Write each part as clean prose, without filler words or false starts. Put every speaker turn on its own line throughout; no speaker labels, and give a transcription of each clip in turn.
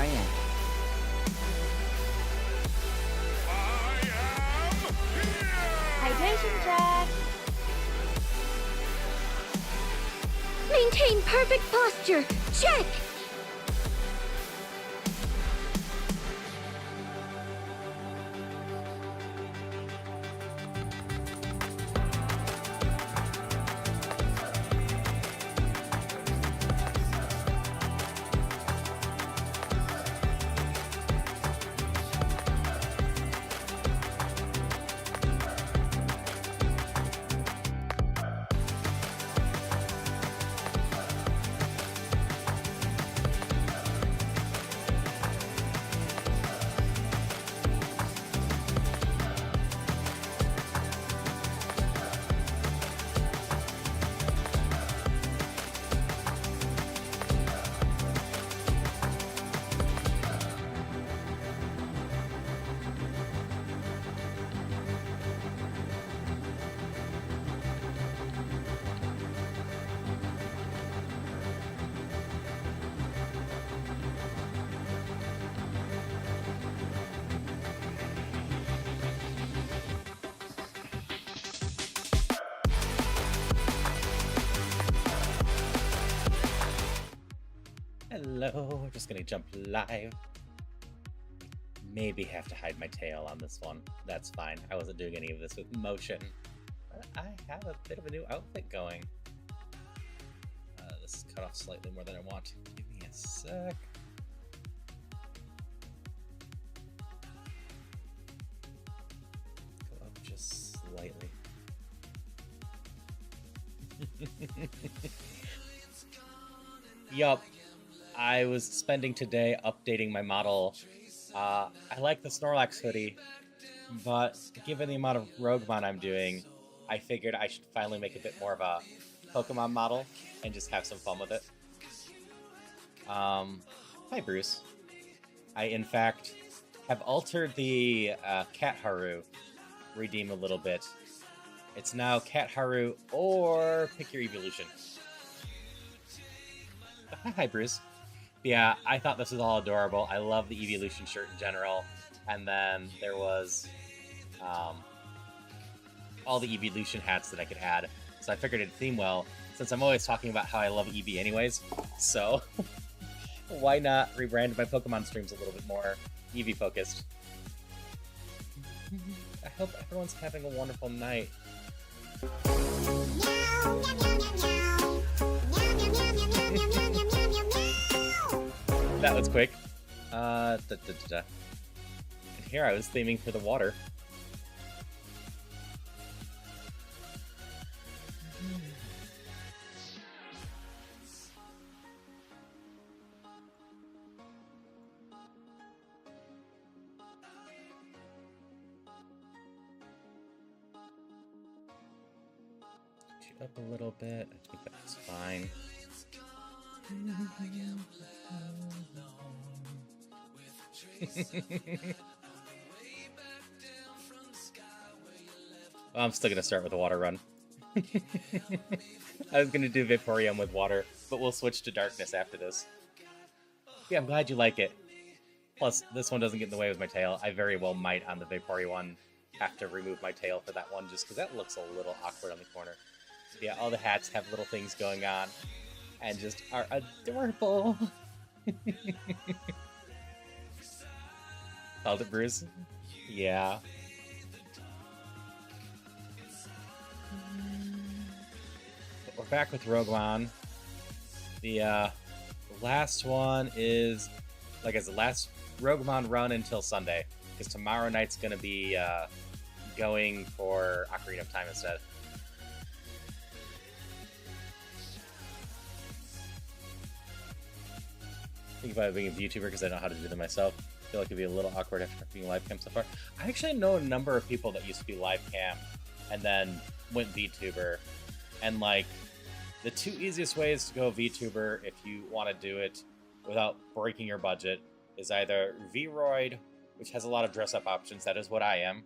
I am.
Hydration check.
Maintain perfect posture. Check.
Hello, we're just gonna jump live. Maybe have to hide my tail on this one. That's fine. I wasn't doing any of this with motion. But I have a bit of a new outfit going. This is cut off slightly more than I want. Give me a sec. Go up just slightly. Yup. I was spending today updating my model. I like the Snorlax hoodie, but given the amount of Rougemon I'm doing, I figured I should finally make a bit more of a Pokemon model and just have some fun with it. Hi Bruce. I, in fact, have altered the Cat Haru redeem a little bit. It's now Cat Haru or pick your evolution. Hi Bruce. Yeah, I thought this was all adorable. I love the Eeveelution shirt in general. And then there was all the Eeveelution hats that I could add. So I figured it'd theme well, since I'm always talking about how I love Eevee anyways. So why not rebrand my Pokemon streams a little bit more Eevee focused? I hope everyone's having a wonderful night. That was quick. And here I was theming for the water. Shoot up a little bit. I think that's fine. Well, I'm still gonna start with a water run. I was gonna do Vaporeon with water, but we'll switch to darkness after this. Yeah, I'm glad you like it. Plus, this one doesn't get in the way with my tail. I very well might, on the Vaporeon one, have to remove my tail for that one, just because that looks a little awkward on the corner. Yeah, all the hats have little things going on, and just are adorable. Called it, Bruce? Yeah. But we're back with Rougemon. The last one is, like, as the last Rougemon run until Sunday, because tomorrow night's going to be going for Ocarina of Time instead. Think about being a VTuber because I know how to do them myself. I feel like it'd be a little awkward after being live cam so far. I actually know a number of people that used to be live cam and then went VTuber. And like, the two easiest ways to go VTuber if you want to do it without breaking your budget is either VRoid, which has a lot of dress-up options. That is what I am.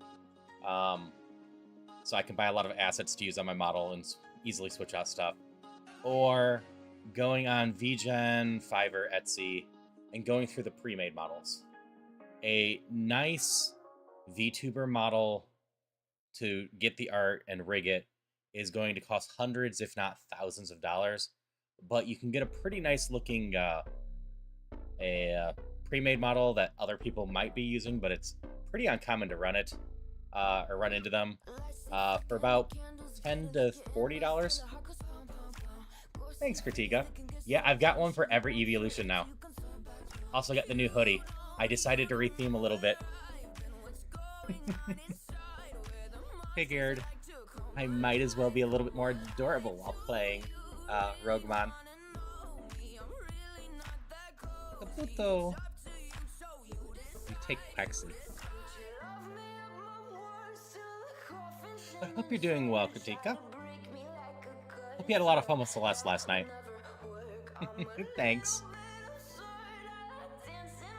So I can buy a lot of assets to use on my model and easily switch out stuff. Or going on VGen, Fiverr, Etsy, and going through the pre-made models. A nice VTuber model to get the art and rig it is going to cost hundreds, if not thousands of dollars, but you can get a pretty nice looking pre-made model that other people might be using, but it's pretty uncommon to run it or run into them for about $10 to $40. Thanks, Kritika. Yeah, I've got one for every evolution now. Also got the new hoodie. I decided to retheme a little bit. Figured I might as well be a little bit more adorable while playing Rougemon. Kabuto. You take Pexy. I hope you're doing well, Katika. Hope you had a lot of fun with Celeste last night. Thanks.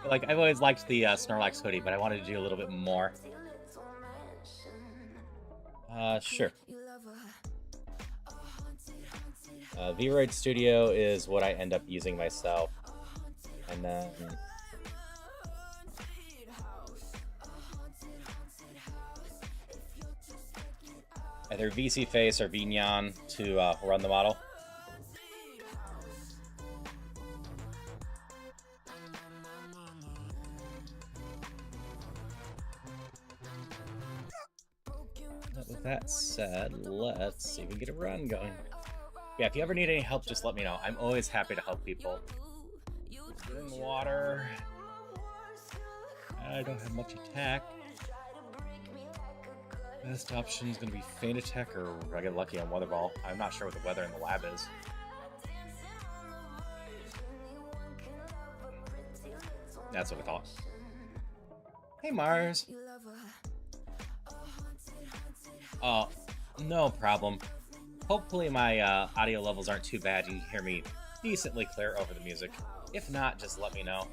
Like, I've always liked the Snorlax hoodie, but I wanted to do a little bit more. Sure. V-Roid Studio is what I end up using myself. And then... either VC Face or Vignon to run the model. With that said, let's see if we can get a run going. Yeah, if you ever need any help, just let me know. I'm always happy to help people. Get in water. I don't have much attack. Best option is going to be Feint Attack or I get lucky on Weather Ball. I'm not sure what the weather in the lab is. That's what I thought. Hey, Mars. Oh, no problem. Hopefully my audio levels aren't too bad. You can hear me decently clear over the music. If not, just let me know.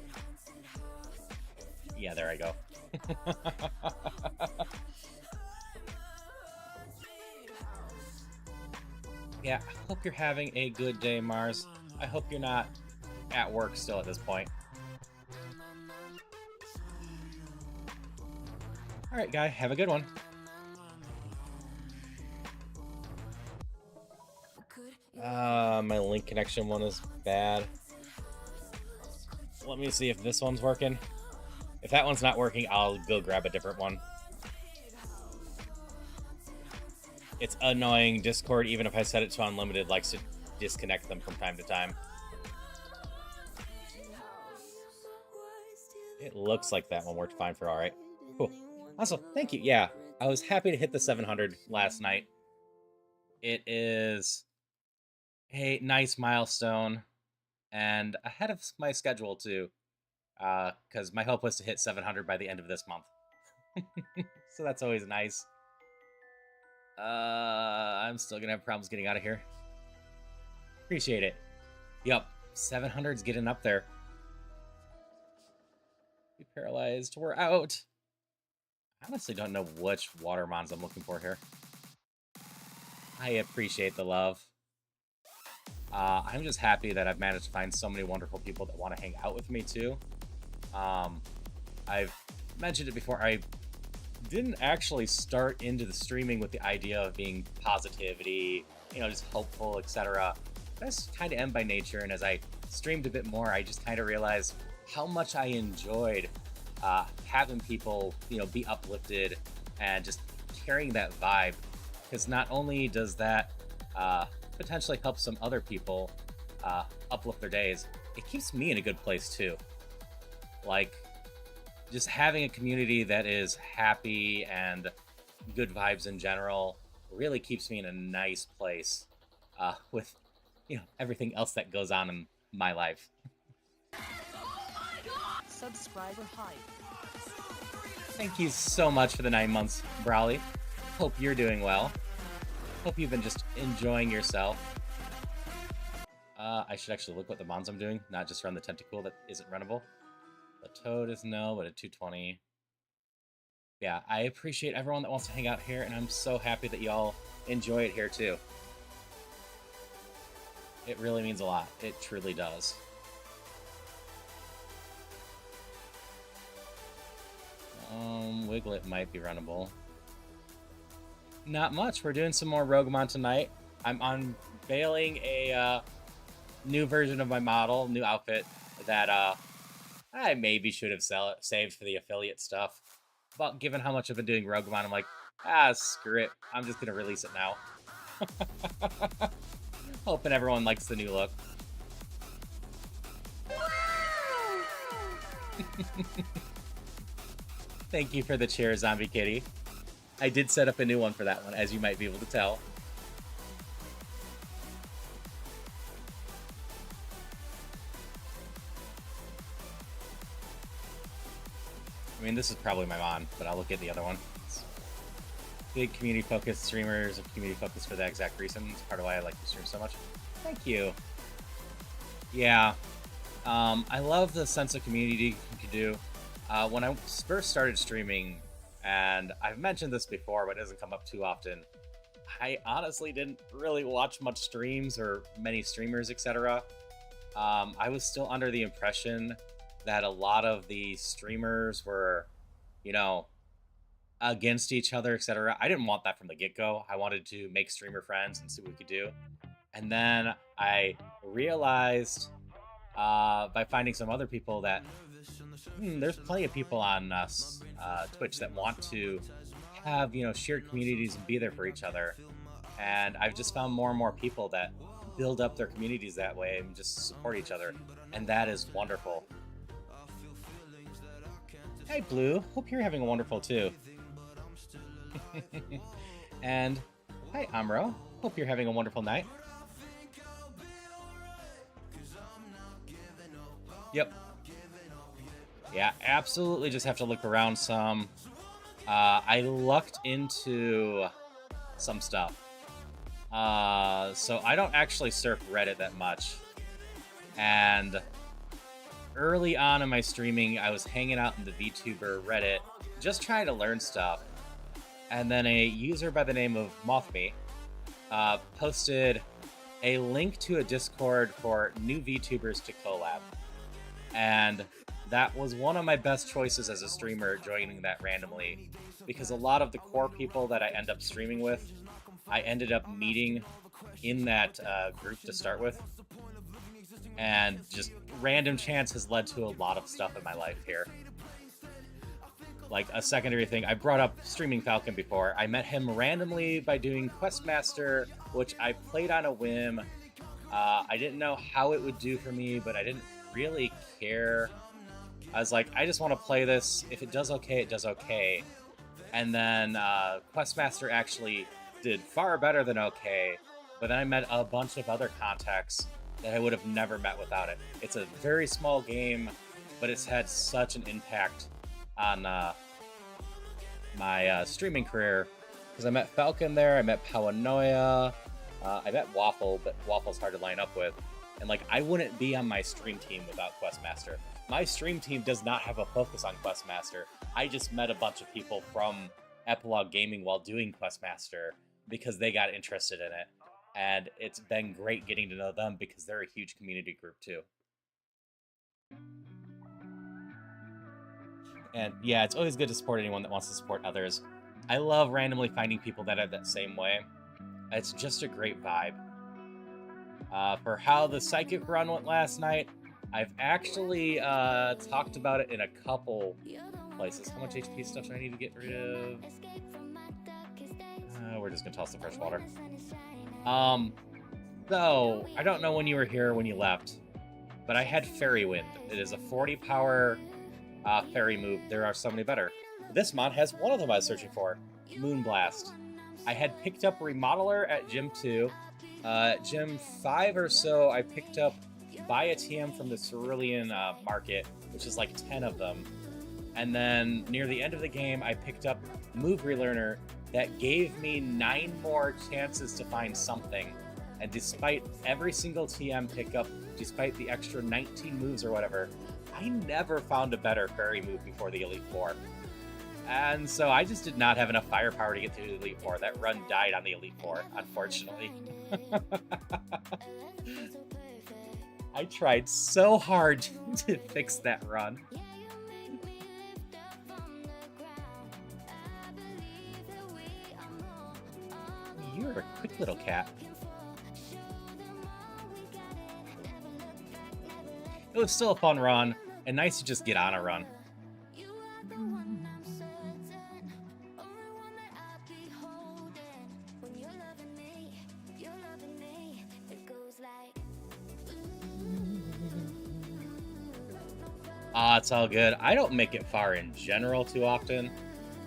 Yeah, there I go. Yeah, I hope you're having a good day, Mars. I hope you're not at work still at this point. Alright, guy, have a good one. My link connection one is bad. Let me see if this one's working. If that one's not working, I'll go grab a different one. It's annoying. Discord, even if I set it to unlimited, likes to disconnect them from time to time. It looks like that one worked fine for alright. Cool. Also, thank you. Yeah, I was happy to hit the 700 last night. It is a nice milestone and ahead of my schedule too, because my hope was to hit 700 by the end of this month. So that's always nice. I'm still gonna have problems getting out of here. Appreciate it. Yup, 700's getting up there. Be paralyzed. We're out. I honestly don't know which Watermons I'm looking for here. I appreciate the love. I'm just happy that I've managed to find so many wonderful people that want to hang out with me too. I've mentioned it before. I didn't actually start into the streaming with the idea of being positivity, you know, just hopeful, etc. That's kind of am by nature, and as I streamed a bit more, I just kind of realized how much I enjoyed having people, you know, be uplifted and just carrying that vibe. Because not only does that potentially help some other people uplift their days, it keeps me in a good place too. Like, just having a community that is happy and good vibes in general really keeps me in a nice place with, you know, everything else that goes on in my life.
Subscriber hype.
Thank you so much for the 9 months, Brawley. Hope you're doing well. Hope you've been just enjoying yourself. I should actually look what the mons I'm doing, not just run the tentacle that isn't runnable. The toad is no, but a 220. Yeah, I appreciate everyone that wants to hang out here, and I'm so happy that y'all enjoy it here too. It really means a lot. It truly does. Wiglet might be runnable. Not much. We're doing some more Rougemon tonight. I'm unveiling a new version of my model, new outfit that I maybe should have saved for the affiliate stuff. But given how much I've been doing Rougemon, I'm like, screw it. I'm just gonna release it now. Hoping everyone likes the new look. Thank you for the chair, Zombie Kitty. I did set up a new one for that one, as you might be able to tell. I mean, this is probably my mon, but I'll look at the other one. It's big community-focused streamers and community-focused for that exact reason. It's part of why I like to stream so much. Thank you. Yeah. I love the sense of community you can do. When I first started streaming, and I've mentioned this before, but it doesn't come up too often, I honestly didn't really watch much streams or many streamers, etc. I was still under the impression that a lot of the streamers were, you know, against each other, etc. I didn't want that from the get-go. I wanted to make streamer friends and see what we could do. And then I realized by finding some other people that there's plenty of people on Twitch that want to have, shared communities and be there for each other. And I've just found more and more people that build up their communities that way and just support each other. And that is wonderful. Hey, Blue. Hope you're having a wonderful, too. And hi, Amro. Hope you're having a wonderful night. Yep. Yeah, absolutely just have to look around some. I lucked into some stuff. So I don't actually surf Reddit that much. And early on in my streaming, I was hanging out in the VTuber Reddit, just trying to learn stuff. And then a user by the name of MothMe posted a link to a Discord for new VTubers to collab. And that was one of my best choices as a streamer, joining that randomly, because a lot of the core people that I end up streaming with, I ended up meeting in that group to start with. And just random chance has led to a lot of stuff in my life here. Like a secondary thing, I brought up Streaming Falcon before. I met him randomly by doing Questmaster, which I played on a whim. I didn't know how it would do for me, but I didn't really care. I was like, I just want to play this. If it does okay, it does okay. And then Questmaster actually did far better than okay. But then I met a bunch of other contacts that I would have never met without it. It's a very small game, but it's had such an impact on my streaming career. Because I met Falcon there, I met Pawanoia, I met Waffle, but Waffle's hard to line up with. And like, I wouldn't be on my stream team without Questmaster. My stream team does not have a focus on Questmaster. I just met a bunch of people from Epilogue Gaming while doing Questmaster because they got interested in it. And it's been great getting to know them because they're a huge community group too. And yeah, it's always good to support anyone that wants to support others. I love randomly finding people that are that same way. It's just a great vibe. For how the Psychic run went last night, I've actually talked about it in a couple places. How much HP stuff do I need to get rid of? We're just gonna toss the fresh water. So, I don't know when you were here or when you left, but I had Fairy Wind. It is a 40 power fairy move. There are so many better. This mod has one of them I was searching for, Moonblast. I had picked up Remodeler at Gym 2. Gym 5 or so, I picked up Buy a TM from the Cerulean market, which is like 10 of them. And then near the end of the game, I picked up Move Relearner that gave me 9 more chances to find something. And despite every single TM pickup, despite the extra 19 moves or whatever, I never found a better fairy move before the Elite Four. And so I just did not have enough firepower to get to the Elite Four. That run died on the Elite Four, unfortunately. I tried so hard to fix that run. You're a quick little cat. It was still a fun run, and nice to just get on a run. It's all good. I don't make it far in general too often.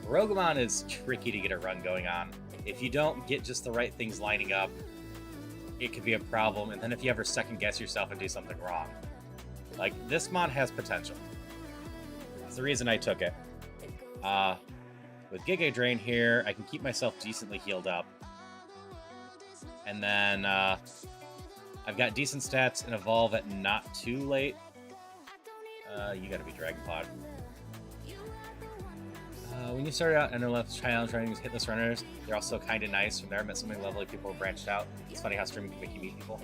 Rougemon is tricky to get a run going on. If you don't get just the right things lining up, it could be a problem, and then if you ever second guess yourself and do something wrong. Like, this mod has potential. That's the reason I took it. With Giga Drain here, I can keep myself decently healed up. And then, I've got decent stats and evolve at not too late. You gotta be Dragon Pod. When you started out NLF challenge running with hitless runners, they're also kind of nice. From there, I met so many lovely people who branched out. It's funny how streaming can make you meet people.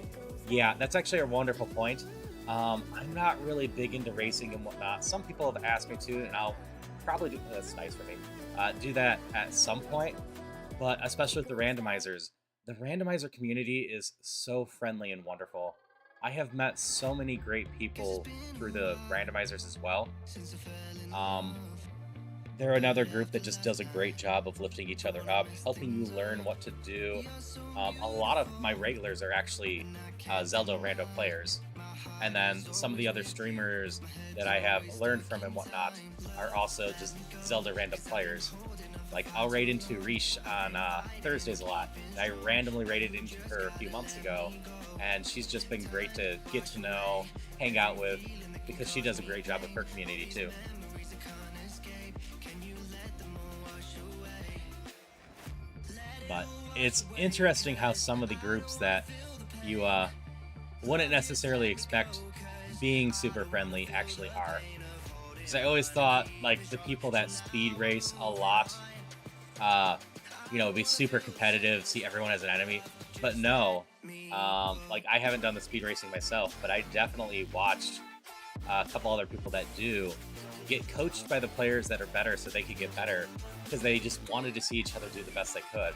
Yeah, that's actually a wonderful point. I'm not really big into racing and whatnot. Some people have asked me to, and I'll probably do that's nice for me. Do that at some point, but especially with the randomizers. The randomizer community is so friendly and wonderful. I have met so many great people through the randomizers as well. They're another group that just does a great job of lifting each other up, helping you learn what to do. A lot of my regulars are actually Zelda rando players. And then some of the other streamers that I have learned from and whatnot are also just Zelda random players. Like, I'll raid into Riche on Thursdays a lot. I randomly raided into her a few months ago, and she's just been great to get to know, hang out with, because she does a great job with her community too. But it's interesting how some of the groups that you wouldn't necessarily expect being super friendly actually are. Because I always thought, like, the people that speed race a lot, be super competitive, see everyone as an enemy. But no, like, I haven't done the speed racing myself, but I definitely watched a couple other people that do get coached by the players that are better so they could get better, because they just wanted to see each other do the best they could.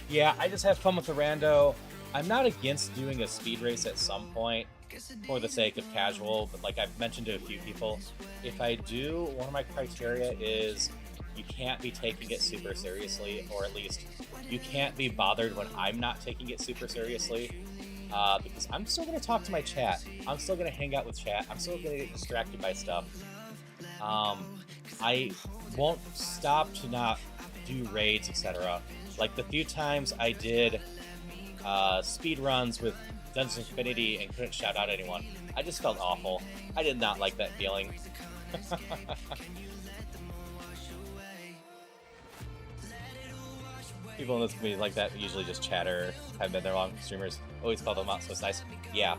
Yeah, I just have fun with the rando. I'm not against doing a speed race at some point for the sake of casual, but like I've mentioned to a few people, if I do, one of my criteria is you can't be taking it super seriously, or at least you can't be bothered when I'm not taking it super seriously, because I'm still going to talk to my chat. I'm still going to hang out with chat. I'm still going to get distracted by stuff. I won't stop to not do raids, etc. Like the few times I did speed runs with Dungeons Infinity and couldn't shout out anyone, I just felt awful. I did not like that feeling. People in this community like that usually just chatter, haven't been there long. Streamers always call them out, so it's nice. Yeah.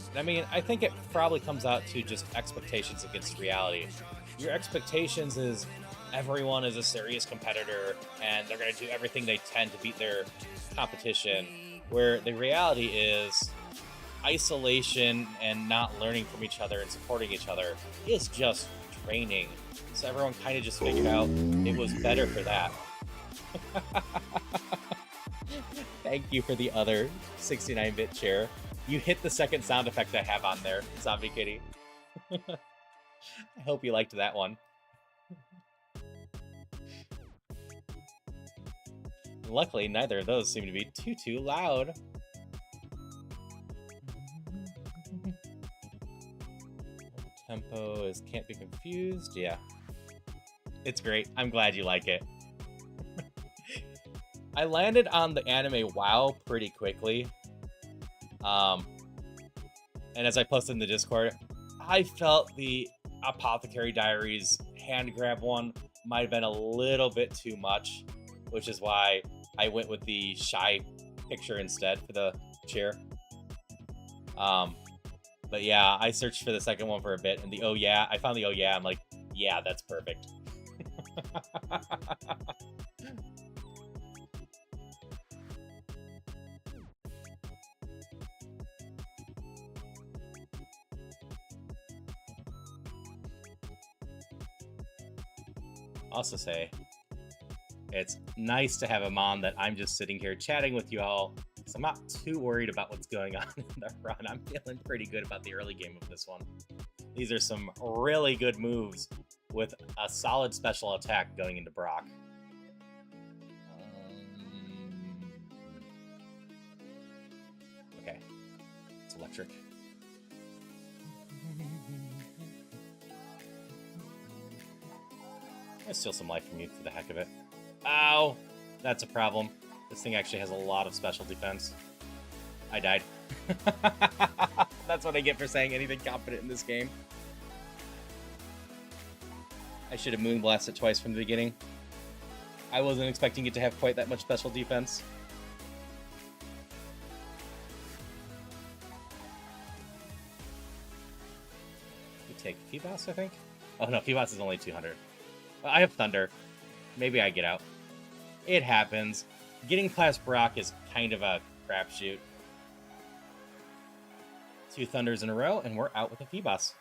And I mean, I think it probably comes out to just expectations against reality. Your expectations is everyone is a serious competitor and they're going to do everything they can to beat their competition, where the reality is isolation and not learning from each other and supporting each other is just training. So everyone kind of just figured out it was better for that. Thank you for the other 69-bit chair. You hit the second sound effect I have on there, Zombie Kitty. I hope you liked that one. Luckily, neither of those seem to be too loud. Tempo is can't be confused. Yeah. It's great. I'm glad you like it. I landed on the anime WoW pretty quickly. And as I posted in the Discord, I felt the Apothecary Diaries hand grab one might have been a little bit too much, which is why I went with the shy picture instead for the chair. But yeah, I searched for the second one for a bit, and the oh yeah, I found the oh yeah, I'm like, yeah, that's perfect. Also say, It's nice to have a mom that I'm just sitting here chatting with you all, so I'm not too worried about what's going on in the run. I'm feeling pretty good about the early game of this one. These are some really good moves with a solid special attack going into Brock. Okay, it's electric. I'll steal some life from you for the heck of it. Ow! That's a problem. This thing actually has a lot of special defense. I died. That's what I get for saying anything confident in this game. I should have Moonblasted it twice from the beginning. I wasn't expecting it to have quite that much special defense. You take Eevees, I think? Oh no, Eevees is only 200. I have Thunder. Maybe I get out. It happens. Getting class Brock is kind of a crapshoot. 2 Thunders in a row, and we're out with a Eevees.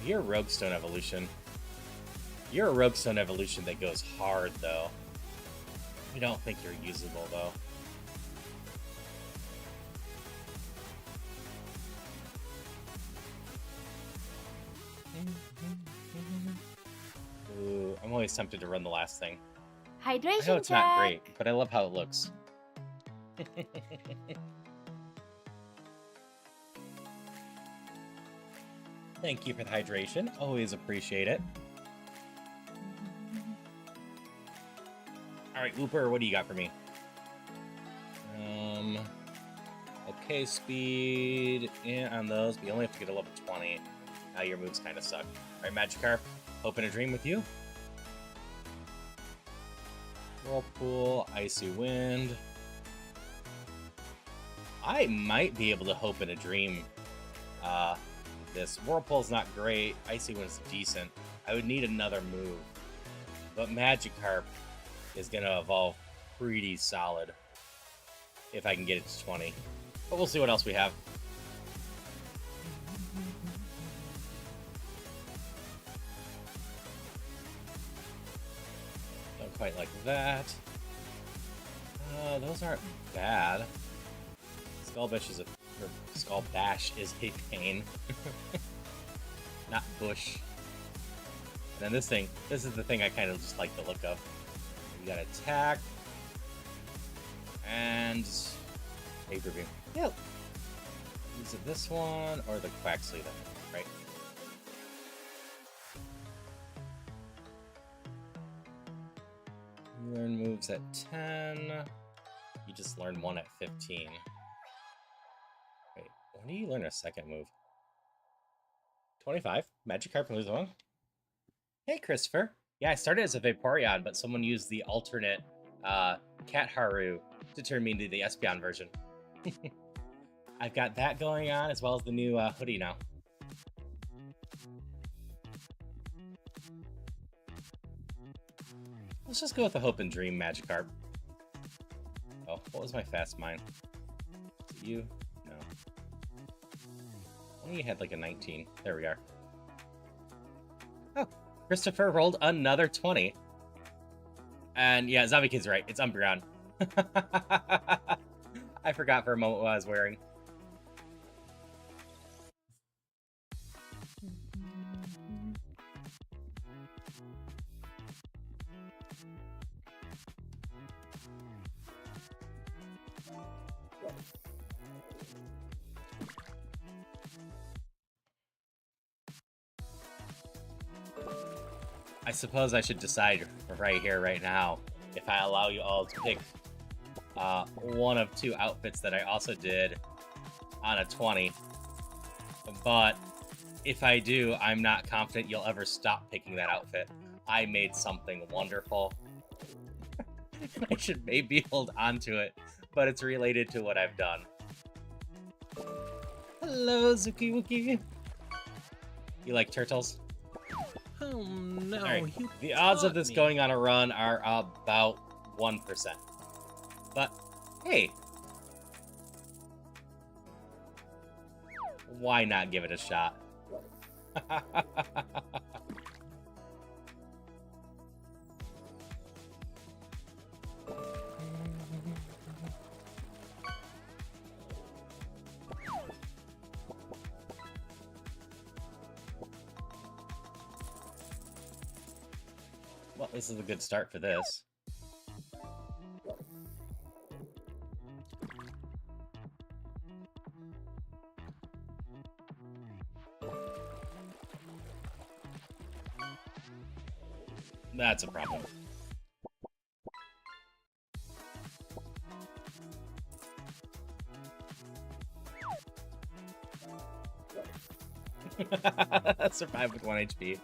You're a Roguestone evolution. You're a Roguestone evolution that goes hard, though. I don't think you're usable, though. Ooh, I'm always tempted to run the last thing.
Hydration
I know it's
check.
not great, but I love how it looks. Thank you for the hydration. Always appreciate it. All right, Looper, what do you got for me? Okay, speed on those, but you only have to get a level 20. Now your moves kind of suck. All right, Magikarp, hope in a dream with you. Whirlpool, Icy Wind. I might be able to hope in a dream. This Whirlpool's not great. Icy Wind's decent. I would need another move. But Magikarp is going to evolve pretty solid if I can get it to 20. But we'll see what else we have. Don't quite like that. Those aren't bad. Skull Bash is a pain. Not Bush. And then this is the thing I kind of just like the look of. You got attack. And Paper Beam. Yep. Is it this one or the Quaxley then, right? You learn moves at 10. You just learn one at 15. Wait, when do you learn a second move? 25. Magikarp moves on. Hey, Christopher. Yeah, I started as a Vaporeon, but someone used the alternate Cat Haru to turn me into the Espeon version. I've got that going on, as well as the new hoodie now. Let's just go with the Hope and Dream Magikarp. Oh, what was my fast mine? Is it you? No. Only you had like a 19. There we are. Oh, Christopher rolled another 20. And yeah, Zombie Kid's right. It's Umbreon. I forgot for a moment what I was wearing. I suppose I should decide right here, right now, if I allow you all to pick one of 2 outfits that I also did on a 20. But if I do, I'm not confident you'll ever stop picking that outfit. I made something wonderful. I should maybe hold on to it, but it's related to what I've done. Hello, Zuki Wookie. You like turtles?
Oh no,
Right.
you
The odds of
taught
this
me.
going on a run are about 1%. But, hey. Why not give it a shot? Well, this is a good start for this. That's a problem. Survive with 1 HP.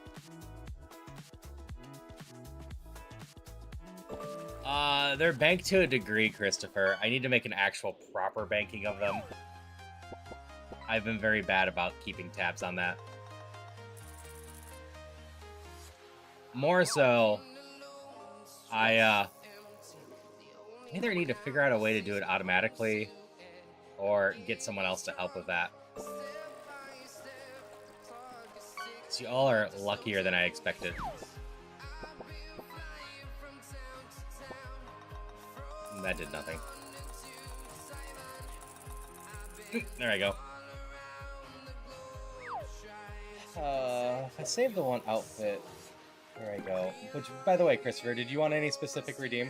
They're banked to a degree, Christopher. I need to make an actual proper banking of them. I've been very bad about keeping tabs on that. More so, I either need to figure out a way to do it automatically or get someone else to help with that. So you all are luckier than I expected. That did nothing. There I go. If I save the one outfit, there I go. Which, by the way, Christopher, did you want any specific redeem?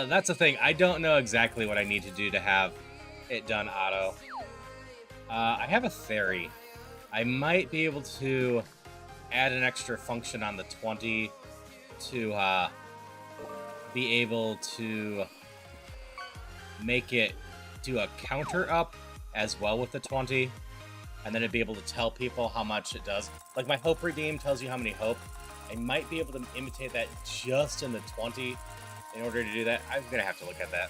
That's the thing. I don't know exactly what I need to do to have it done auto. I have a theory. I might be able to add an extra function on the 20 to be able to make it do a counter up as well with the 20, and then it'd be able to tell people how much it does. Like my hope redeem tells you how many hope. I might be able to imitate that just in the 20 in order to do that. I'm gonna have to look at that.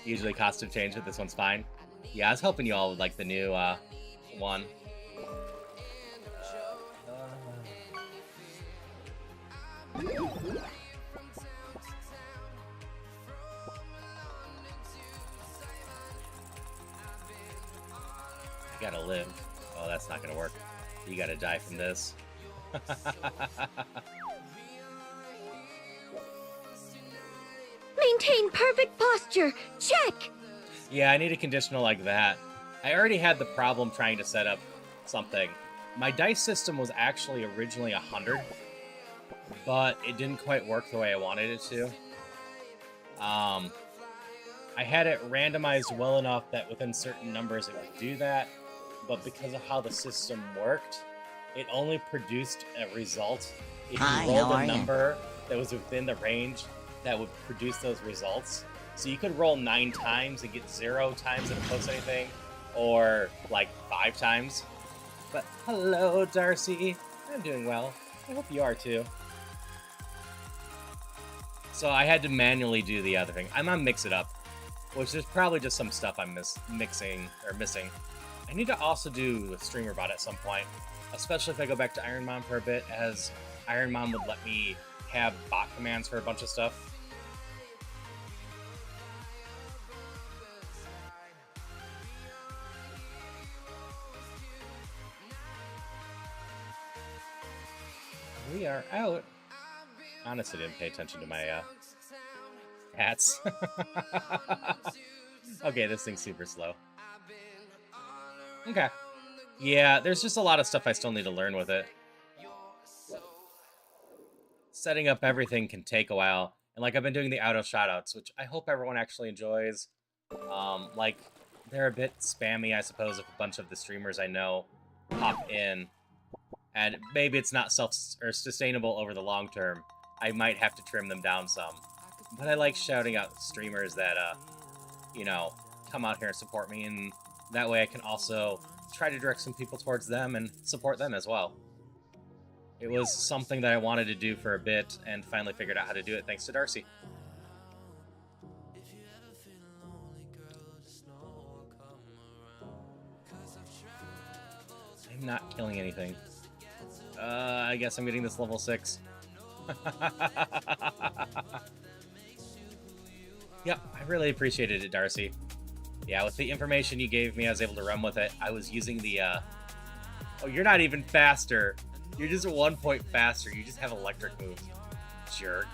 Usually costume change, but this one's fine. Yeah, I was hoping you all would like the new one. You gotta live. Oh, that's not gonna work. You gotta die from this.
Maintain perfect posture. Check.
Yeah, I need a conditional like that. I already had the problem trying to set up something. My dice system was actually originally 100, but it didn't quite work the way I wanted it to. I had it randomized well enough that within certain numbers it would do that, but because of how the system worked, it only produced a result if you rolled a number that was within the range that would produce those results. So you could roll 9 times and get 0 times and post anything, or like 5 times. But hello, Darcy. I'm doing well. I hope you are too. So I had to manually do the other thing. I'm on Mix It Up, which is probably just some stuff I'm missing. I need to also do the streamer bot at some point, especially if I go back to Iron Mom for a bit, as Iron Mom would let me have bot commands for a bunch of stuff. We are out. Honestly, didn't pay attention to my hats. Okay, this thing's super slow. Okay. Yeah, there's just a lot of stuff I still need to learn with it. Setting up everything can take a while. And like I've been doing the auto shoutouts, which I hope everyone actually enjoys. Like, they're a bit spammy, I suppose, if a bunch of the streamers I know pop in. And maybe it's not sustainable over the long term. I might have to trim them down some. But I like shouting out streamers that, you know, come out here and support me, and that way I can also try to direct some people towards them and support them as well. It was something that I wanted to do for a bit, and finally figured out how to do it thanks to Darcy. I'm not killing anything. I guess I'm getting this level 6. Yep, I really appreciated it, Darcy. Yeah, with the information you gave me, I was able to run with it. I was using the, Oh, you're not even faster. You're just 1 point faster. You just have electric moves. Jerk.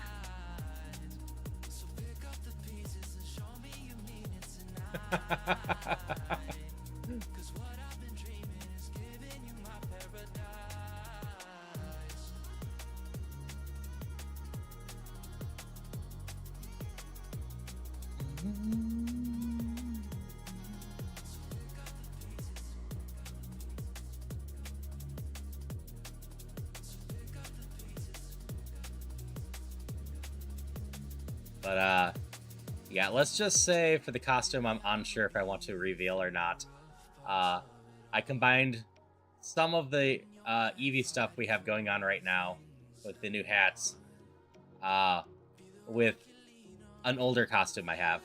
But, yeah, let's just say for the costume, I'm unsure if I want to reveal or not. I combined some of the Eevee stuff we have going on right now with the new hats with an older costume I have.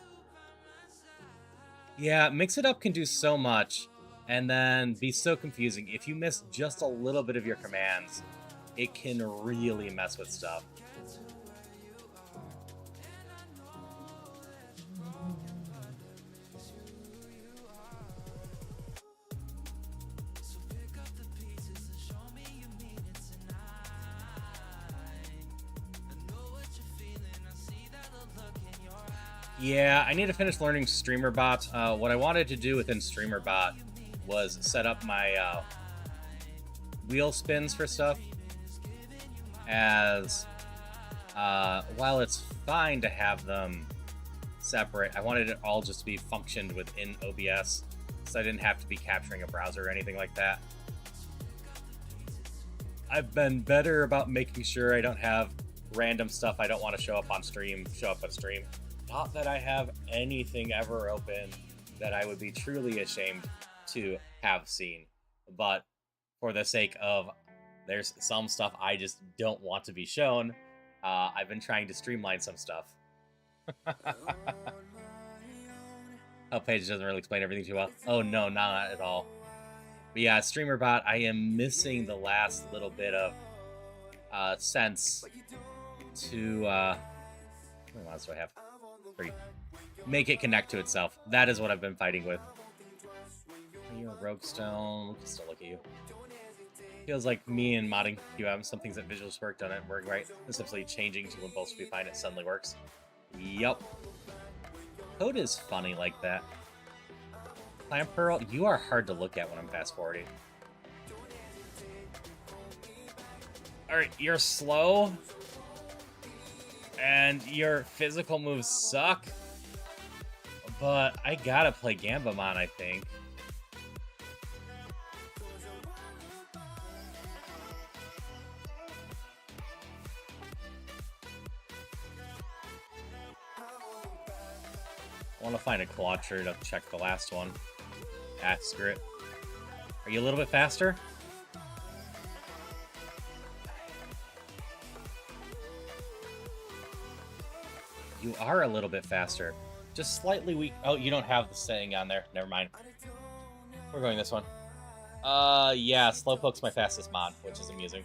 Yeah, Mix It Up can do so much and then be so confusing. If you miss just a little bit of your commands, it can really mess with stuff. Yeah, I need to finish learning StreamerBot. What I wanted to do within StreamerBot was set up my wheel spins for stuff. As while it's fine to have them separate, I wanted it all just to be functioned within OBS, so I didn't have to be capturing a browser or anything like that. I've been better about making sure I don't have random stuff I don't want to show up on stream show up on stream. Not that I have anything ever open that I would be truly ashamed to have seen, but for the sake of there's some stuff I just don't want to be shown, I've been trying to streamline some stuff. Oh, Paige doesn't really explain everything too well. Oh no, not at all. But yeah, StreamerBot, I am missing the last little bit of sense to how many mods do I have? 3. Make it connect to itself. That is what I've been fighting with. Are you a rogue stone? We can still look at you. Feels like me and modding QM. Some things that visuals work don't work right. Essentially changing to when both should be fine, it suddenly works. Yup. Code is funny like that. Plant Pearl, you are hard to look at when I'm fast forwarding. Alright, you're slow. And your physical moves suck. But I gotta play Gambamon, I think. I want to find a Quattro to check the last one. Ah, screw it. Are you a little bit faster? You are a little bit faster. Just slightly weak. Oh, you don't have the saying on there. Never mind. We're going this one. Yeah, Slowpoke's my fastest mod, which is amusing.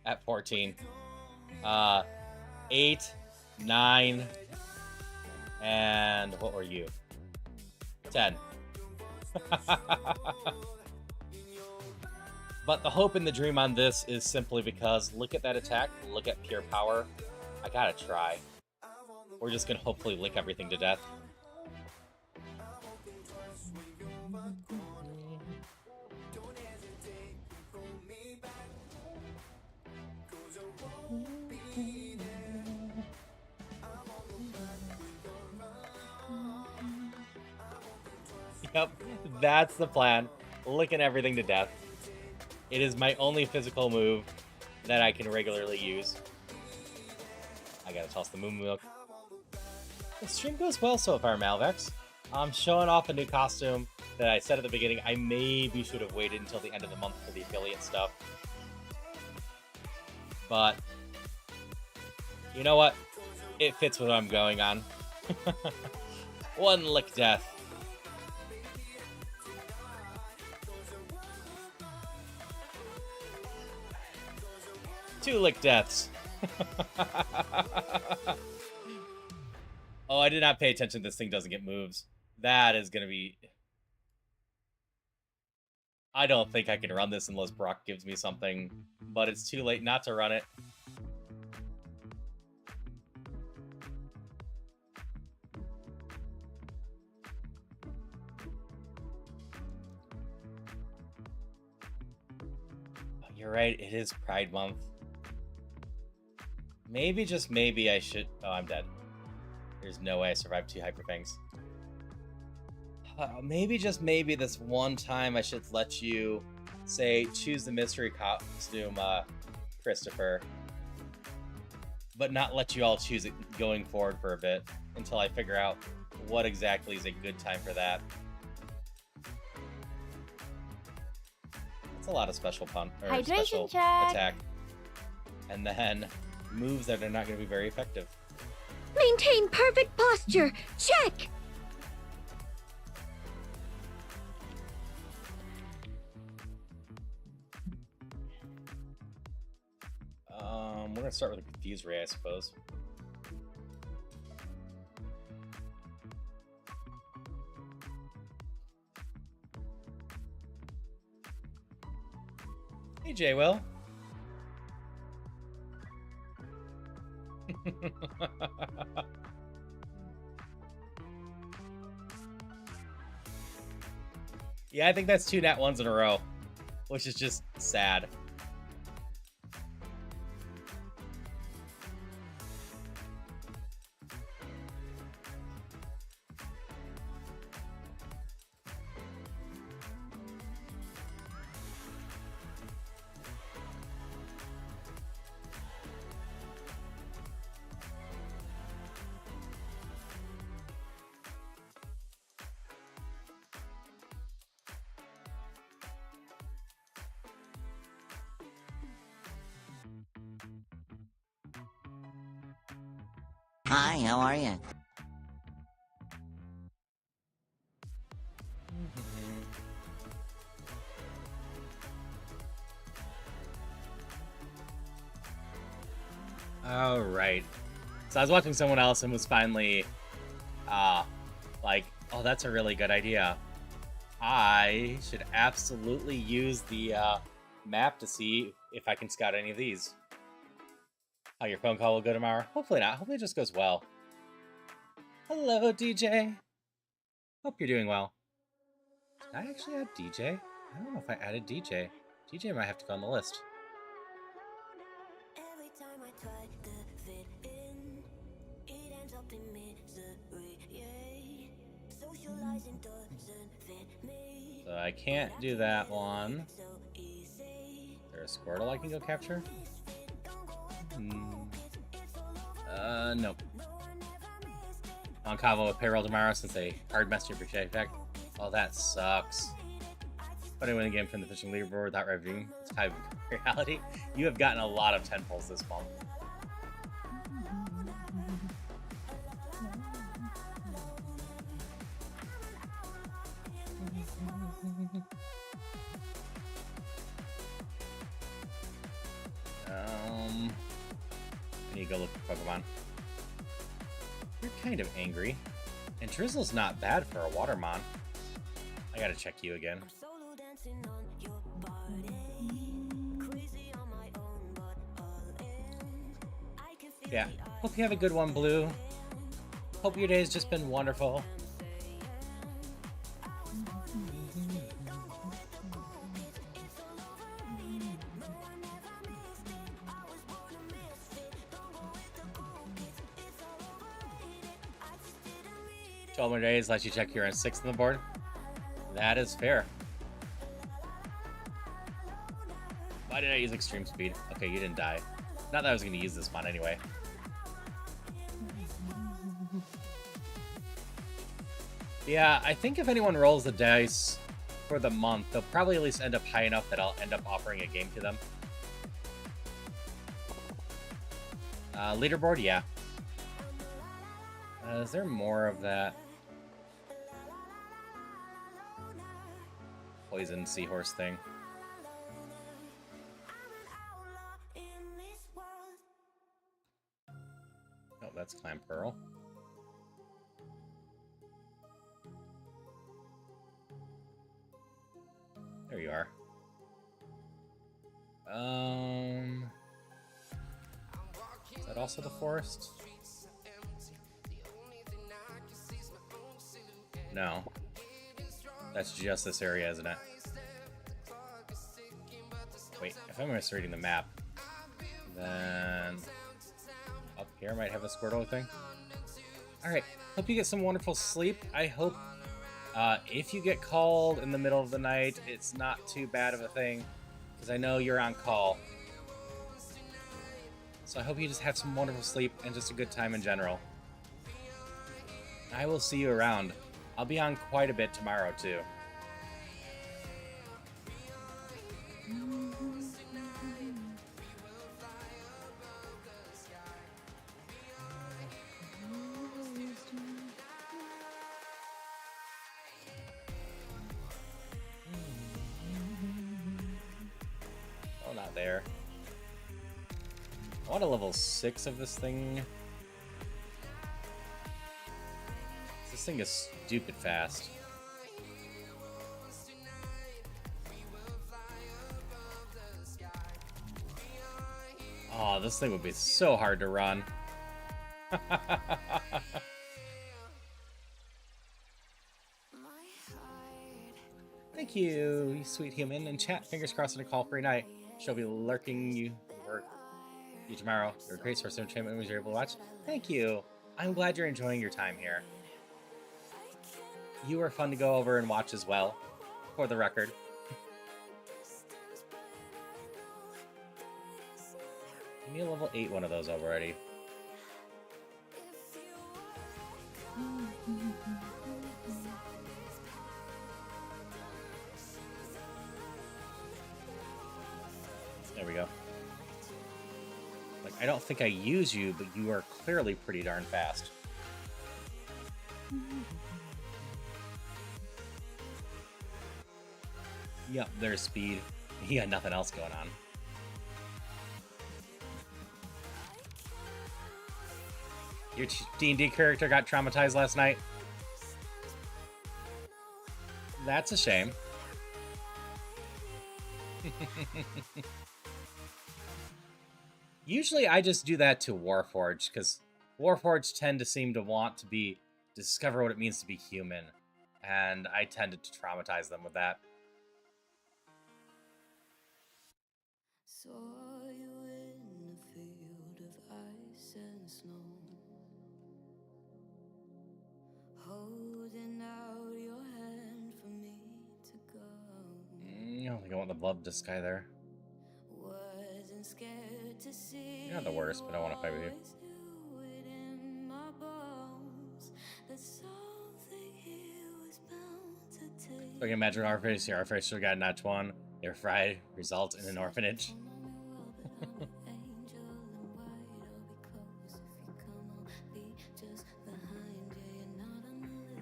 At 14. 8, 9, and what were you? 10. But the hope and the dream on this is simply because look at that attack, look at pure power. I gotta try. We're just gonna hopefully lick everything to death. Yep, that's the plan. Licking everything to death. It is my only physical move that I can regularly use. I gotta toss the Moo Milk. The stream goes well so far, Malvex. I'm showing off a new costume that I said at the beginning. I maybe should have waited until the end of the month for the affiliate stuff. But, you know what? It fits with what I'm going on. One lick death. Two lick deaths. Oh, I did not pay attention. This thing doesn't get moves. That is going to be... I don't think I can run this unless Brock gives me something, but it's too late not to run it. You're right, it is Pride Month. Maybe, just maybe, I should... Oh, I'm dead. There's no way I survived 2 Hyper Fangs. Maybe, just maybe, this one time I should let you, say, choose the mystery costume, Christopher. But not let you all choose it going forward for a bit, until I figure out what exactly is a good time for that. It's a lot of special special attack. And then moves that are not going to be very effective.
Maintain perfect posture. Check.
We're going to start with a Confuse Ray, I suppose. Hey, J-Will. Yeah, I think that's 2 nat 1s in a row, which is just sad.
Hi, how are you?
All right. So I was watching someone else and was finally, like, oh, that's a really good idea. I should absolutely use the map to see if I can scout any of these. Oh, your phone call will go tomorrow? Hopefully not. Hopefully it just goes well. Hello, DJ. Hope you're doing well. Did I actually add DJ? I don't know if I added DJ. DJ might have to go on the list.
Every time I try to fit in, it ends up in misery, yeah. Socializing doesn't fit me.
So I can't do that one. Is there a Squirtle I can go capture? Nope. On Cavo with payroll tomorrow since a hard messenger for effect. Oh, that sucks. But I win a game from the fishing leaderboard without revenue. It's kind of reality. You have gotten a lot of 10 pulls this month. I need to go look for Pokemon. You're kind of angry. And Drizzle's not bad for a Watermon. I gotta check you again. Yeah, hope you have a good one, Blue. Hope your day's just been wonderful. More days lets you check you're on 6th on the board. That is fair. Why did I use extreme speed? Okay, you didn't die. Not that I was going to use this one anyway. Yeah, I think if anyone rolls the dice for the month, they'll probably at least end up high enough that I'll end up offering a game to them. Leaderboard, yeah. Is there more of that? Poison seahorse thing. Oh, that's Clam Pearl. you are. Is that also the forest? No. That's just this area, isn't it? Wait, if I'm misreading the map, then up here might have a Squirtle thing. Alright, hope you get some wonderful sleep. I hope if you get called in the middle of the night, it's not too bad of a thing, because I know you're on call. So I hope you just have some wonderful sleep and just a good time in general. I will see you around. I'll be on quite a bit tomorrow, too. Oh, not there. I want a level 6 of this thing. This thing is stupid fast. Oh, this thing would be so hard to run. Thank you, you sweet human. And chat, fingers crossed on a call free night. She'll be lurking you tomorrow. You're a great source of entertainment when you're able to watch. Thank you. I'm glad you're enjoying your time here. You are fun to go over and watch as well, for the record. Give me a level 8 one of those already. There we go. Like, I don't think I use you, but you are clearly pretty darn fast. Yep, there's speed. He got nothing else going on. Your D&D character got traumatized last night? That's a shame. Usually I just do that to Warforged, because Warforged tend to seem to want to discover what it means to be human, and I tended to traumatize them with that.
Saw you in a field of ice and snow, holding out your hand for me to go.
I don't think I want the blood disc guy there.
Wasn't scared to see.
You're not the worst, but I want to fight with you. So I can imagine our face here. Our face should have got notch 1. They're fried. Result in an orphanage.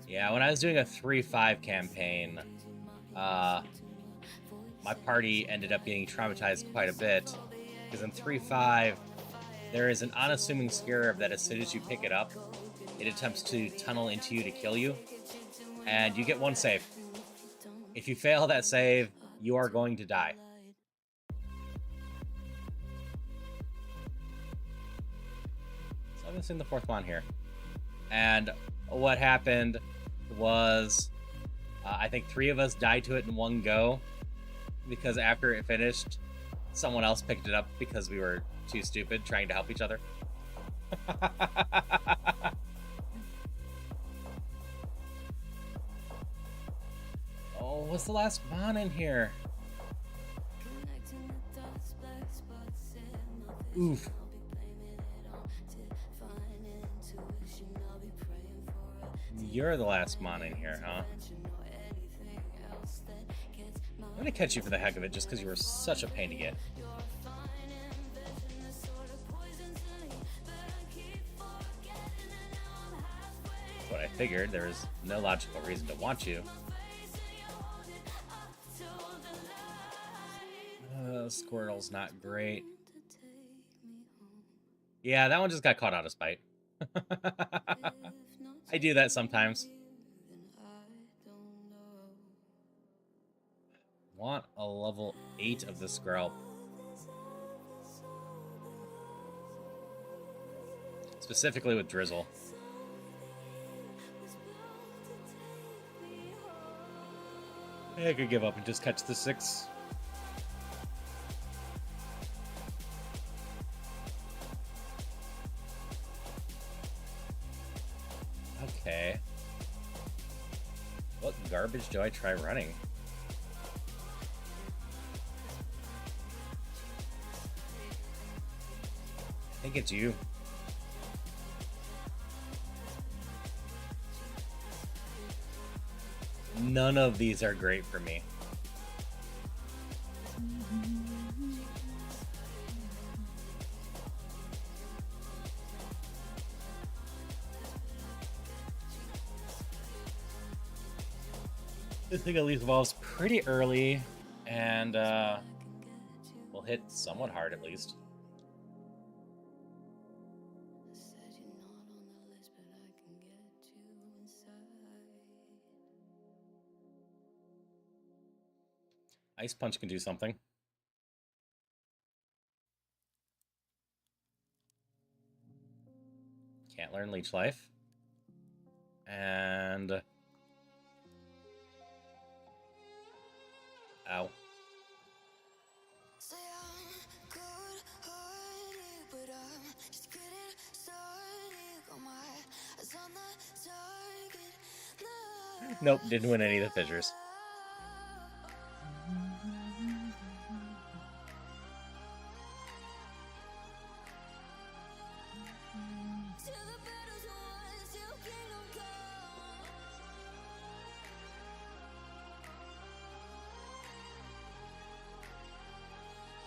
Yeah, when I was doing a 3-5 campaign, my party ended up getting traumatized quite a bit. Because in 3-5, there is an unassuming scarab that as soon as you pick it up, it attempts to tunnel into you to kill you. And you get one save. If you fail that save, you are going to die. So I'm missing the 4th one here. And what happened was, I think 3 of us died to it in one go. Because after it finished, someone else picked it up because we were too stupid trying to help each other. Oh, what's the last mon in here? Oof. You're the last mon in here, huh? I'm gonna catch you for the heck of it just because you were such a pain to get. That's what I figured. There was no logical reason to want you. Squirtle's not great. Yeah, that one just got caught out of spite. I do that sometimes. want a level 8 of the Skrelp. Specifically with Drizzle. I could give up and just catch the 6. Okay. What garbage do I try running? I think it's you. None of these are great for me. This thing at least evolves pretty early, and will hit somewhat hard at least. Ice Punch can do something. Can't learn Leech Life. And... ow. Nope, didn't win any of the fissures.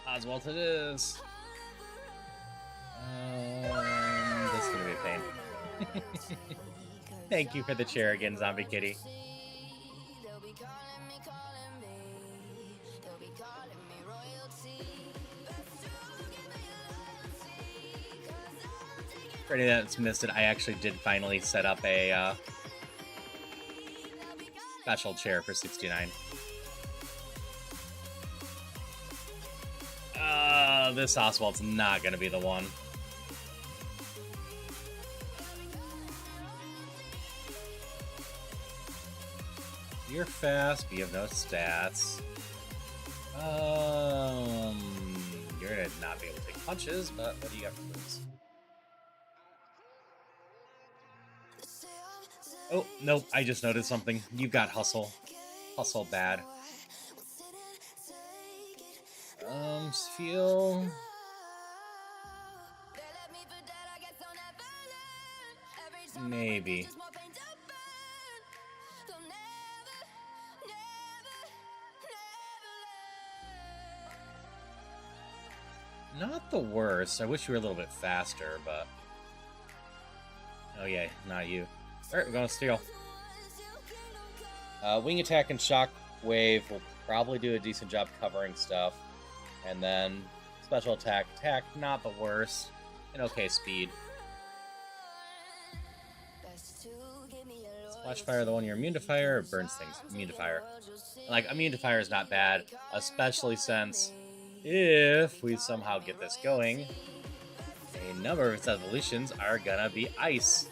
Oswald it is. This is gonna be a pain. Thank you for the chair again, Zombie Kitty. For any that's missed it, I actually did finally set up a special chair for 69. This Oswald's not gonna be the one. You're fast, but you have no stats. You're gonna not be able to take punches, but what do you got for this? Oh, nope, I just noticed something. You've got Hustle. Hustle bad. Feel... maybe. Not the worst. I wish you were a little bit faster, but... oh yeah, not you. Alright, we're going to Steel. Wing Attack and Shock Wave will probably do a decent job covering stuff. And then Special Attack, not the worst. And okay speed. Splash Fire, the one you're immune to fire, or burns things? Immune to fire. Like, immune to fire is not bad, especially since if we somehow get this going, a number of its evolutions are gonna be ice.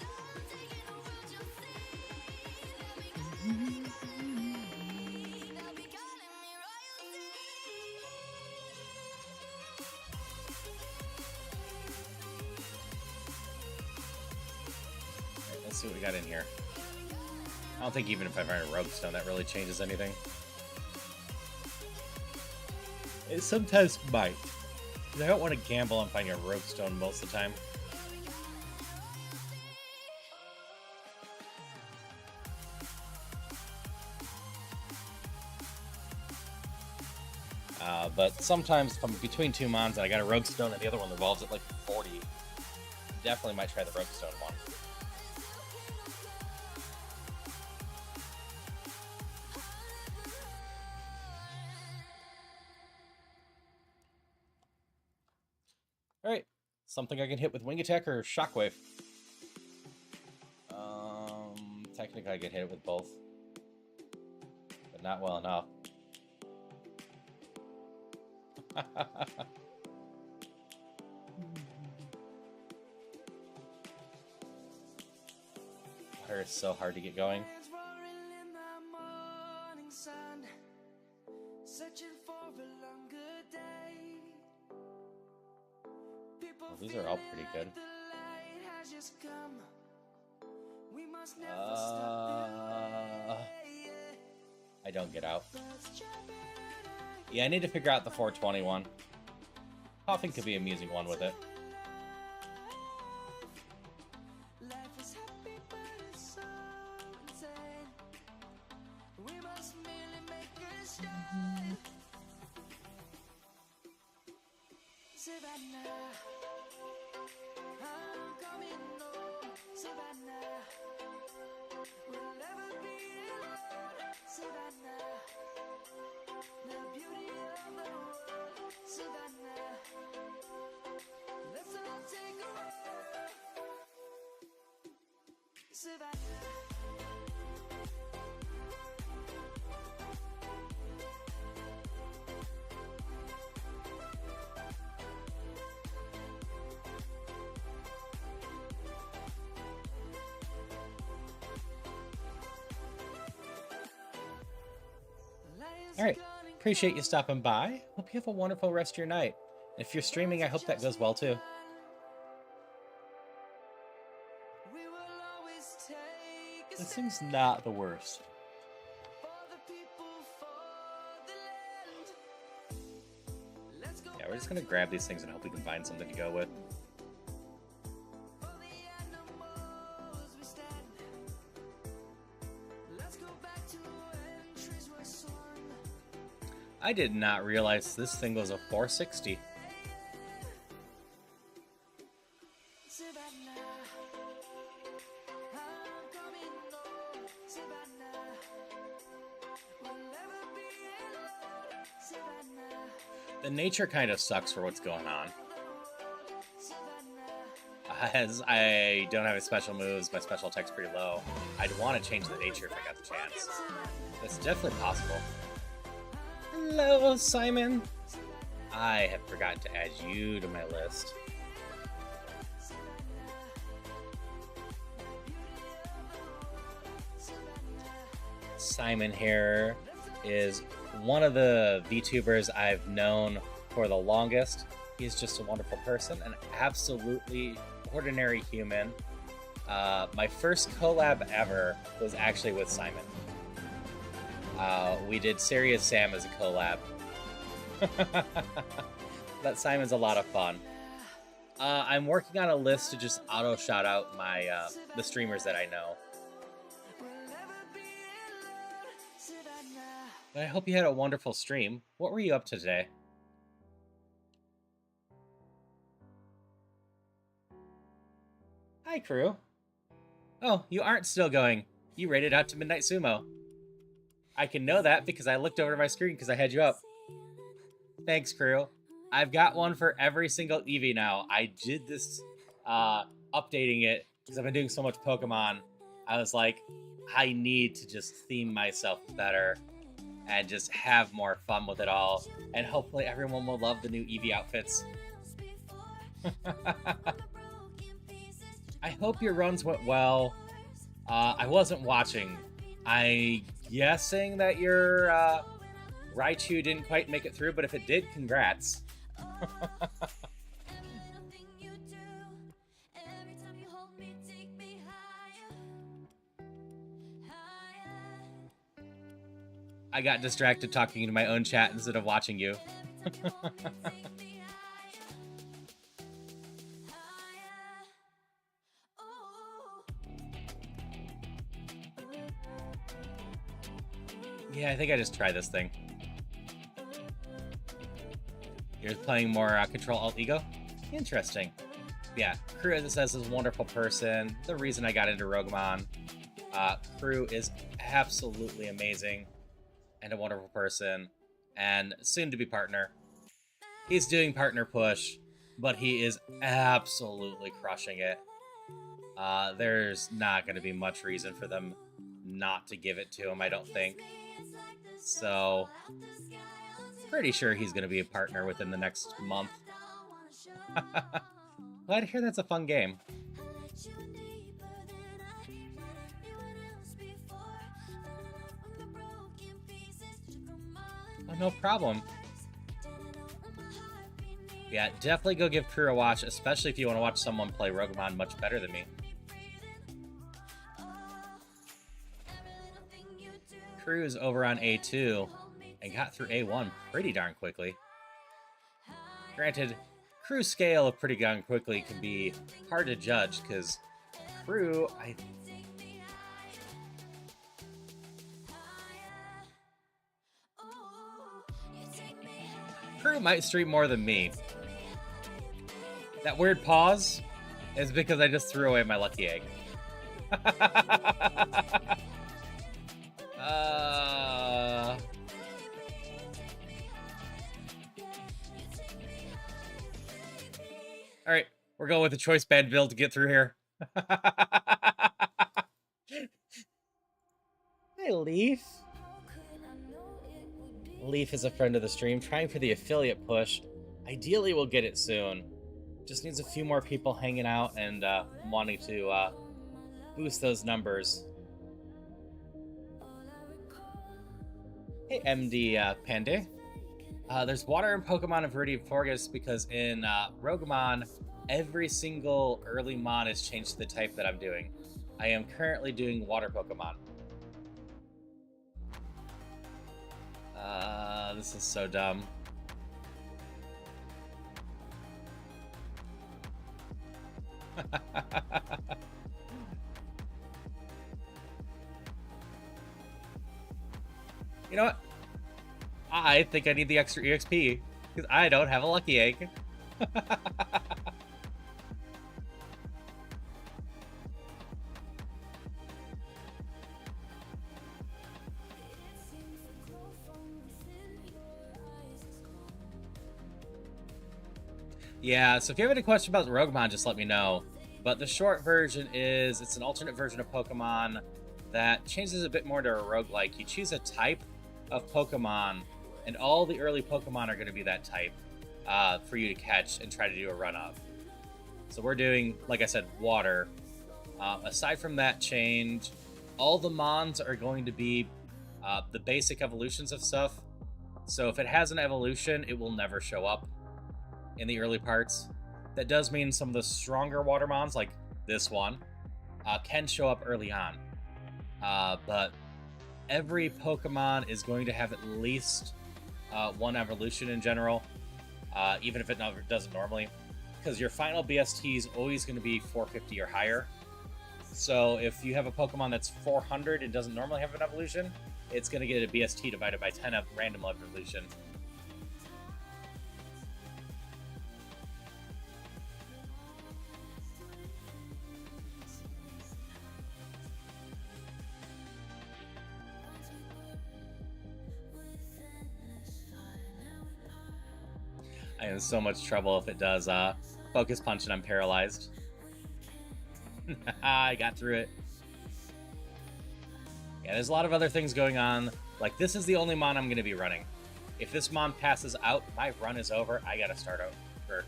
Let's see what we got in here. I don't think even if I find a Rogue Stone, that really changes anything. It sometimes might. Because I don't want to gamble on finding a Rogue Stone most of the time. But sometimes if I'm between two Mons and I got a Rogue Stone and the other one evolves at like 40, definitely might try the Rogue Stone one. Alright, something I can hit with Wing Attack or Shockwave. Technically I can hit it with both, but not well enough. Water is so hard to get going. Well, these are all pretty good. I don't get out. Yeah, I need to figure out the 421. Coughing could be an amusing one with it. Alright, appreciate you stopping by. Hope you have a wonderful rest of your night. If you're streaming, I hope that goes well too. This thing's not the worst. Yeah, we're just gonna grab these things and hope we can find something to go with. I did not realize this thing was a 460. The nature kind of sucks for what's going on. As I don't have any special moves, my special attack's pretty low. I'd want to change the nature if I got the chance. It's definitely possible. Hello, Simon. I have forgotten to add you to my list. Simon here is one of the VTubers I've known for the longest. He's just a wonderful person, an absolutely ordinary human. My first collab ever was actually with Simon. We did Serious Sam as a collab. But Simon's a lot of fun. I'm working on a list to just auto shout out my the streamers that I know. But I hope you had a wonderful stream. What were you up to today? Hi, crew. Oh, you aren't still going. You rated out to Midnight Sumo. I can know that because I looked over my screen because I had you up. Thanks, crew. I've got one for every single Eevee now. I did this updating it because I've been doing so much Pokemon. I was like, I need to just theme myself better and just have more fun with it all. And hopefully everyone will love the new Eevee outfits. I hope your runs went well. I wasn't watching. I'm guessing that your Raichu didn't quite make it through, but if it did, congrats. I got distracted talking to my own chat instead of watching you. Yeah, I think I just tried this thing. You're playing more Control Alt Ego? Interesting. Yeah, Crew, as it says, is a wonderful person. The reason I got into Rougemon. Crew is absolutely amazing and a wonderful person and soon to be partner. He's doing partner push, but he is absolutely crushing it. There's not going to be much reason for them not to give it to him, I don't think. So, Pretty sure he's going to be a partner within the next month. Glad to hear that's a fun game. Oh, no problem. Yeah, definitely go give Crew a watch, especially if you want to watch someone play Rougemon much better than me. Crew's over on A2 and got through A1 pretty darn quickly. Granted, Crew's scale of pretty darn quickly can be hard to judge because Crew, Crew might stream more than me. That weird pause is because I just threw away my lucky egg. All right, we're going with the choice band build to get through here. Hey, Leaf. Leaf is a friend of the stream, trying for the affiliate push. Ideally, we'll get it soon. Just needs a few more people hanging out and wanting to boost those numbers. Hey, MD Pande. There's water in Pokemon of Viridian Forest because in Rougemon, every single early mon is changed to the type that I'm doing. I am currently doing water Pokemon. This is so dumb. You know what? I think I need the extra EXP because I don't have a lucky egg. Yeah, so if you have any questions about Rougemon, just let me know. But the short version is, it's an alternate version of Pokemon that changes a bit more to a roguelike. You choose a type of Pokemon, and all the early Pokemon are going to be that type for you to catch and try to do a run of. So we're doing, like I said, water. Aside from that change, all the Mons are going to be the basic evolutions of stuff. So if it has an evolution, it will never show up in the early parts. That does mean some of the stronger water Mons, like this one, can show up early on. But every Pokemon is going to have at least one evolution in general, even if it doesn't normally, because your final BST is always going to be 450 or higher. So if you have a Pokemon that's 400 and doesn't normally have an evolution, it's going to get a BST divided by 10 of random evolution. I am in so much trouble if it does Focus Punch and I'm paralyzed. I got through it. Yeah, there's a lot of other things going on. Like, this is the only Mon I'm going to be running. If this Mon passes out, my run is over. I got to start over.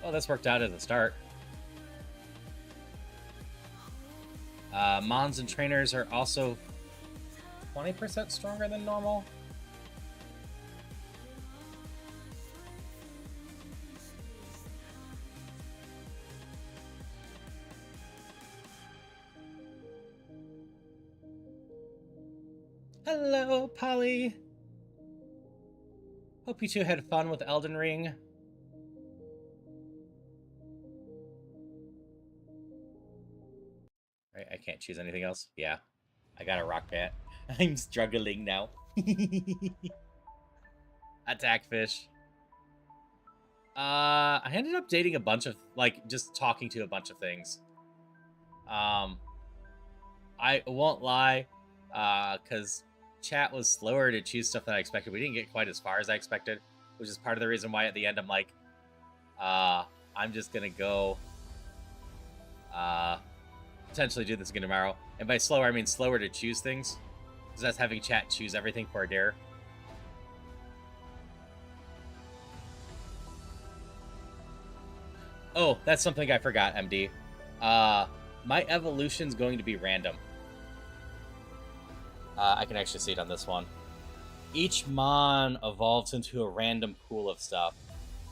Well, this worked out as a start. Mons and trainers are also 20% stronger than normal. Hello, Polly. Hope you two had fun with Elden Ring. Right, I can't choose anything else. Yeah, I got a rock bat. I'm struggling now. Attack fish. I ended up dating a bunch of, like, just talking to a bunch of things. I won't lie, because chat was slower to choose stuff than I expected. We didn't get quite as far as I expected, which is part of the reason why at the end I'm like, I'm just gonna go potentially do this again tomorrow. And by slower, I mean slower to choose things. Because that's having chat choose everything for a dare. Oh, that's something I forgot, MD. My evolution's going to be random. I can actually see it on this one. Each Mon evolves into a random pool of stuff.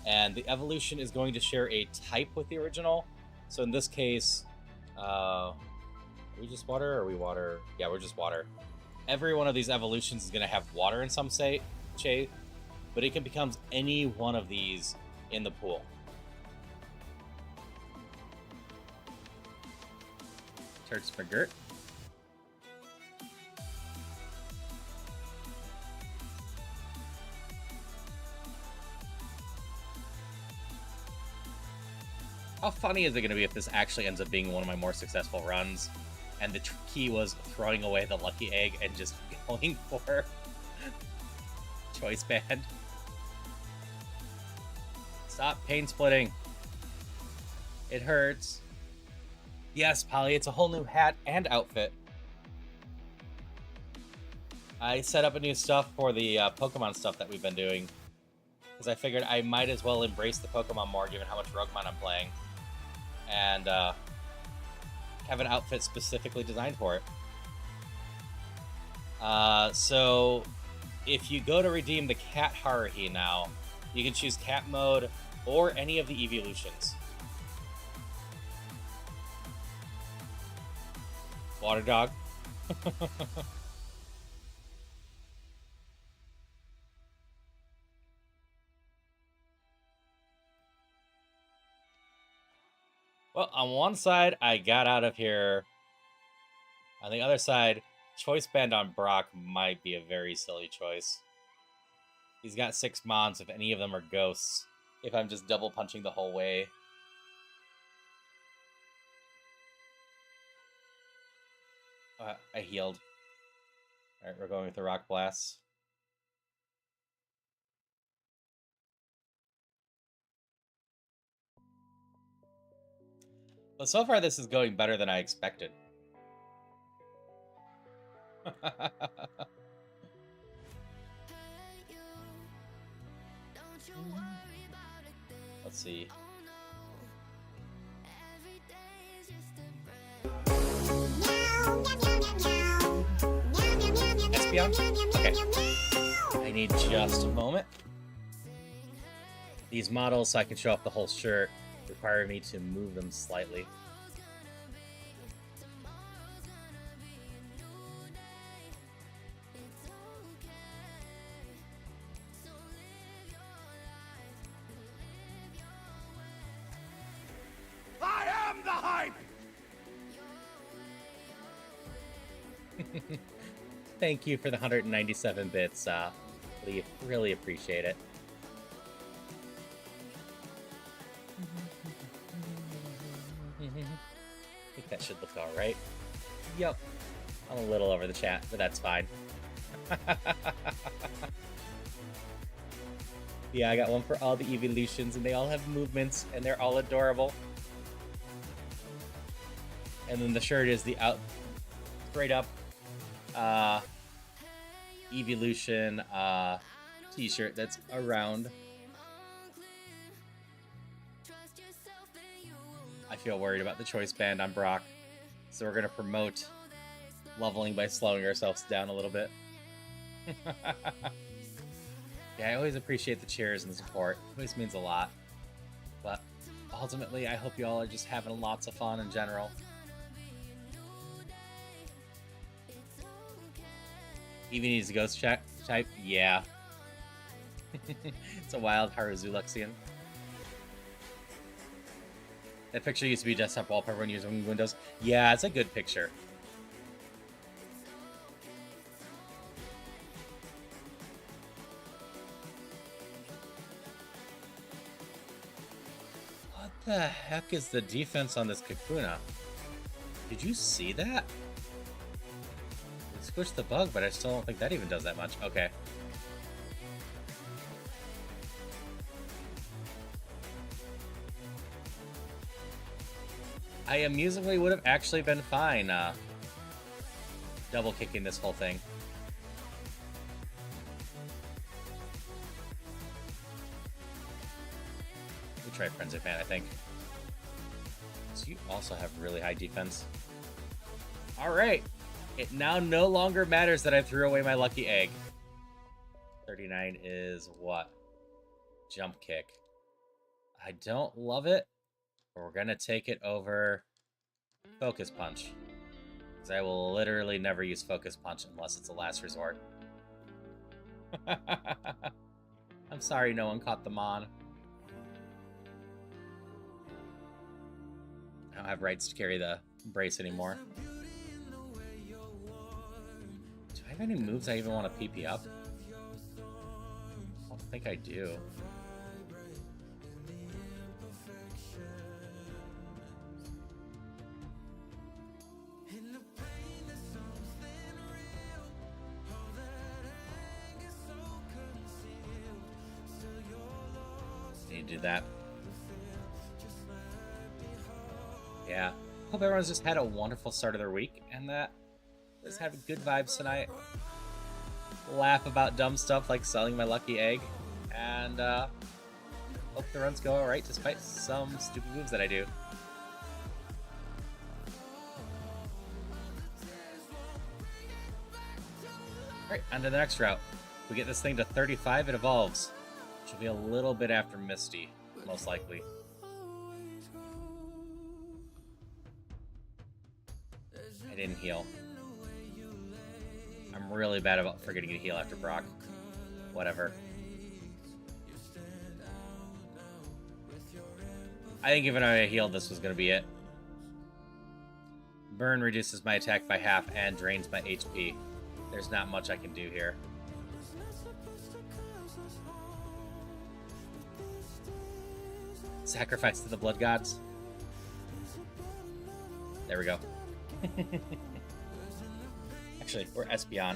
And the evolution is going to share a type with the original. So in this case, are we just water or are we water? Yeah, we're just water. Every one of these evolutions is going to have water in some shape, but it can become any one of these in the pool. Turd Spagurt. How funny is it going to be if this actually ends up being one of my more successful runs, and the key was throwing away the lucky egg and just going for choice band? Stop pain splitting. It hurts. Yes, Polly, it's a whole new hat and outfit. I set up a new stuff for the Pokemon stuff that we've been doing, because I figured I might as well embrace the Pokemon more given how much Rougemon I'm playing. And have an outfit specifically designed for it. So if you go to redeem the Cat Haruhi now, you can choose Cat mode or any of the evolutions. Water Dog. Well, on one side, I got out of here. On the other side, choice band on Brock might be a very silly choice. He's got 6 mons if any of them are ghosts. If I'm just double punching the whole way. I healed. Alright, we're going with the Rock Blast. Well, so far this is going better than I expected. Let's see. Espeon? Okay. I need just a moment. These models, so I can show off the whole shirt, require me to move them slightly.
I am the hype!
Thank you for the 197 bits, Lee. Really appreciate it. I think that should look alright. Yep. I'm a little over the chat, but that's fine. Yeah, I got one for all the evolutions, and they all have movements, and they're all adorable. And then the shirt is the straight up evolution t-shirt that's around. I feel worried about the choice band on Brock, so we're going to promote leveling by slowing ourselves down a little bit. Yeah, I always appreciate the cheers and the support. It always means a lot. But ultimately, I hope you all are just having lots of fun in general. Even needs a ghost type? Yeah. It's a wild Harazuluxian. That picture used to be desktop wallpaper when using Windows. Yeah, it's a good picture. What the heck is the defense on this Kakuna? Did you see that? It squished the bug, but I still don't think that even does that much. Okay. I amusingly would have actually been fine double kicking this whole thing. We try Frenzy Fan, I think. So you also have really high defense. Alright. It now no longer matters that I threw away my lucky egg. 39 is what? Jump kick. I don't love it, but we're gonna take it over Focus Punch. Because I will literally never use Focus Punch unless it's a last resort. I'm sorry no one caught the Mon. I don't have rights to carry the brace anymore. Do I have any moves I even want to PP up? I don't think I do. Need to do that. Yeah. Hope everyone's just had a wonderful start of their week and that just having good vibes tonight. Laugh about dumb stuff like selling my lucky egg. And hope the runs go alright despite some stupid moves that I do. Alright, on to the next route. We get this thing to 35, it evolves. Which will be a little bit after Misty, most likely. I didn't heal. I'm really bad about forgetting to heal after Brock. Whatever. I think even if I healed, this was going to be it. Burn reduces my attack by half and drains my HP. There's not much I can do here. Sacrifice to the blood gods. There we go. Actually, we're Espeon.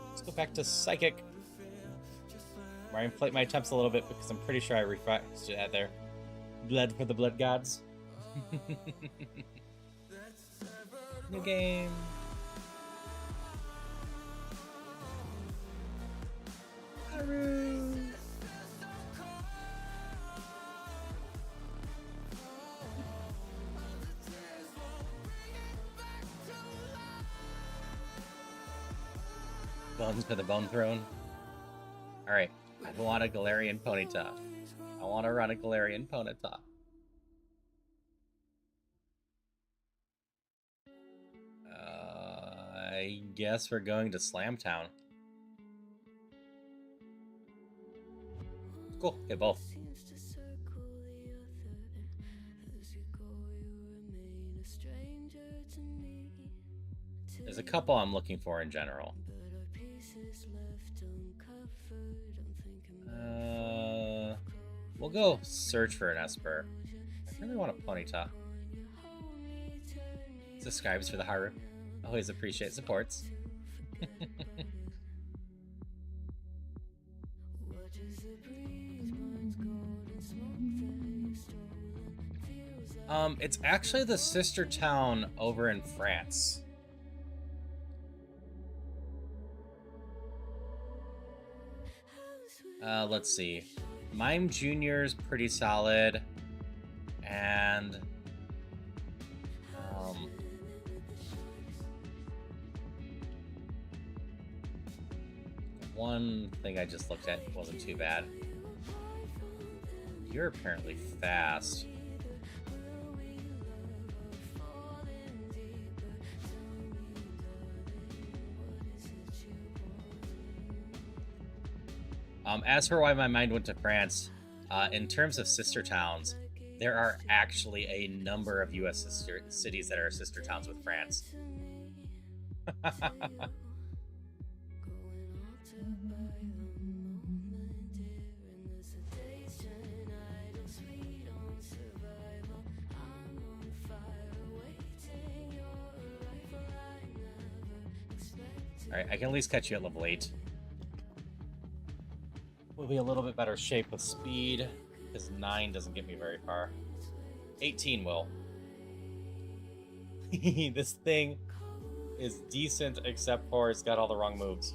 Let's go back to Psychic. Where I inflate my attempts a little bit because I'm pretty sure I refreshed it there. Blood for the blood gods. New game. Haru. Bones for the Bone Throne. Alright, I want a Galarian Ponyta. I want to run a Galarian Ponyta. I guess we're going to Slamtown. Cool, hit both. There's a couple I'm looking for in general. We'll go search for an Esper. I really want a Ponyta. Subscribes for the Haru. Always appreciate supports. It's actually the sister town over in France. Let's see. Mime Jr.'s pretty solid. And one thing I just looked at wasn't too bad. You're apparently fast. As for why my mind went to France, in terms of sister towns, there are actually a number of U.S. cities that are sister towns with France. Alright, I can at least catch you at level 8. We'll be a little bit better shape with speed, because 9 doesn't get me very far. 18 will. This thing is decent, except for it's got all the wrong moves.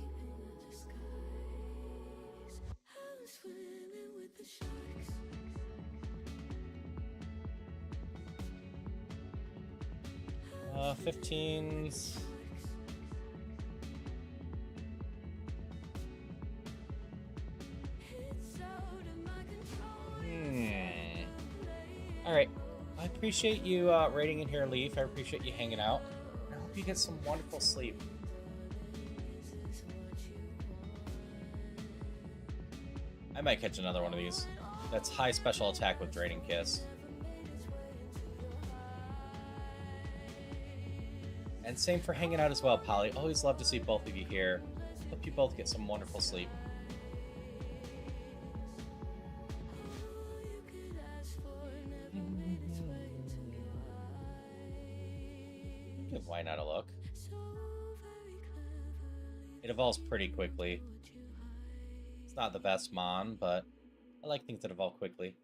Uh, 15s. Alright. I appreciate you raiding in here, Leaf. I appreciate you hanging out. I hope you get some wonderful sleep. I might catch another one of these. That's high special attack with Draining Kiss. And same for hanging out as well, Polly. Always love to see both of you here. Hope you both get some wonderful sleep. Give Why Not a look. It evolves pretty quickly. It's not the best Mon, but I like things that evolve quickly.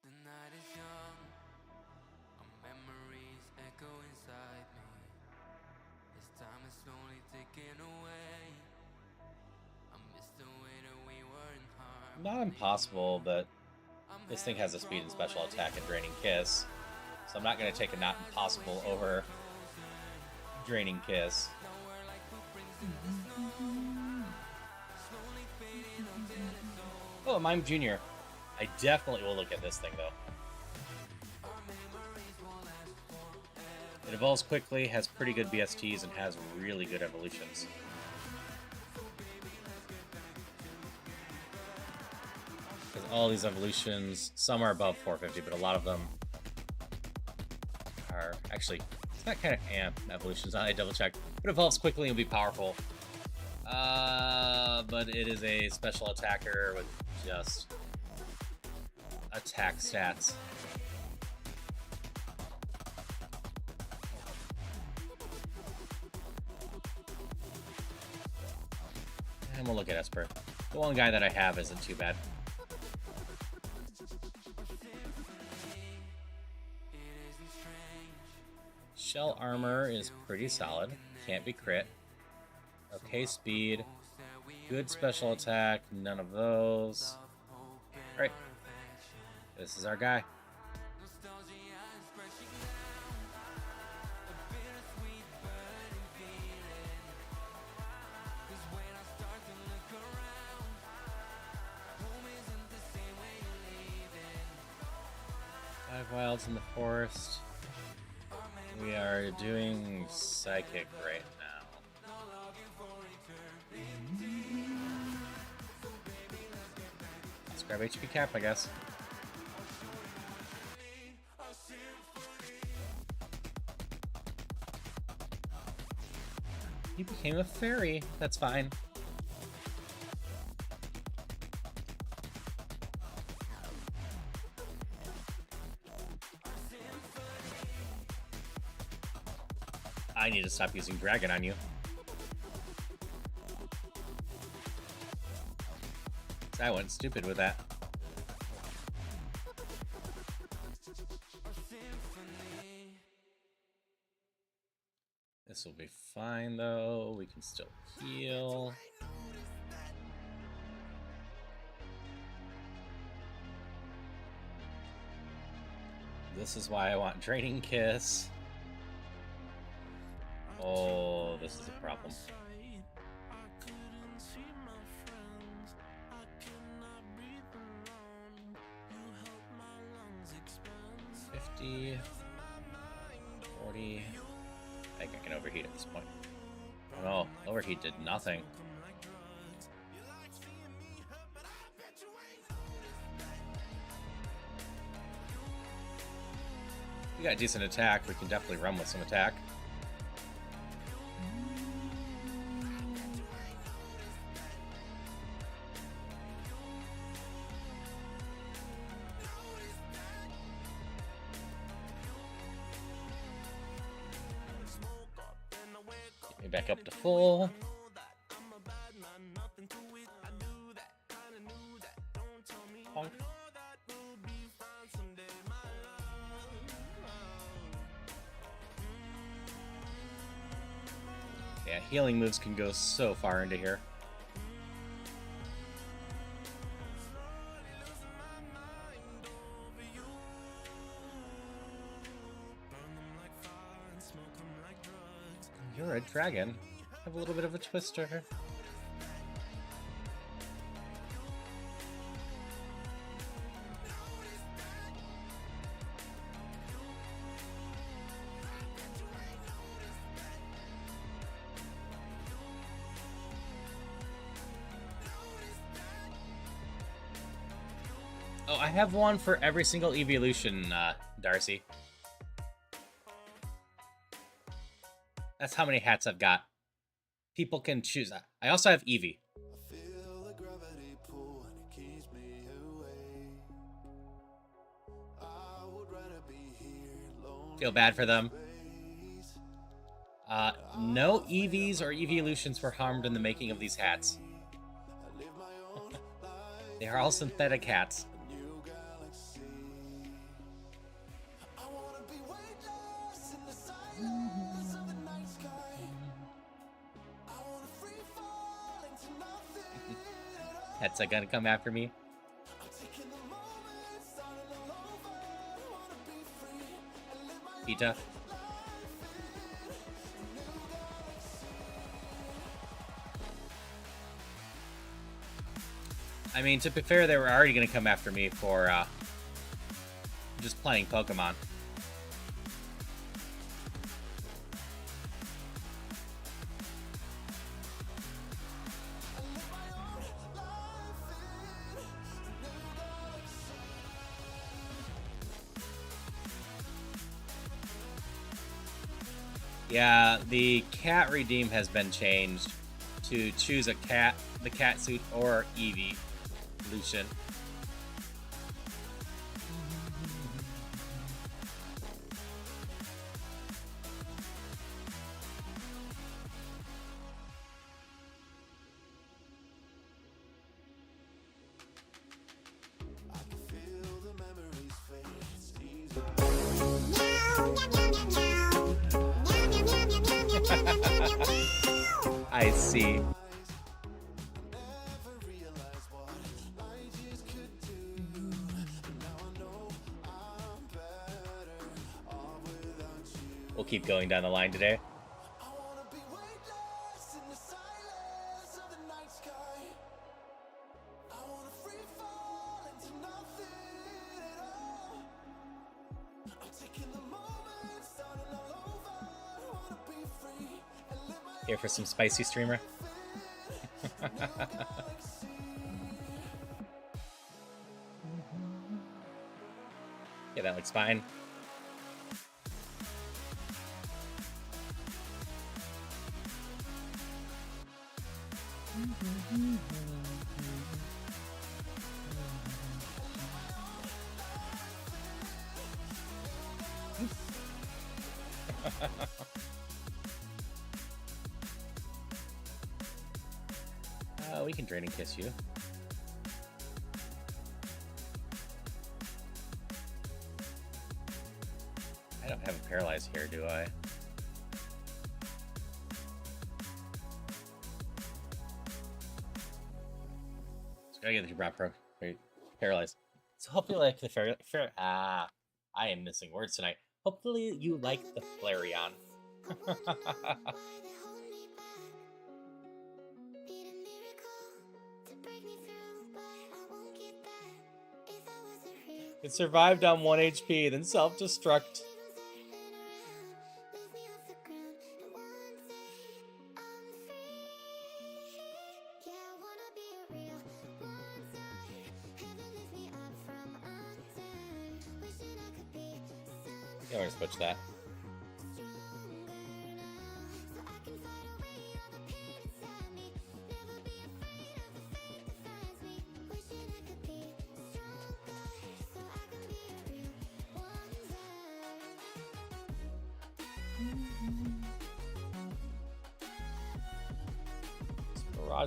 The night is young, our memories echo inside me. As time is slowly ticking away, I miss the way that we were in harmony.
Not impossible, but this thing has a speed and special attack and Draining Kiss. So I'm not going to take a not impossible over Draining Kiss. Oh, Mime Jr. I definitely will look at this thing, though. It evolves quickly, has pretty good BSTs, and has really good evolutions. Because all these evolutions, some are above 450, but a lot of them are actually, it's not kind of evolutions. I double check. It evolves quickly and will be powerful. But it is a special attacker with just attack stats. And we'll look at Esper. The one guy that I have isn't too bad. Shell armor is pretty solid. Can't be crit. Okay speed. Good special attack. None of those. Alright. This is our guy. Five wilds in the forest. We are doing Psychic right now. Let's grab HP cap, I guess. He became a fairy. That's fine. I need to stop using Dragon on you. I went stupid with that. This will be fine though. We can still heal. This is why I want Draining Kiss. Oh, this is a problem. $50, $40. I think I can overheat at this point. Oh no, overheat did nothing. We got decent attack. We can definitely run with some attack. Get me back up to full. Yeah, healing moves can go so far into here. You're a dragon. Have a little bit of a twister. Oh, I have one for every single evolution, Darcy. That's how many hats I've got. People can choose that. I also have Eevee. Feel bad for them. No Eevees or evolutions were harmed in the making of these hats. They are all synthetic hats. That's gonna come after me. Pita. I mean, to be fair, they were already gonna come after me for just playing Pokemon. Yeah, the cat redeem has been changed to choose a cat, the cat suit, or Eevee Lucian. I see. We'll keep going down the line today. Here for some spicy streamer. Yeah, that looks fine. We can drain and kiss you. I don't have a paralyze here, do I? So gotta get the drop pro. Wait, paralyze. So hopefully, like the I am missing words tonight. Hopefully, you like the Flareon. It survived on 1 HP, then self-destruct. Yeah, we're gonna switch that.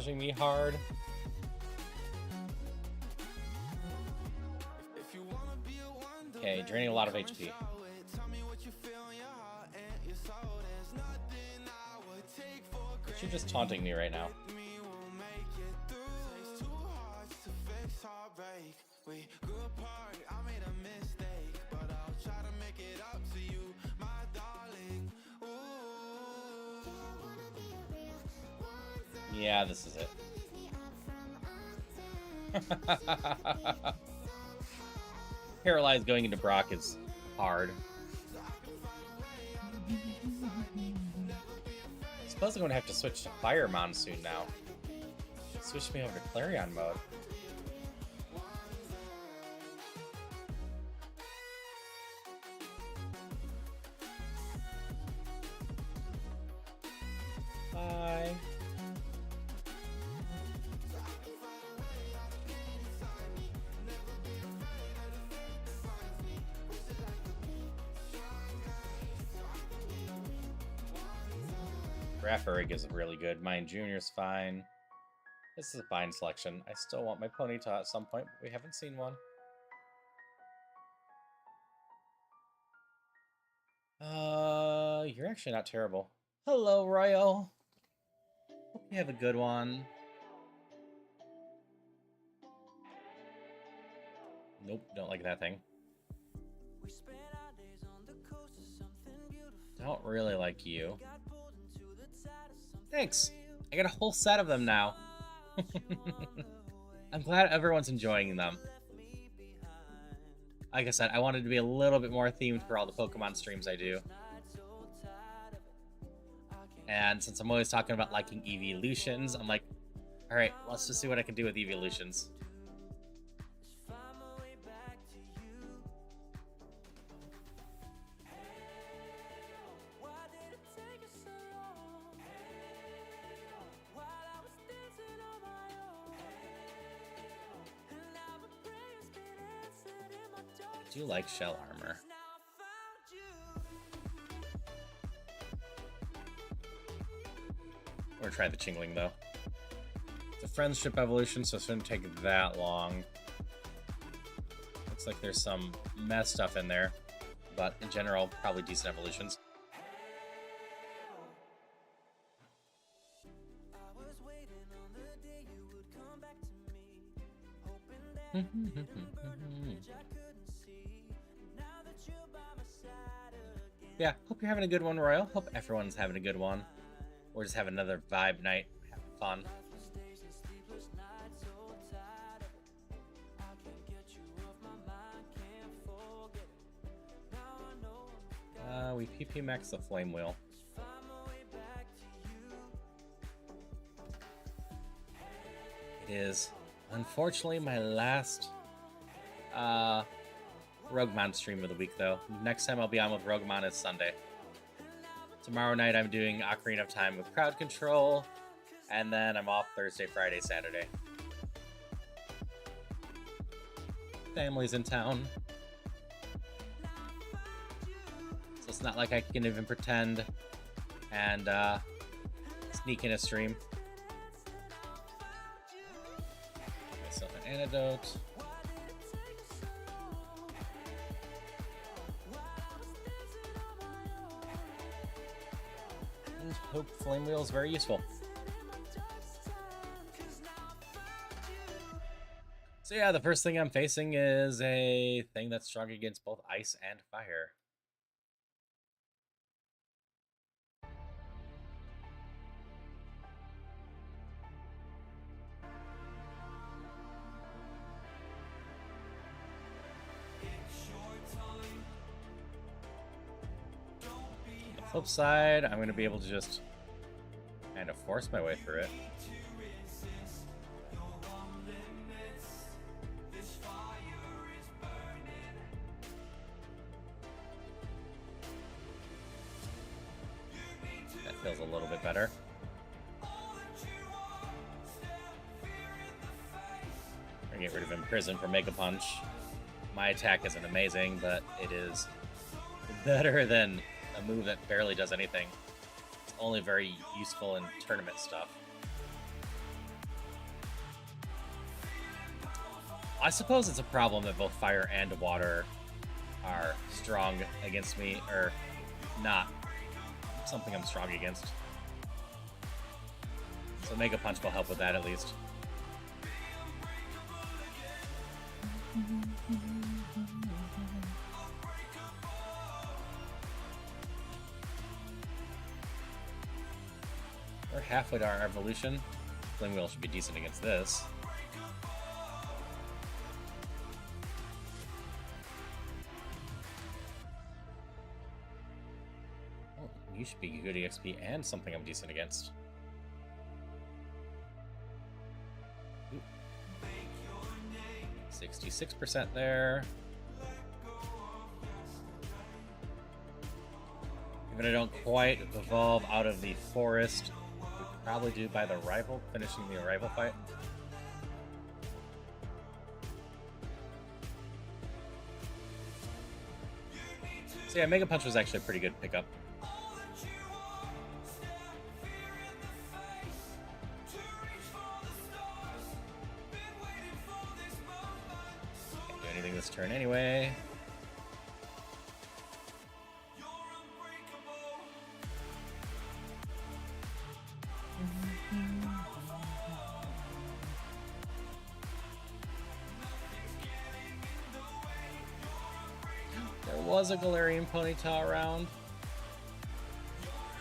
Barraging me hard. Okay, draining a lot of HP. You're just taunting me right now. Yeah, this is it. Paralyzed going into Brock is hard. I suppose I'm going to have to switch to Fire Monsoon now. Switch me over to Clarion mode. Bye. Raffarig is really good. Mine Junior's fine. This is a fine selection. I still want my Ponyta at some point, but we haven't seen one. You're actually not terrible. Hello, Royal. Hope you have a good one. Nope, don't like that thing. Don't really like you. Thanks. I got a whole set of them now. I'm glad everyone's enjoying them. Like I said, I wanted to be a little bit more themed for all the Pokemon streams I do. And since I'm always talking about liking evolutions, I'm like, alright, let's just see what I can do with evolutions. I do like shell armor. We're gonna try the Chingling though. It's a friendship evolution, so it shouldn't take that long. Looks like there's some mess stuff in there, but in general, probably decent evolutions. Yeah, hope you're having a good one, Royal. Hope everyone's having a good one. Or just have another vibe night. Having fun. We PP max the Flame Wheel. It is, unfortunately, my last Rougemon stream of the week, though. Next time I'll be on with Rougemon is Sunday. Tomorrow night I'm doing Ocarina of Time with Crowd Control, and then I'm off Thursday, Friday, Saturday. Family's in town. So it's not like I can even pretend and sneak in a stream. Get myself an antidote. Hope Flame Wheel is very useful. So yeah, the first thing I'm facing is a thing that's strong against both ice and fire. Flip side, I'm going to be able to just kind of force my way through it. That feels a little bit better. I'm going to get rid of Imprison for Mega Punch. My attack isn't amazing, but it is better than a move that barely does anything. It's only very useful in tournament stuff. I suppose it's a problem that both fire and water are strong against me, or not something I'm strong against. So Mega Punch will help with that at least. We're halfway to our evolution. Flame Wheel should be decent against this. Oh, you should be good EXP and something I'm decent against. Ooh. 66% there. Even I don't quite evolve out of the forest, we probably do by the rival, finishing the rival fight. So yeah, Mega Punch was actually a pretty good pickup. Can't do anything this turn anyway. There was a Galarian Ponyta around.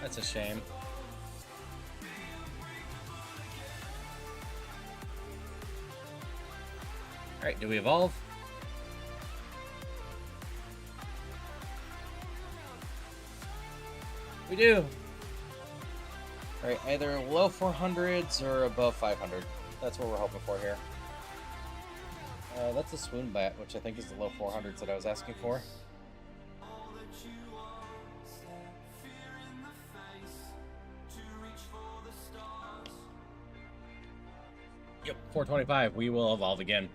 That's a shame. Alright, do we evolve? We do! Alright, either low 400s or above 500. That's what we're hoping for here. That's a Swoon Bat, which I think is the low 400s that I was asking for. Yep, 425. We will evolve again.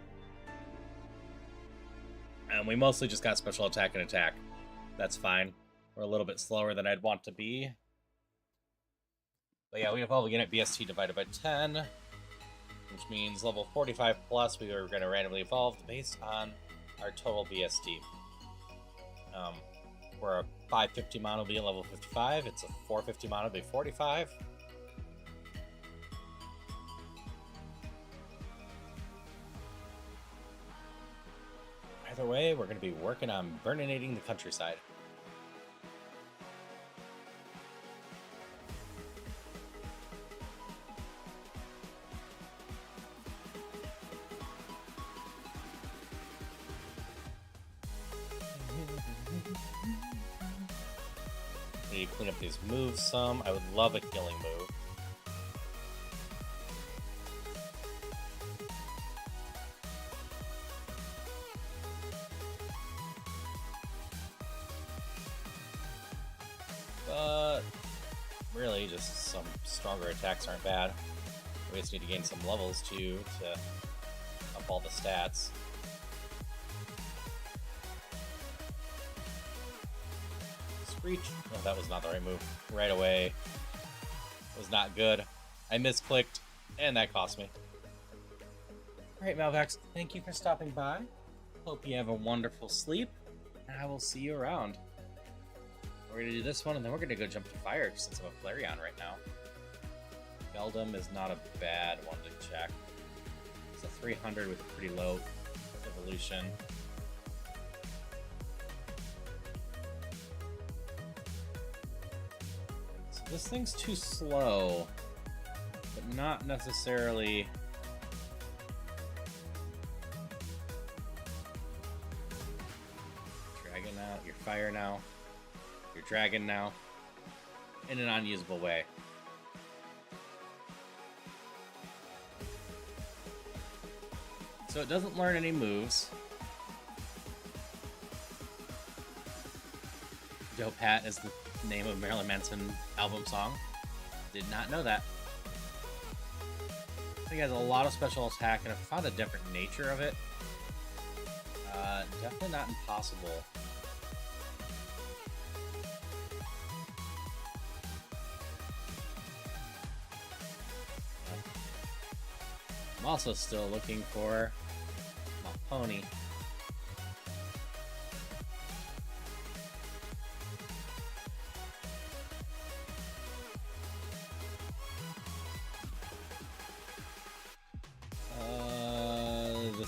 And we mostly just got special attack and attack. That's fine. We're a little bit slower than I'd want to be. But yeah, we evolve again at BST divided by 10. Which means level 45 plus, we are going to randomly evolve based on our total BST. Where a 550 mon will be at level 55, it's a 450 mon will be 45. Either way, we're going to be working on burninating the countryside. Need to clean up these moves some. I would love a killing move. But really, just some stronger attacks aren't bad. We just need to gain some levels too to up all the stats. Screech. Oh, that was not the right move. Right away. It was not good. I misclicked, and that cost me. Alright, Malvax, thank you for stopping by. Hope you have a wonderful sleep, and I will see you around. We're going to do this one, and then we're going to go jump to fire since I'm a Flareon right now. Beldum is not a bad one to check. It's a 300 with a pretty low evolution. So this thing's too slow, but not necessarily... Dragon out, you're fire now. Your dragon now, in an unusable way. So it doesn't learn any moves. Joe Pat is the name of Marilyn Manson album song. Did not know that. I think it has a lot of special attack, and I found a different nature of it. Definitely not impossible. I'm also still looking for my pony.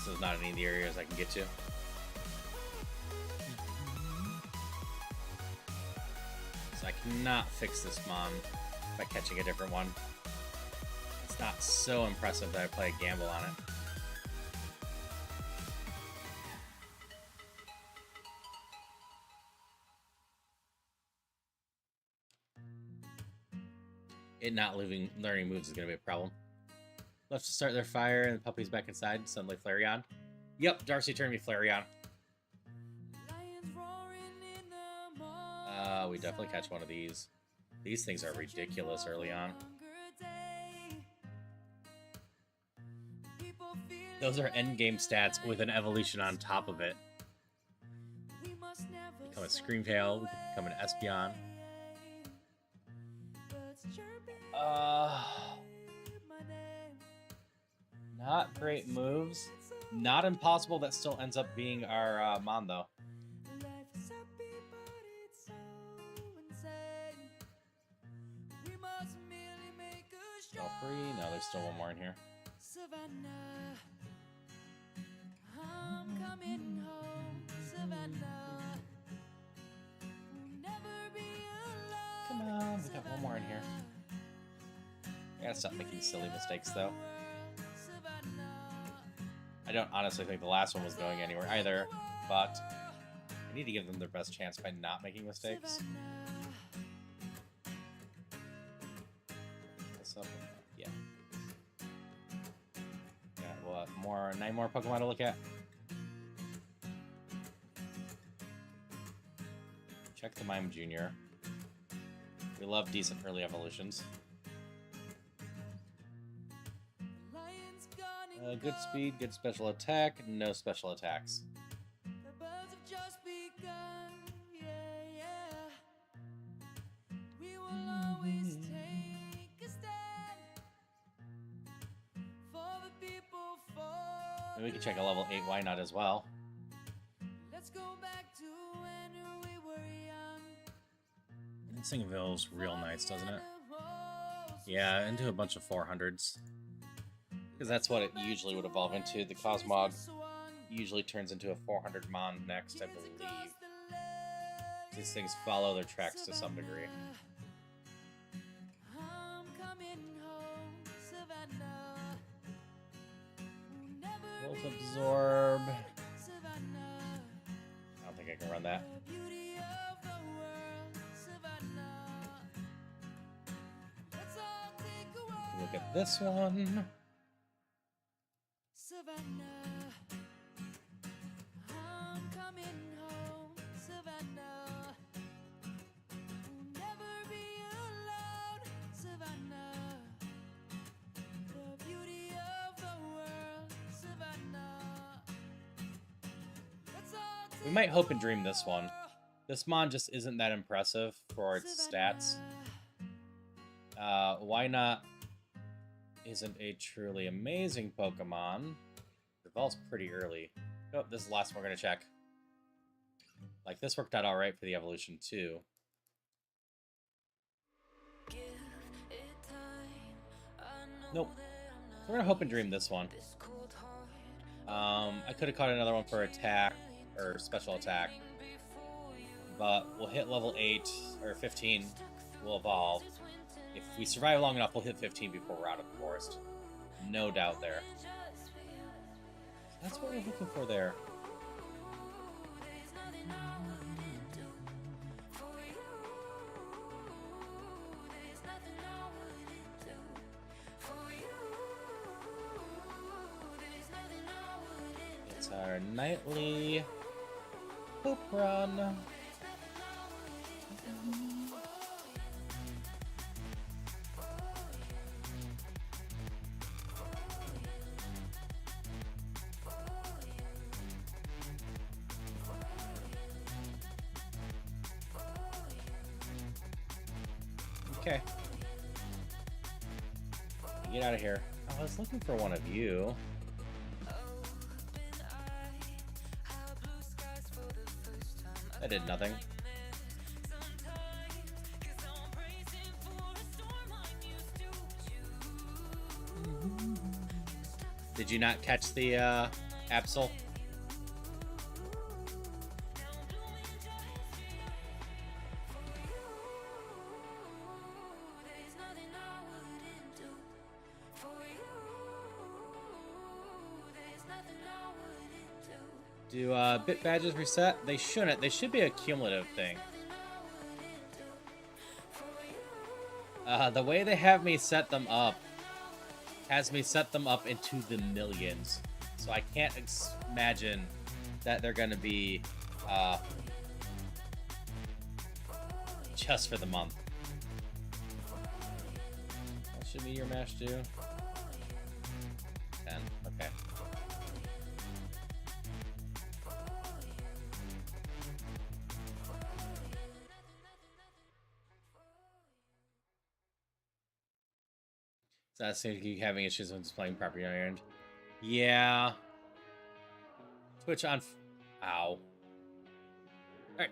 there's not any of the areas I can get to. So I cannot fix this Mon by catching a different one. It's not so impressive that I play a gamble on it. It not learning moves is going to be a problem. Left to start their fire, and the puppy's back inside. Suddenly Flareon. Yep, Darcy turned me Flareon. We definitely catch one of these. These things are ridiculous early on. Those are endgame stats with an evolution on top of it. Become a Screamtail, we could become an Espeon. Not great moves. Not impossible. That still ends up being our Mon, though. All free? No, there's still one more in here. Come on, we got one more in here. I gotta stop making silly mistakes, though. I don't honestly think the last one was going anywhere either, but I need to give them their best chance by not making mistakes. Yeah. Got what? 9 more Pokemon to look at. Check the Mime Jr. We love decent early evolutions. Good speed, good special attack, no special attacks. And we can check a level 8, why not as well? This thing feels real nice, doesn't it? Yeah, into a bunch of 400s. Because that's what it usually would evolve into. The Cosmog usually turns into a 400 Mon next, I believe. These things follow their tracks to some degree. Volt Absorb. I don't think I can run that. Look at this one. We might hope and dream this one. This Mon just isn't that impressive for its stats. Why not? Isn't a truly amazing Pokemon. Evolves pretty early. Oh, this is the last one we're gonna check. Like, this worked out alright for the evolution, too. Nope. So we're gonna hope and dream this one. I could have caught another one for attack, or special attack. But we'll hit level 8, or 15. We'll evolve. If we survive long enough, we'll hit 15 before we're out of the forest. No doubt there. That's what we're looking for there. It's our nightly poop run. Okay. Get out of here. Oh, I was looking for one of you. That did nothing. Did you not catch the Absol. Do bit badges reset? They shouldn't. They should be a cumulative thing. The way they have me set them up has me set them up into the millions. So I can't imagine that they're going to be just for the month. What should be your mash do? 10. Okay. So that seems to keep having issues when displaying property on your end. Yeah. Twitch on... Ow. Alright.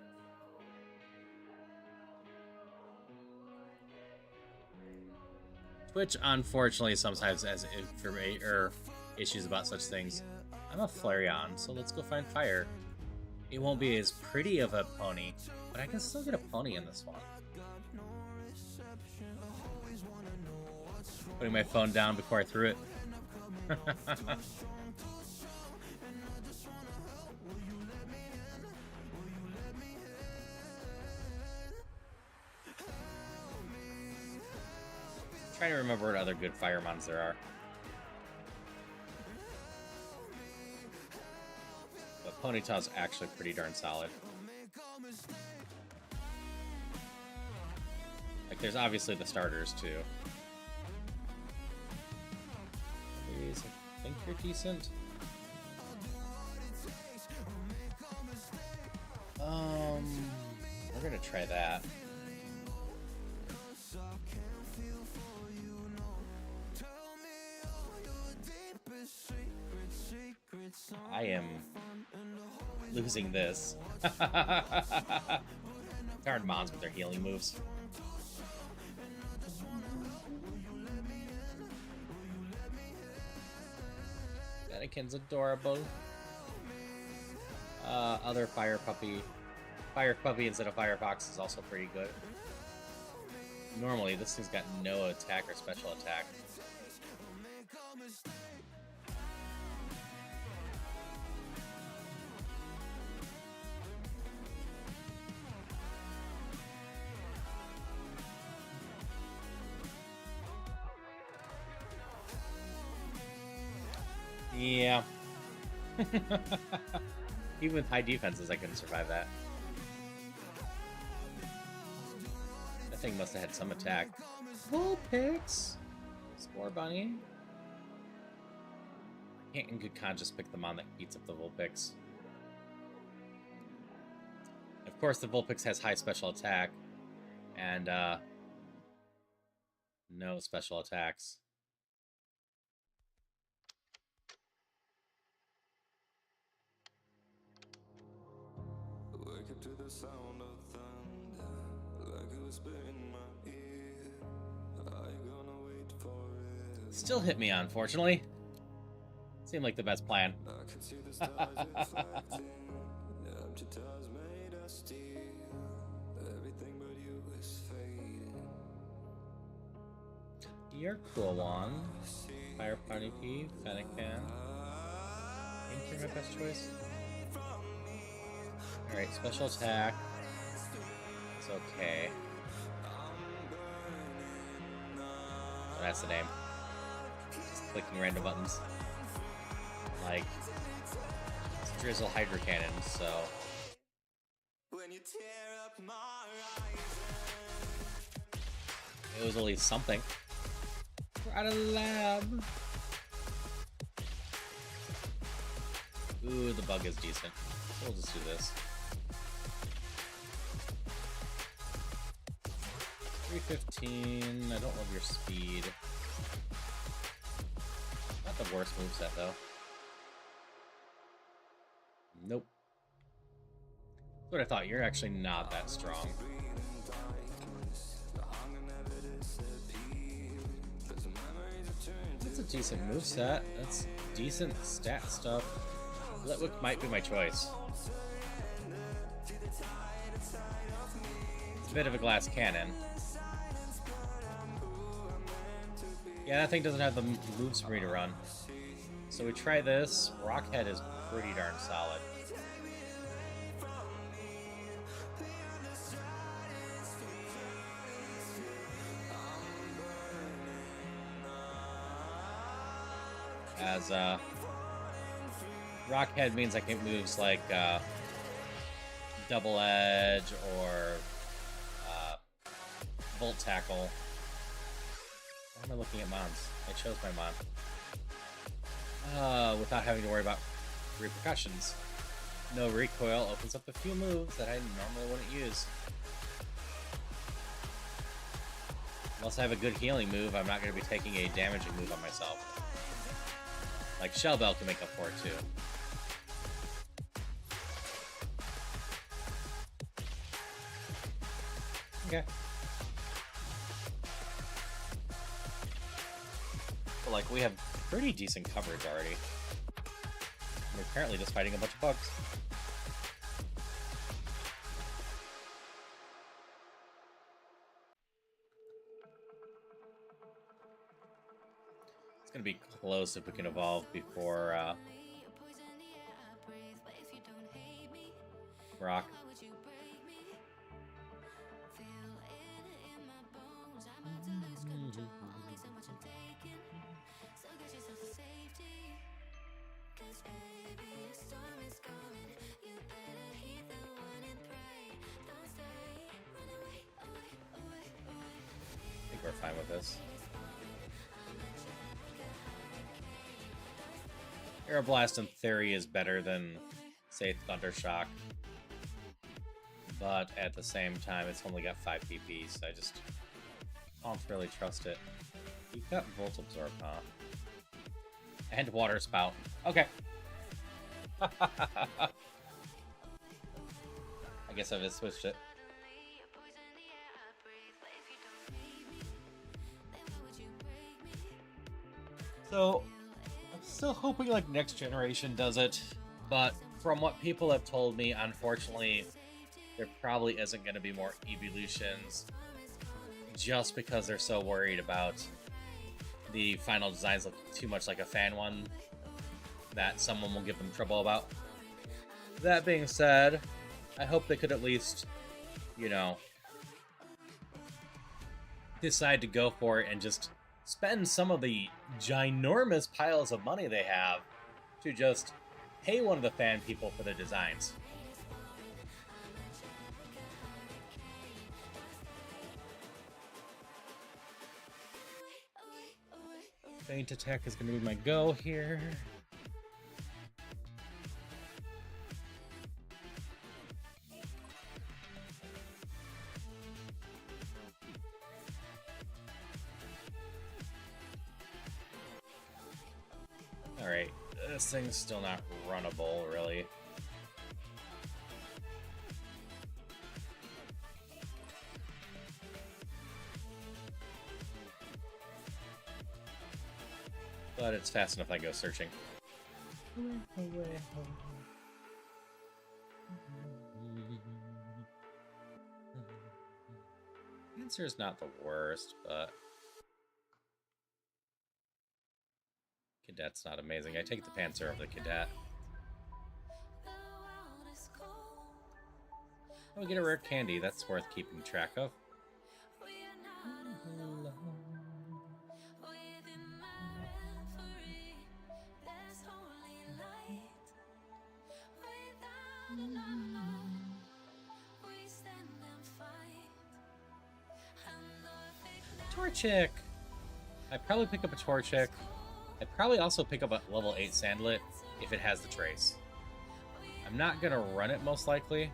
Twitch, unfortunately, sometimes has issues about such things. I'm a Flareon, so let's go find fire. It won't be as pretty of a pony, but I can still get a pony in this one. Putting my phone down before I threw it. Trying to remember what other good firemons there are. But Ponytail's actually pretty darn solid. Like, there's obviously the starters, too. I think you're decent. We're gonna try that. I am losing this. Darn mons with their healing moves. Anakin's adorable. Other Fire Puppy instead of Firefox is also pretty good. Normally, this thing's got no attack or special attack. Yeah. Even with high defenses, I couldn't survive that. That thing must have had some attack. Vulpix! Spore Bunny. I can't in good conscience pick the mon that beats up the Vulpix. Of course, the Vulpix has high special attack. And, no special attacks.
To the sound of thunder, like a whisper in my ear. I gonna wait for it.
Still hit me, unfortunately. Seemed like the best plan.
I can see the stars reflecting. Empty tires made of steel. Everything but you is fading.
You're cool one. Fire Party P, Fennec Fan. I think you're my best choice. Alright, special attack. It's okay. Oh, that's the name. Just clicking random buttons. Like, it's Drizzle Hydro Cannon, so.
When you tear up my
It was at least something. We're out of the lab. Ooh, the bug is decent. We'll just do this. 315. I don't love your speed. Not the worst moveset, though. Nope. That's what I thought. You're actually not that strong. That's a decent moveset. That's decent stat stuff. Litwick might be my choice. It's a bit of a glass cannon. Yeah, that thing doesn't have the moves for me to run. So we try this. Rockhead is pretty darn solid. As Rockhead means I can moves like Double Edge or Volt Tackle. Why am I looking at mons? I chose my mon. Without having to worry about repercussions. No recoil opens up a few moves that I normally wouldn't use. Unless I have a good healing move, I'm not going to be taking a damaging move on myself. Like Shell Bell can make up for it too. Okay. But like, we have pretty decent coverage already. We're apparently just fighting a bunch of bugs. It's gonna be close if we can evolve before Brock. I think we're fine with this. Aeroblast in theory is better than, say, Thundershock. But at the same time, it's only got 5 PP, so I just don't really trust it. You've got Volt Absorb, huh? And Water Spout. Okay. I guess I've just switched it. So, I'm still hoping like next generation does it, but from what people have told me, unfortunately, there probably isn't going to be more evolutions just because they're so worried about the final designs look too much like a fan one that someone will give them trouble about. That being said, I hope they could at least, you know, decide to go for it and just spend some of the ginormous piles of money they have to just pay one of the fan people for their designs. Feint attack is going to be my go here. Alright, this thing's still not runnable, really. But it's fast enough I go searching. Answer's not the worst, but Cadet's not amazing. I take the Panzer over the Cadet. Oh, we get a rare candy. That's worth keeping track of. Torchic! I'd probably pick up a Torchic. I'd probably also pick up a level 8 Sandlet if it has the Trace. I'm not gonna run it most likely.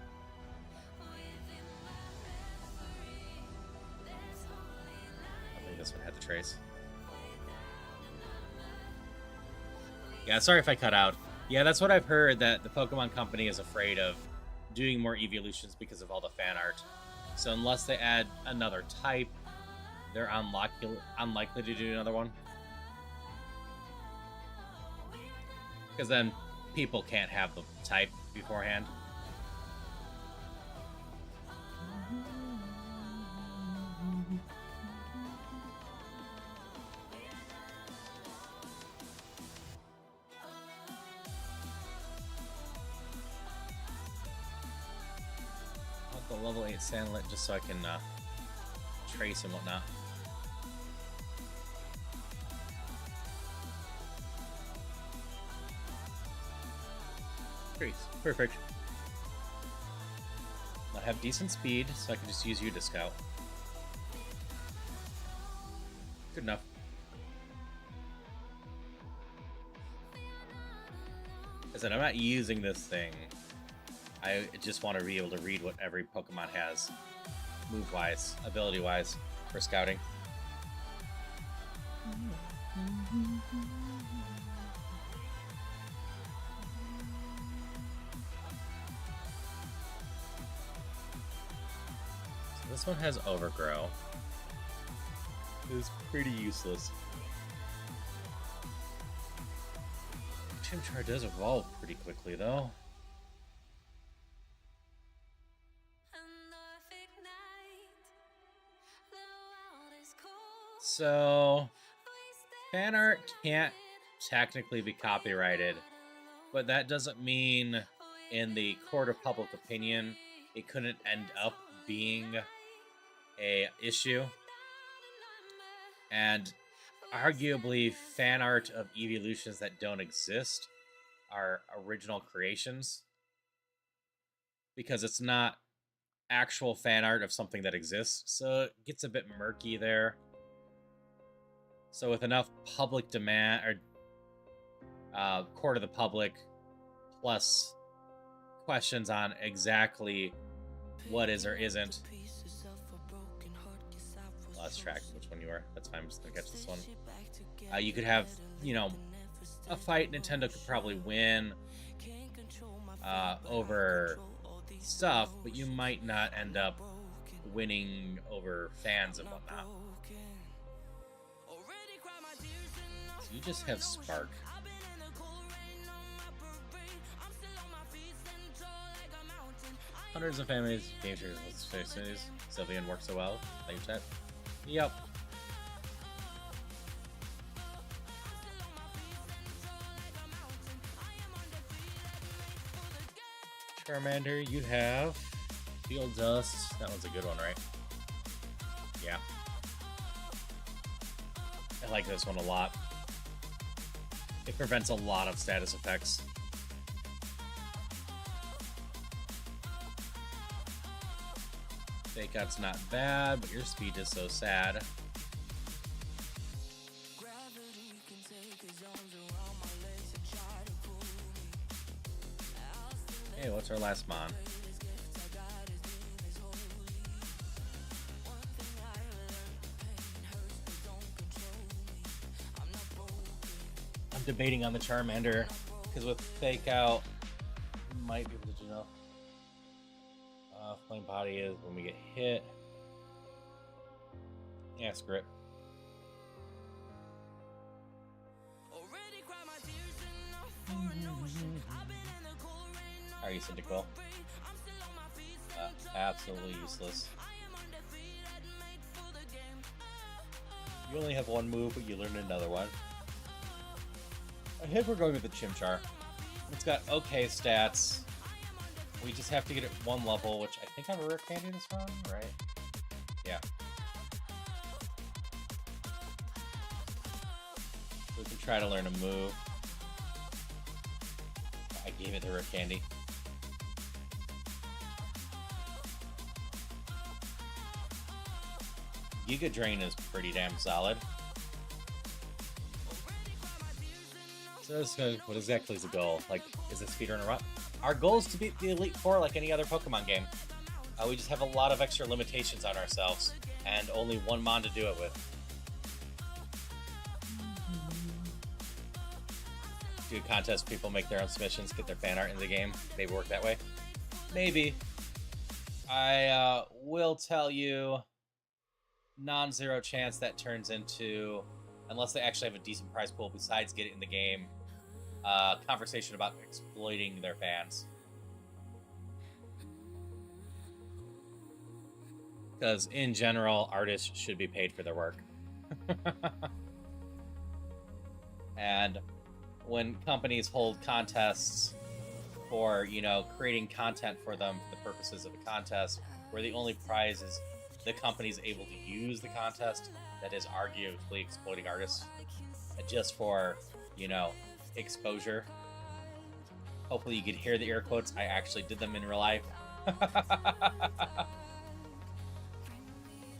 I think this one had the Trace. Yeah, sorry if I cut out. Yeah, that's what I've heard, that the Pokemon Company is afraid of doing more evolutions because of all the fan art. So unless they add another type, they're unlikely to do another one. Because then people can't have the type beforehand. I want the level 8 Sandlet just so I can trace and whatnot. Perfect. I have decent speed, so I can just use you to scout. Good enough. I said, I'm not using this thing. I just want to be able to read what every Pokemon has, move-wise, ability-wise, for scouting. This one has Overgrow. It's pretty useless. Chimchar does evolve pretty quickly, though. So, fan art can't technically be copyrighted, but that doesn't mean in the court of public opinion it couldn't end up being a issue. And arguably fan art of evolutions that don't exist are original creations, because it's not actual fan art of something that exists, so it gets a bit murky there. So with enough public demand, or court of the public, plus questions on exactly what is or isn't. Lost track which one you are. That's fine, I'm just gonna catch this one. You could have, you know, a fight Nintendo could probably win over stuff, but you might not end up winning over fans and whatnot. So you just have Spark. Hundreds of families, game series, Sylveon works so well. Thank you, chat. Yep. Charmander, you have Field Dust. That one's a good one, right? Yeah. I like this one a lot. It prevents a lot of status effects. Fake Out's not bad, but your speed is so sad. Hey, what's our last mon? I'm debating on the Charmander, because with Fake Out, you might be able to do enough. Flame Body is when we get hit. Yeah, screw it. Are you Cyndaquil? Absolutely useless. You only have one move, but you learned another one. I think we're going with the Chimchar. It's got okay stats. We just have to get it one level, which I think I have a rare candy this round, right? Yeah. So we can try to learn a move. I gave it the rare candy. Giga Drain is pretty damn solid. So what exactly is the goal? Like, is it speedrun or what? Our goal is to beat the Elite Four like any other Pokemon game. We just have a lot of extra limitations on ourselves, and only one mon to do it with. Do a contest, people make their own submissions, get their fan art in the game. Maybe work that way. Maybe. I will tell you, non-zero chance that turns into, unless they actually have a decent prize pool besides get it in the game, conversation about exploiting their fans. Because in general, artists should be paid for their work. And when companies hold contests for, you know, creating content for them for the purposes of the contest, where the only prize is the company's able to use the contest, that is arguably exploiting artists just for, you know, exposure. Hopefully you could hear the air quotes. I actually did them in real life.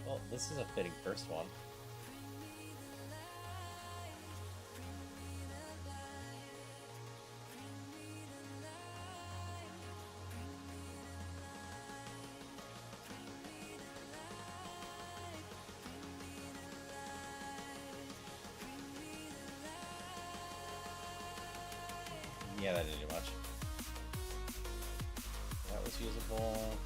Well, this is a fitting first one. Yeah, that didn't do much. That was usable.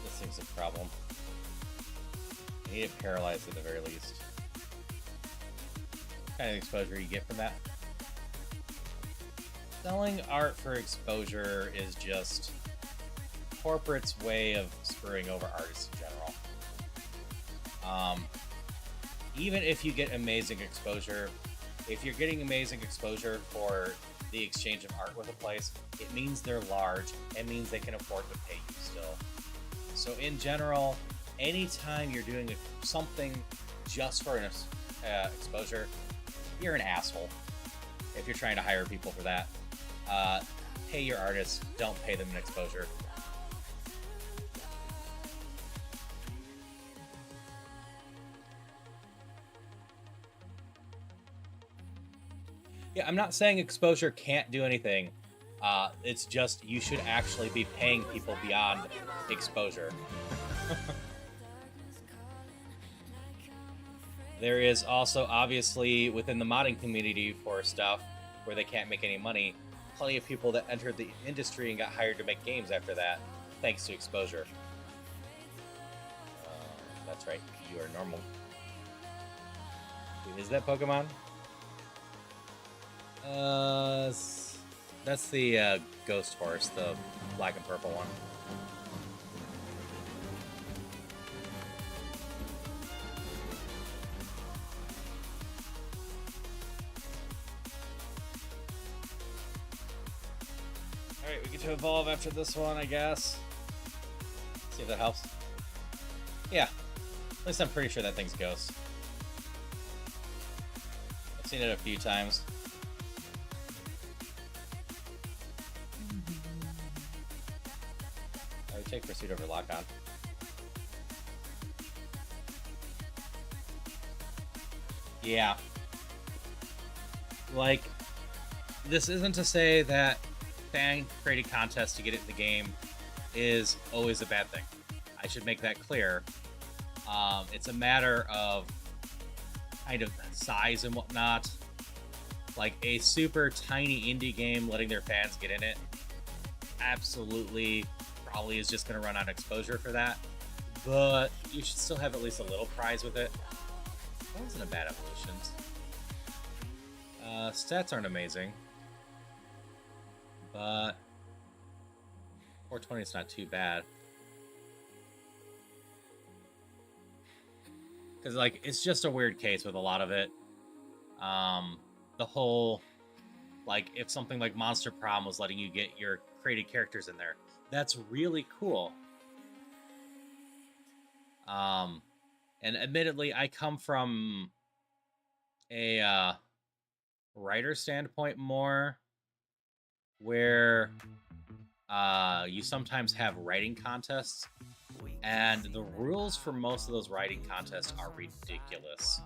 This thing's a problem. I need it paralyzed at the very least. What kind of exposure you get from that? Selling art for exposure is just corporate's way of screwing over artists in general. Even if you get amazing exposure, if you're getting amazing exposure for the exchange of art with a place, it means they're large. It means they can afford to pay you still. So in general, anytime you're doing something just for an exposure, you're an asshole if you're trying to hire people for that. Pay your artists, don't pay them an exposure. Yeah, I'm not saying exposure can't do anything. It's just you should actually be paying people beyond exposure. There is also, obviously, within the modding community for stuff where they can't make any money, plenty of people that entered the industry and got hired to make games after that, thanks to exposure. That's right, you are normal. Wait, is that Pokemon? That's the ghost horse, the black and purple one. Alright, we get to evolve after this one, I guess. See if that helps. Yeah. At least I'm pretty sure that thing's ghost. I've seen it a few times. I would take Pursuit over Lock-On. Yeah. Like, this isn't to say that fan-created contests to get it in the game is always a bad thing. I should make that clear. It's a matter of kind of size and whatnot. Like a super tiny indie game, letting their fans get in it, absolutely probably is just going to run on exposure for that. But you should still have at least a little prize with it. That wasn't a bad evolution. Stats aren't amazing, but 420 is not too bad. Because, like, it's just a weird case with a lot of it. The whole, like, if something like Monster Prom was letting you get your created characters in there, that's really cool. And admittedly, I come from a writer standpoint more, where you sometimes have writing contests, and the rules for most of those writing contests are ridiculous.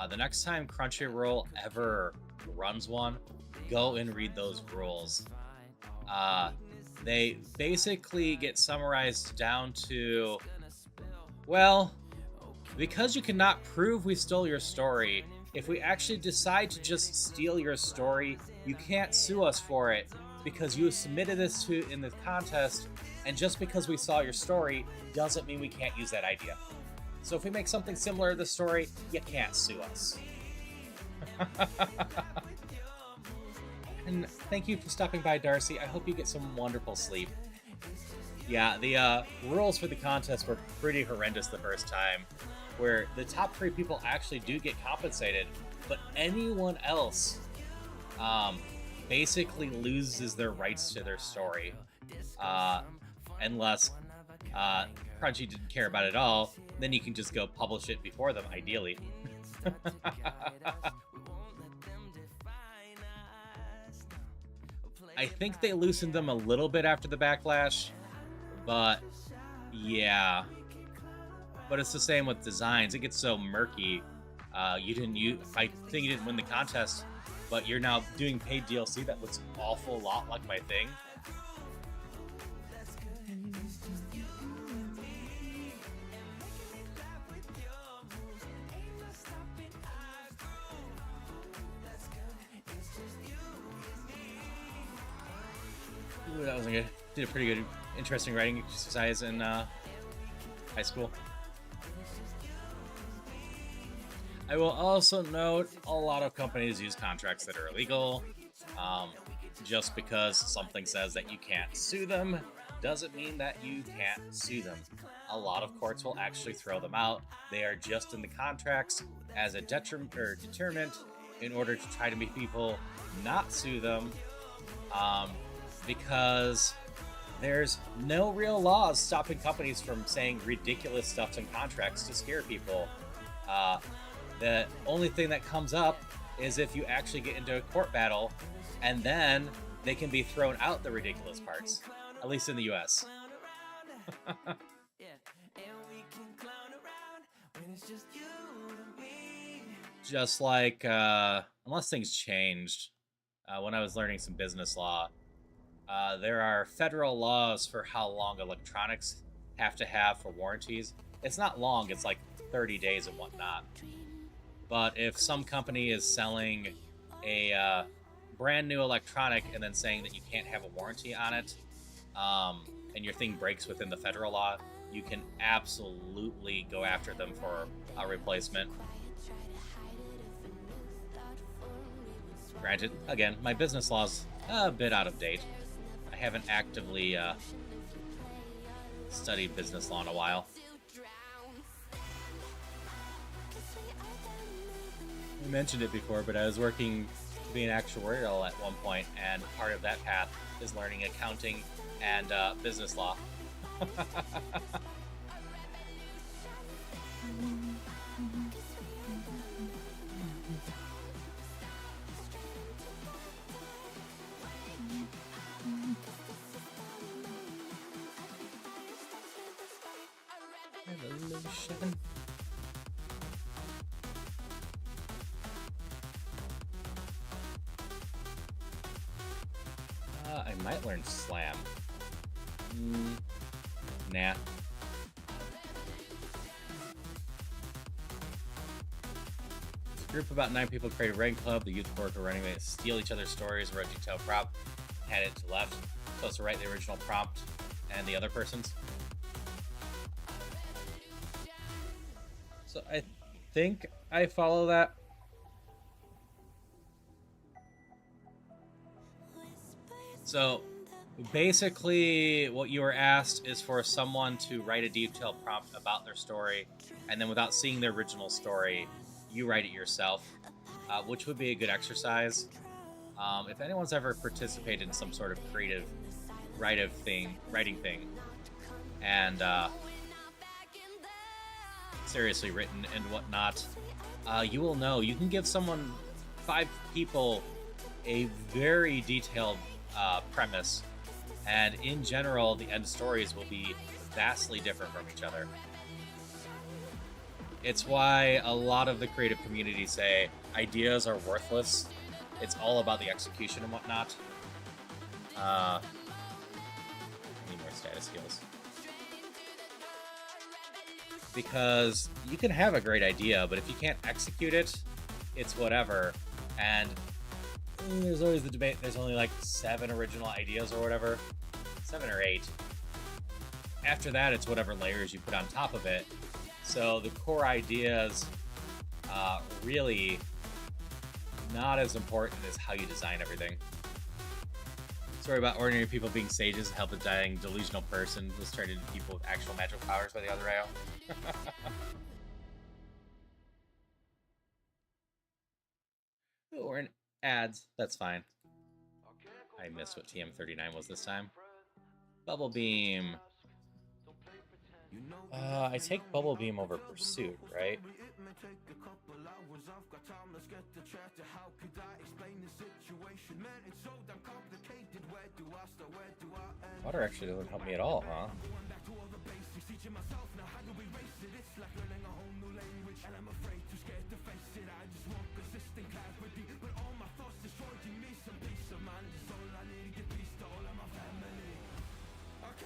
The next time Crunchyroll ever runs one, go and read those rules. They basically get summarized down to, well, because you cannot prove we stole your story, if we actually decide to just steal your story, you can't sue us for it. because you submitted this in the contest, and just because we saw your story doesn't mean we can't use that idea. So if we make something similar to the story, you can't sue us. And thank you for stopping by, Darcy. I hope you get some wonderful sleep. Yeah, the rules for the contest were pretty horrendous the first time, where the top 3 people actually do get compensated, but anyone else basically loses their rights to their story, unless Crunchy didn't care about it at all. Then you can just go publish it before them, ideally. I think they loosened them a little bit after the backlash, but yeah. But it's the same with designs. It gets so murky. I think you didn't win the contest, but you're now doing paid DLC that looks an awful lot like my thing. Ooh, that wasn't good. Did a pretty good, interesting writing exercise in high school. I will also note a lot of companies use contracts that are illegal. Just because something says that you can't sue them doesn't mean that you can't sue them. A lot of courts will actually throw them out. They are just in the contracts as a deterrent in order to try to make people not sue them, because there's no real laws stopping companies from saying ridiculous stuff in contracts to scare people. The only thing that comes up is if you actually get into a court battle, and then they can be thrown out the ridiculous parts, at least in the US. Just like, unless things changed, when I was learning some business law, there are federal laws for how long electronics have to have for warranties. It's not long, it's like 30 days and whatnot. But if some company is selling a brand new electronic and then saying that you can't have a warranty on it, and your thing breaks within the federal law, you can absolutely go after them for a replacement. Granted, again, my business law's a bit out of date. I haven't actively studied business law in a while. I mentioned it before, but I was working to be an actuarial at one point, and part of that path is learning accounting and business law. Revolution. I might learn Slam. Nah. It's a group of about 9 people created a raid club. The youth work are running to steal each other's stories, wrote detail prop, hand it to left. Supposed to write the original prompt and the other person's. So I think I follow that. So basically what you were asked is for someone to write a detailed prompt about their story, and then without seeing the original story, you write it yourself, which would be a good exercise. If anyone's ever participated in some sort of creative writing thing, and seriously written and whatnot, you will know you can give 5 people a very detailed premise, and in general the end stories will be vastly different from each other. It's why a lot of the creative community say ideas are worthless. It's all about the execution and whatnot. Need more status skills. Because you can have a great idea, but if you can't execute it, it's whatever. And there's always the debate. There's only like 7 original ideas or whatever. 7 or 8. After that, it's whatever layers you put on top of it. So the core ideas really not as important as how you design everything. Story about ordinary people being sages, help a dying delusional person was turned into people with actual magical powers by the other rail. Or in ads, that's fine. I missed what TM39 was this time. Bubble Beam. I take Bubble Beam over Pursuit, right? Water actually doesn't help me at all, huh?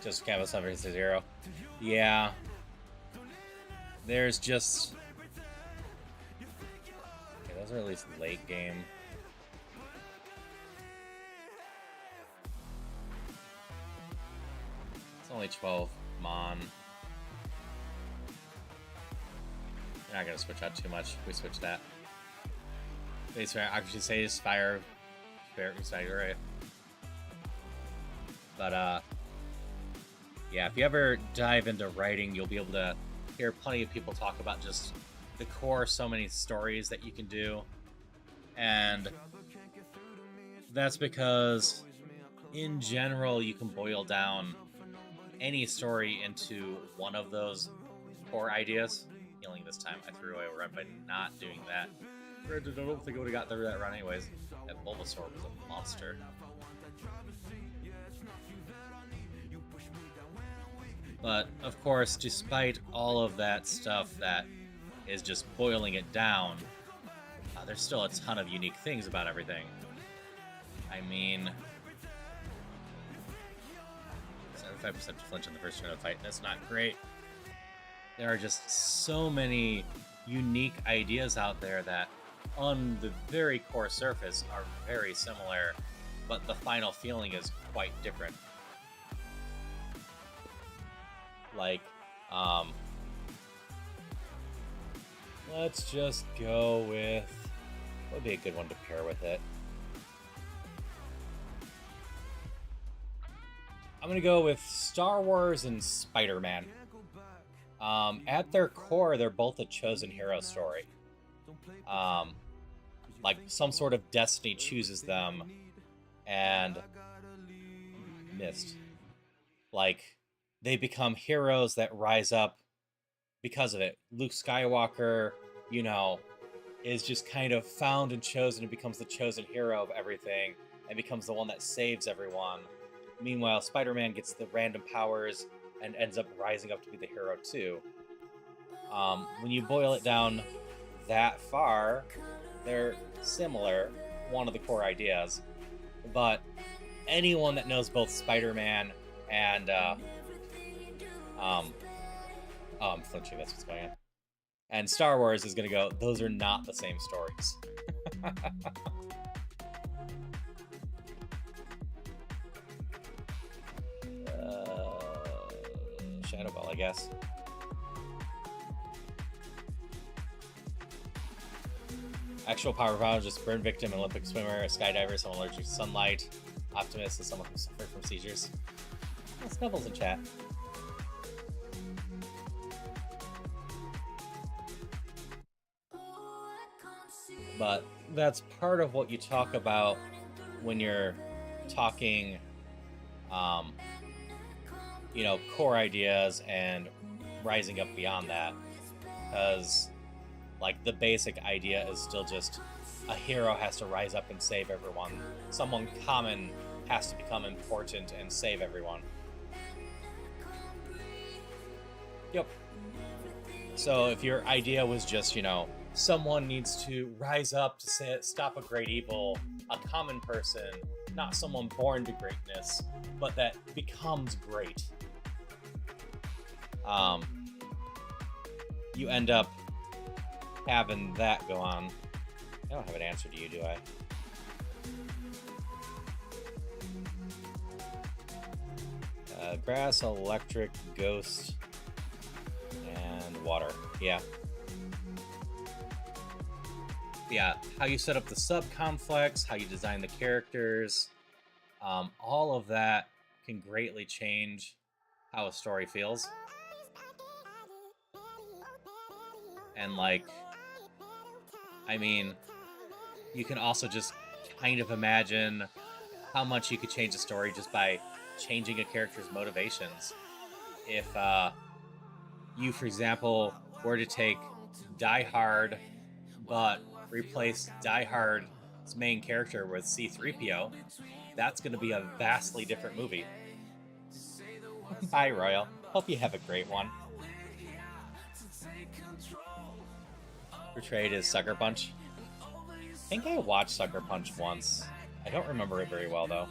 Just canvas 7 to 0. Yeah. There's just... Okay, those are at least late game. It's only 12. Come on. You're not gonna switch out too much. We switch that. Base fire, I should say is fire. You're right. But yeah, if you ever dive into writing, you'll be able to hear plenty of people talk about just the core, so many stories that you can do. And that's because, in general, you can boil down any story into one of those core ideas. Healing this time, I threw away a run by not doing that. I don't think I would have got through that run anyways. That Bulbasaur was a monster. But, of course, despite all of that stuff that is just boiling it down, there's still a ton of unique things about everything. I mean... 75% to flinch in the first turn of the fight, that's not great. There are just so many unique ideas out there that, on the very core surface, are very similar, but the final feeling is quite different. Like, let's just go with, what would be a good one to pair with it? I'm gonna go with Star Wars and Spider-Man. At their core, they're both a chosen hero story. Like, some sort of destiny chooses them, and missed. Like, they become heroes that rise up because of it. Luke Skywalker, you know, is just kind of found and chosen and becomes the chosen hero of everything and becomes the one that saves everyone. Meanwhile, Spider-Man gets the random powers and ends up rising up to be the hero too. When you boil it down that far, they're similar, one of the core ideas, but anyone that knows both Spider-Man and I'm flinching, that's what's going on. And Star Wars is gonna go, those are not the same stories. Shadow Ball, I guess. Actual power, just burn victim, an Olympic swimmer, a skydiver, someone allergic to sunlight, optimist is someone who suffered from seizures. Oh, Snuffles in chat. But that's part of what you talk about when you're talking, you know, core ideas and rising up beyond that. Because, like, the basic idea is still just a hero has to rise up and save everyone. Someone common has to become important and save everyone. Yep. So if your idea was just, you know, someone needs to rise up to stop a great evil, a common person, not someone born to greatness, but that becomes great. You end up having that go on. I don't have an answer to you, do I? Grass, electric, ghost, and water. Yeah. Yeah, how you set up the sub-conflicts, how you design the characters, all of that can greatly change how a story feels. And, like, I mean, you can also just kind of imagine how much you could change a story just by changing a character's motivations. If you, for example, were to take Die Hard, but replace Die Hard's main character with C-3PO, that's going to be a vastly different movie. Bye, Royal. Hope you have a great one. Portrayed as Sucker Punch. I think I watched Sucker Punch once. I don't remember it very well, though.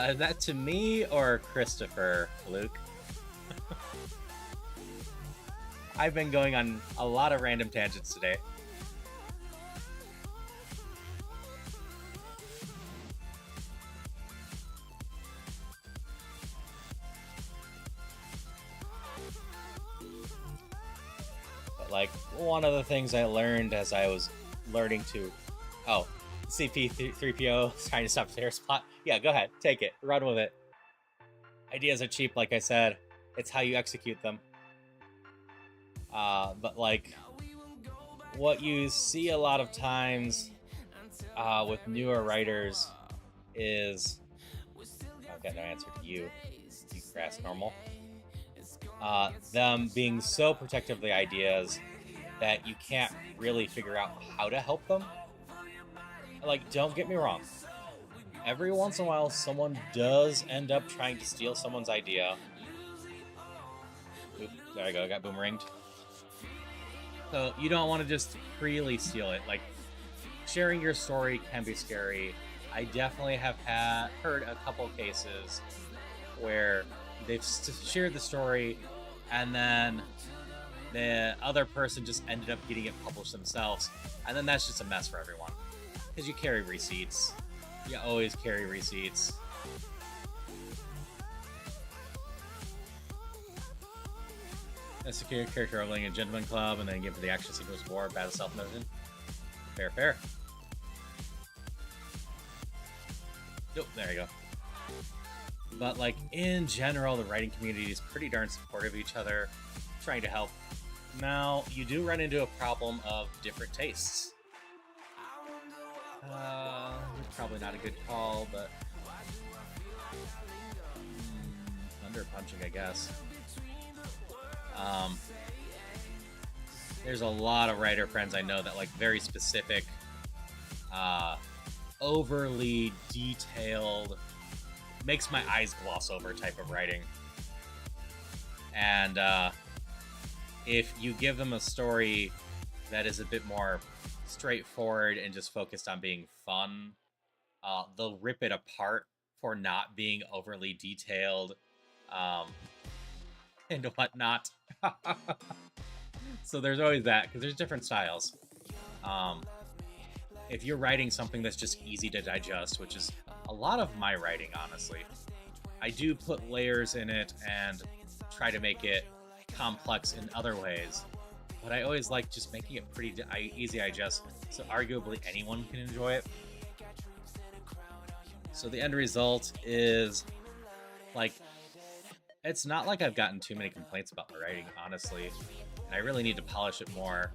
Is that to me or Christopher, Luke? I've been going on a lot of random tangents today. But, like, one of the things I learned as I was learning to... Oh, CP3PO trying to stop their spot. Yeah, go ahead. Take it. Run with it. Ideas are cheap, like I said. It's how you execute them. But, like, what you see a lot of times with newer writers is... I've got no answer to you crass normal. Them being so protective of the ideas that you can't really figure out how to help them. Like, don't get me wrong. Every once in a while, someone does end up trying to steal someone's idea. Oop, there I go, I got boomeranged. So, you don't want to just freely steal it. Like, sharing your story can be scary. I definitely have heard a couple cases where they've shared the story, and then the other person just ended up getting it published themselves, and then that's just a mess for everyone. Because you carry receipts. You always carry receipts. Execute character rolling a gentleman club and then give the action sequence war, battle self-notion. Fair, fair. Nope, there you go. But, like, in general, the writing community is pretty darn supportive of each other, trying to help. Now, you do run into a problem of different tastes. Probably not a good call, but under punching, I guess. There's a lot of writer friends I know that like very specific, overly detailed, makes my eyes gloss over type of writing. And if you give them a story that is a bit more straightforward and just focused on being fun, they'll rip it apart for not being overly detailed and whatnot. So there's always that, because there's different styles. If you're writing something that's just easy to digest, which is a lot of my writing, honestly, I do put layers in it and try to make it complex in other ways. But I always like just making it pretty easy to digest, so arguably anyone can enjoy it. So the end result is, like, it's not like I've gotten too many complaints about my writing, honestly. And I really need to polish it more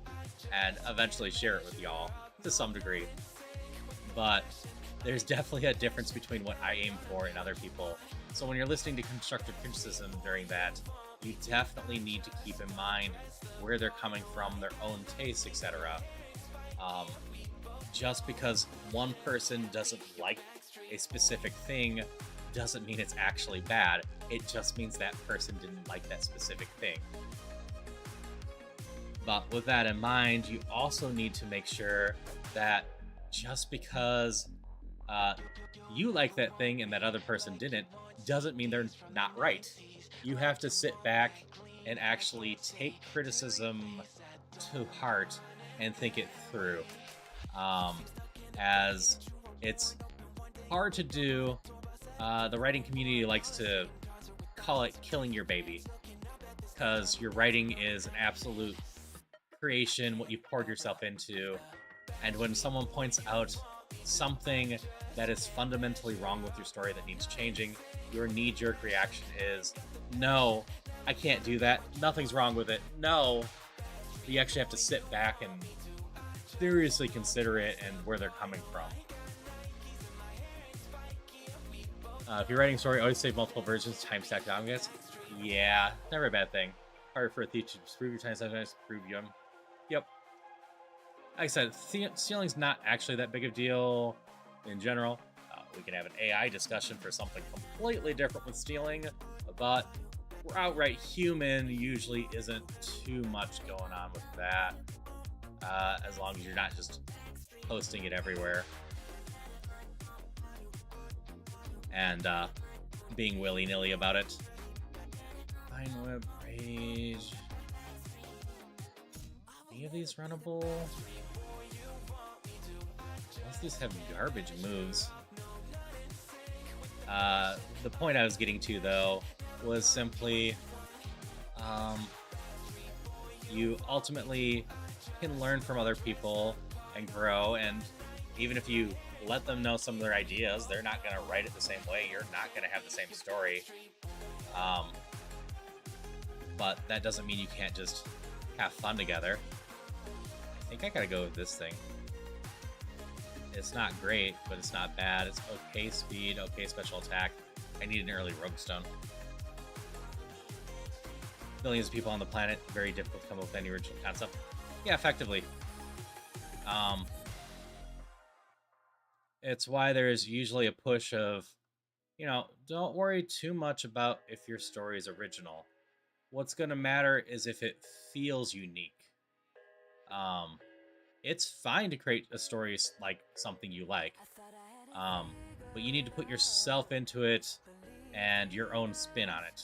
and eventually share it with y'all to some degree. But there's definitely a difference between what I aim for and other people. So when you're listening to constructive criticism during that, you definitely need to keep in mind where they're coming from, their own tastes, etc. Just because one person doesn't like a specific thing doesn't mean it's actually bad. It just means that person didn't like that specific thing. But with that in mind, you also need to make sure that just because you like that thing and that other person didn't, doesn't mean they're not right. You have to sit back and actually take criticism to heart and think it through. As it's hard to do, the writing community likes to call it killing your baby, because your writing is an absolute creation, what you poured yourself into, and when someone points out something that is fundamentally wrong with your story that needs changing, your knee-jerk reaction is, no, I can't do that, nothing's wrong with it, no. You actually have to sit back and seriously consider it and where they're coming from. If you're writing a story, always save multiple versions, time stack documents. Yeah, never a bad thing. Hard for a thief to disprove your time stack, prove them. Yep. Like I said, stealing's not actually that big of a deal in general. We can have an AI discussion for something completely different with stealing, but outright human usually isn't too much going on with that, as long as you're not just posting it everywhere and being willy-nilly about it. Fine web page. Any of these runnable? Most of these have garbage moves. The point I was getting to, though, was simply you ultimately can learn from other people and grow, and even if you let them know some of their ideas, they're not going to write it the same way, you're not going to have the same story, but that doesn't mean you can't just have fun together. I think I gotta go with this thing. It's not great, but it's not bad. It's okay speed, okay special attack. I need an early rogue stone. Millions of people on the planet, very difficult to come up with any original concept. Yeah, effectively. It's why there's usually a push of, don't worry too much about if your story is original. What's going to matter is if it feels unique. It's fine to create a story like something you like, but you need to put yourself into it and your own spin on it.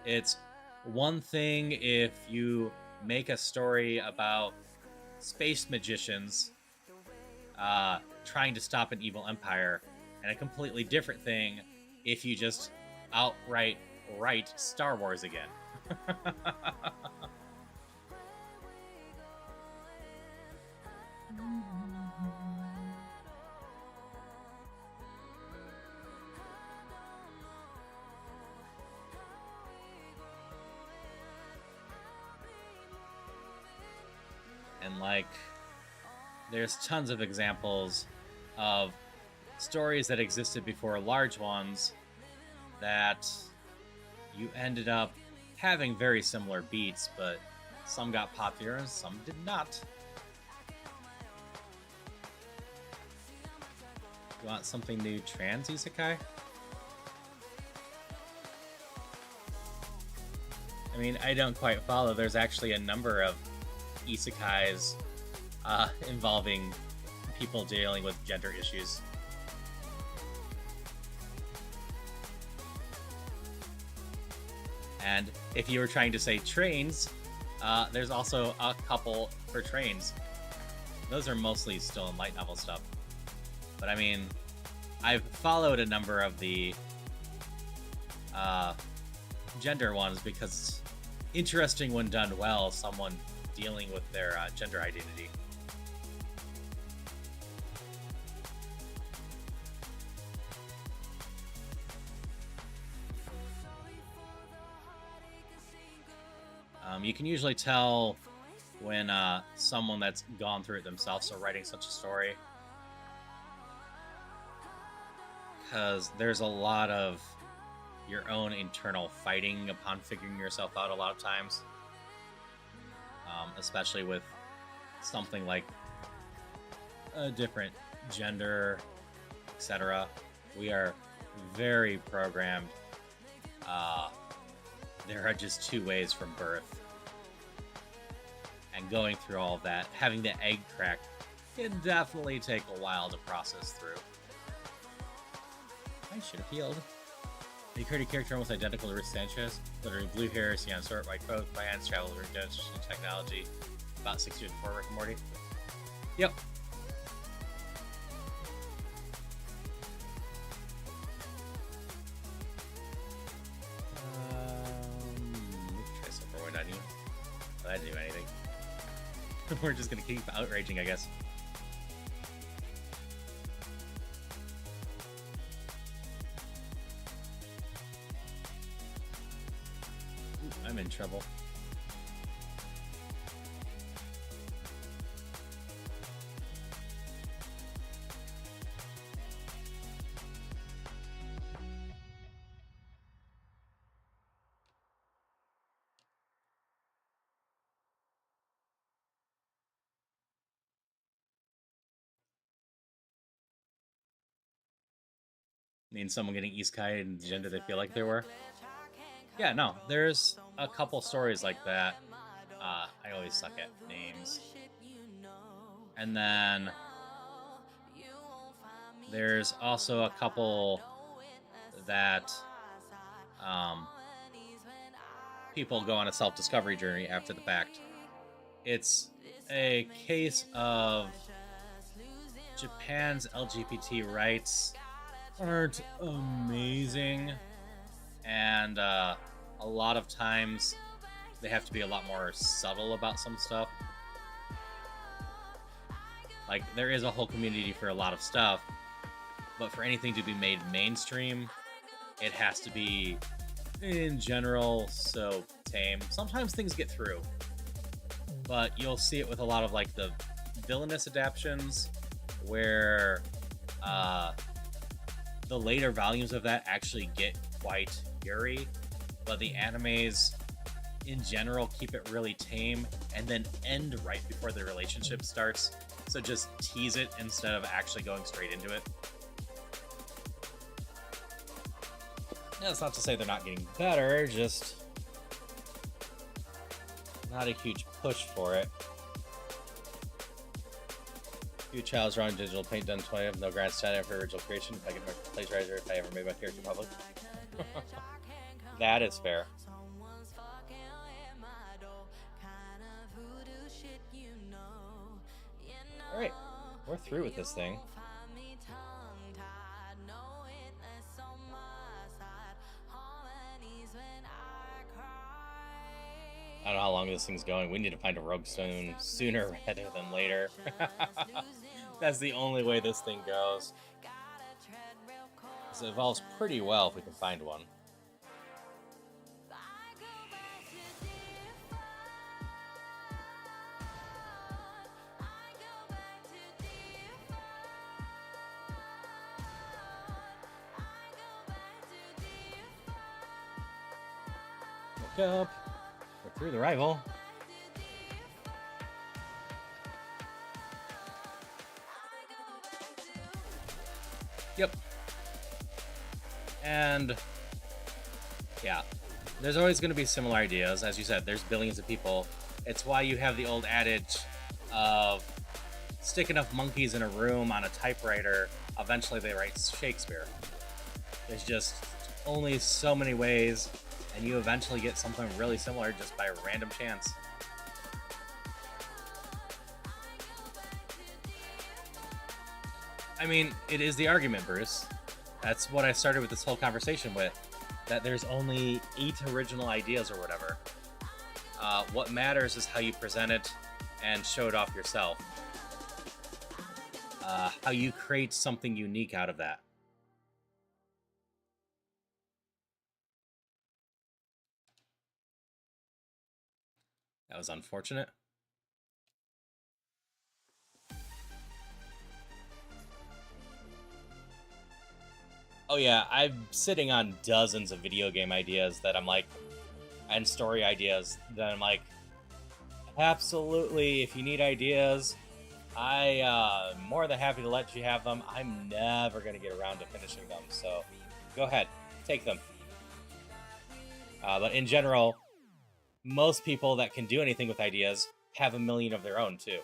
It's one thing if you make a story about space magicians trying to stop an evil empire, and a completely different thing if you just outright write Star Wars again. And there's tons of examples of stories that existed before large ones that you ended up having very similar beats, but some got popular and some did not. You want something new, trans isekai? I mean, I don't quite follow. There's actually a number of isekais involving people dealing with gender issues. And if you were trying to say trains, there's also a couple for trains. Those are mostly still in light novel stuff. But I mean, I've followed a number of the gender ones because it's interesting when done well, someone dealing with their gender identity. You can usually tell when someone that's gone through it themselves are writing such a story, because there's a lot of your own internal fighting upon figuring yourself out a lot of times, especially with something like a different gender, etc. We are very programmed. There are just 2 ways from birth. And going through all of that, having the egg crack, can definitely take a while to process through. I should have healed. They created a character almost identical to Rick Sanchez, literally blue hair, cyan sword, white coat, my hands travel with regeneration technology, about 6 years before Rick and Morty. Yep. Try Silver Wind on you. Well, that didn't do anything. We're just gonna keep outraging, I guess. Ooh, I'm in trouble. Mean someone getting isekai in the gender they feel like they were. Yeah, no, there's a couple stories like that. I always suck at names. And then there's also a couple that people go on a self-discovery journey after the fact. It's a case of Japan's LGBT rights aren't amazing, and a lot of times they have to be a lot more subtle about some stuff. Like, there is a whole community for a lot of stuff, but for anything to be made mainstream, it has to be, in general, so tame. Sometimes things get through, but you'll see it with a lot of, like, the villainous adaptions, where the later volumes of that actually get quite gory, but the animes in general keep it really tame and then end right before the relationship starts, so just tease it instead of actually going straight into it. That's not to say they're not getting better, just not a huge push for it. Few child's drawing digital paint done 20 of no grand standard for original creation. If I get my plagiarizer, if I ever made my character public. That is fair. Alright, we're through with this thing. I don't know how long this thing's going. We need to find a rogue stone sooner rather than later. That's the only way this thing goes. It evolves pretty well if we can find one. Look up. We're through the rival. Yep. And yeah, there's always going to be similar ideas. As you said, there's billions of people. It's why you have the old adage of stick enough monkeys in a room on a typewriter, eventually they write Shakespeare. There's just only so many ways, and you eventually get something really similar just by random chance. I mean, it is the argument, Bruce. That's what I started with this whole conversation with, that there's only 8 original ideas or whatever. What matters is how you present it and show it off yourself. How you create something unique out of that. That was unfortunate. Oh yeah, I'm sitting on dozens of video game ideas that I'm like, and story ideas that I'm like, absolutely, if you need ideas, more than happy to let you have them. I'm never going to get around to finishing them, so go ahead, take them. But in general, most people that can do anything with ideas have a million of their own, too.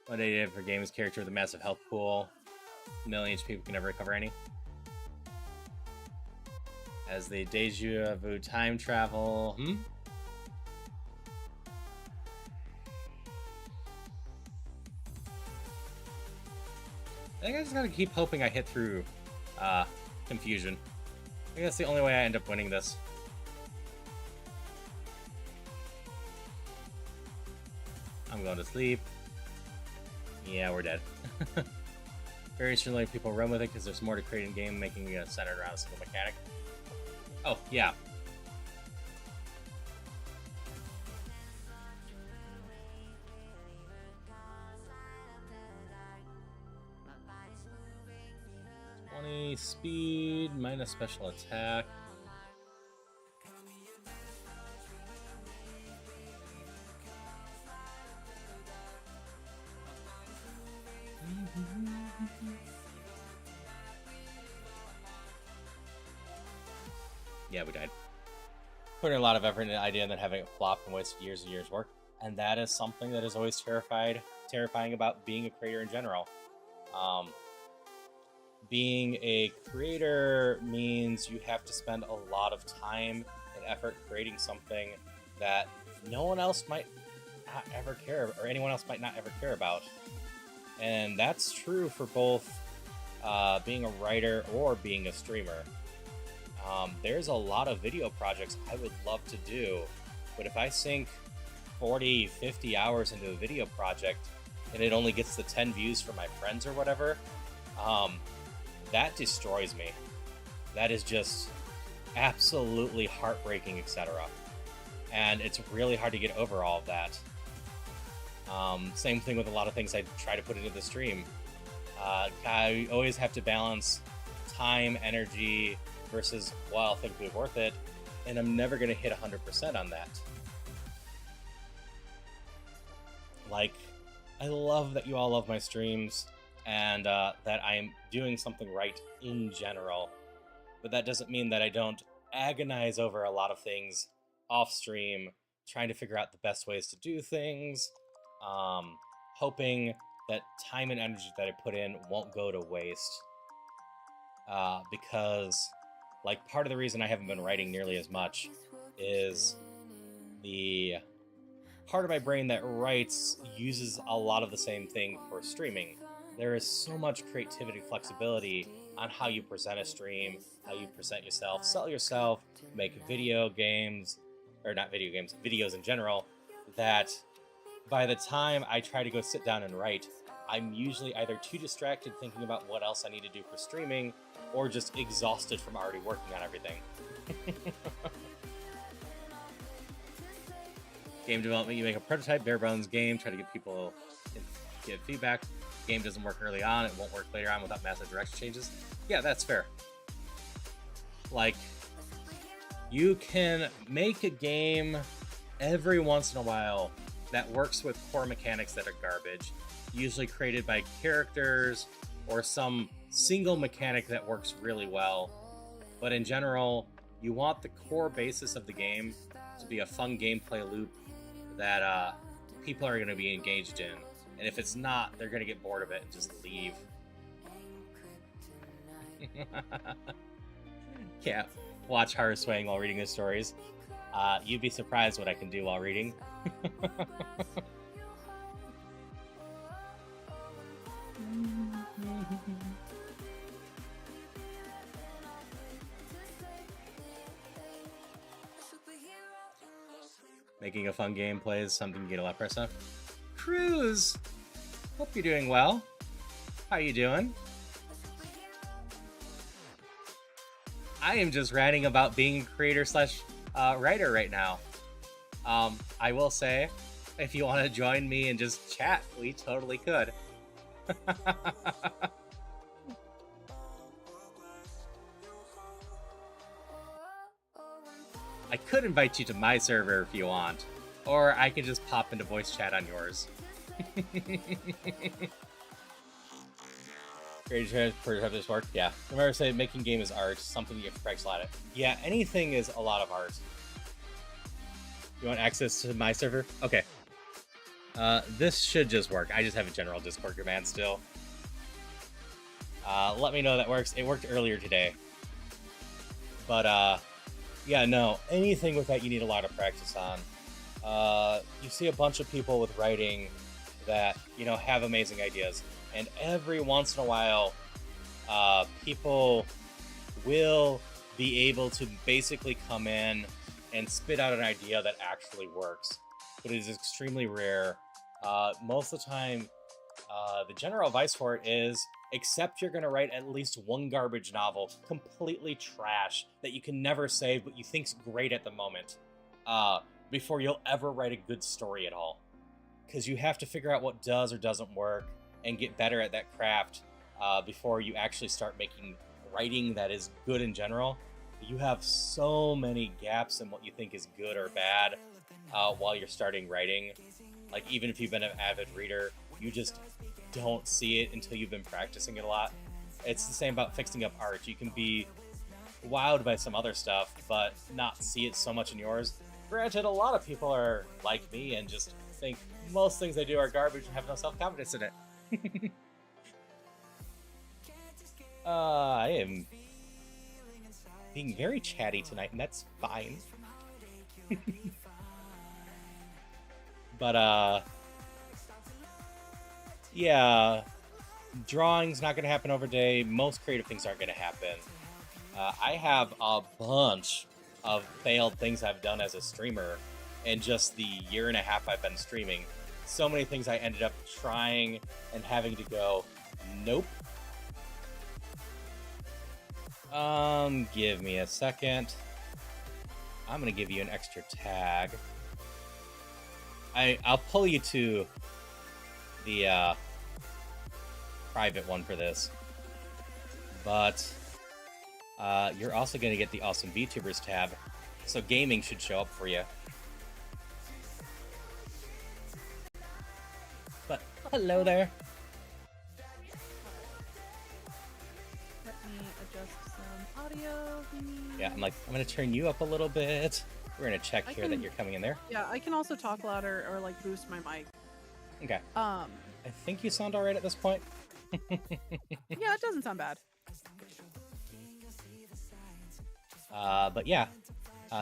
What I did for games character with a massive health pool. Million people can never recover any. As the deja vu time travel. I think I just gotta keep hoping I hit through confusion. I think that's the only way I end up winning this. I'm going to sleep. Yeah, we're dead. Very interesting people run with it because there's more to create in game, making it centered around a single mechanic. Oh, yeah. -20 speed, minus special attack. Yeah, we died. Putting a lot of effort into the idea and then having it flop and wasted years and years' work. And that is something that is always terrifying about being a creator in general. Being a creator means you have to spend a lot of time and effort creating something that no one else might not ever care, or anyone else might not ever care about. And that's true for both being a writer or being a streamer. There's a lot of video projects I would love to do, but if I sink 40, 50 hours into a video project and it only gets the 10 views from my friends or whatever, that destroys me. That is just absolutely heartbreaking, etc. And it's really hard to get over all of that. Same thing with a lot of things I try to put into the stream. I always have to balance time, energy, versus what I'll think would be worth it, and I'm never going to hit 100% on that. Like, I love that you all love my streams, and that I am doing something right in general, but that doesn't mean that I don't agonize over a lot of things off stream, trying to figure out the best ways to do things, hoping that time and energy that I put in won't go to waste, because like, part of the reason I haven't been writing nearly as much is the part of my brain that writes uses a lot of the same thing for streaming. There is so much creativity, flexibility on how you present a stream, how you present yourself, sell yourself, make video games, or not video games, videos in general, that by the time I try to go sit down and write, I'm usually either too distracted thinking about what else I need to do for streaming, or just exhausted from already working on everything. Game development, you make a prototype, bare bones game, try to get people get feedback. Game doesn't work early on, it won't work later on without massive direction changes. Yeah, that's fair. Like, you can make a game every once in a while that works with core mechanics that are garbage, usually created by characters or some single mechanic that works really well. But in general, you want the core basis of the game to be a fun gameplay loop that people are going to be engaged in. And if it's not, they're going to get bored of it and just leave. Yeah, watch Haru swaying while reading his stories. You'd be surprised what I can do while reading. Making a fun gameplay is something you get a lot of press on. Cruz! Hope you're doing well. How you doing? I am just ranting about being a creator slash writer right now. I will say, if you want to join me and just chat, we totally could. I could invite you to my server if you want, or I could just pop into voice chat on yours. Great for have this work. Yeah. Remember, say making game is art, something you have to practice a lot of. Yeah, anything is a lot of art. You want access to my server? Okay. This should just work. I just have a general Discord command still. Let me know that works. It worked earlier today. But, yeah, no. Anything with that you need a lot of practice on. You see a bunch of people with writing that, you know, have amazing ideas. And every once in a while, people will be able to basically come in and spit out an idea that actually works. But it is extremely rare. Most of the time, the general advice for it is accept you're going to write at least one garbage novel, completely trash, that you can never save but you think's great at the moment, before you'll ever write a good story at all. Because you have to figure out what does or doesn't work and get better at that craft before you actually start making writing that is good in general. You have so many gaps in what you think is good or bad while you're starting writing. Like, even if you've been an avid reader, you just don't see it until you've been practicing it a lot. It's the same about fixing up art. You can be wowed by some other stuff, but not see it so much in yours. Granted, a lot of people are like me and just think most things they do are garbage and have no self-confidence in it. I am being very chatty tonight, and that's fine. But, yeah, drawing's not going to happen over day. Most creative things aren't going to happen. I have a bunch of failed things I've done as a streamer in just the year and a half I've been streaming. So many things I ended up trying and having to go, nope. Give me a second. I'm gonna give you an extra tag. I'll pull you to the private one for this, but you're also gonna get the awesome VTubers tab, so gaming should show up for you. But hello there.
Let me adjust some audio.
Yeah, I'm gonna turn you up a little bit. We're gonna check here that you're coming in there.
Yeah, I can also talk louder or like boost my mic.
Okay. I think you sound alright at this point.
Yeah, it doesn't sound bad.
But yeah,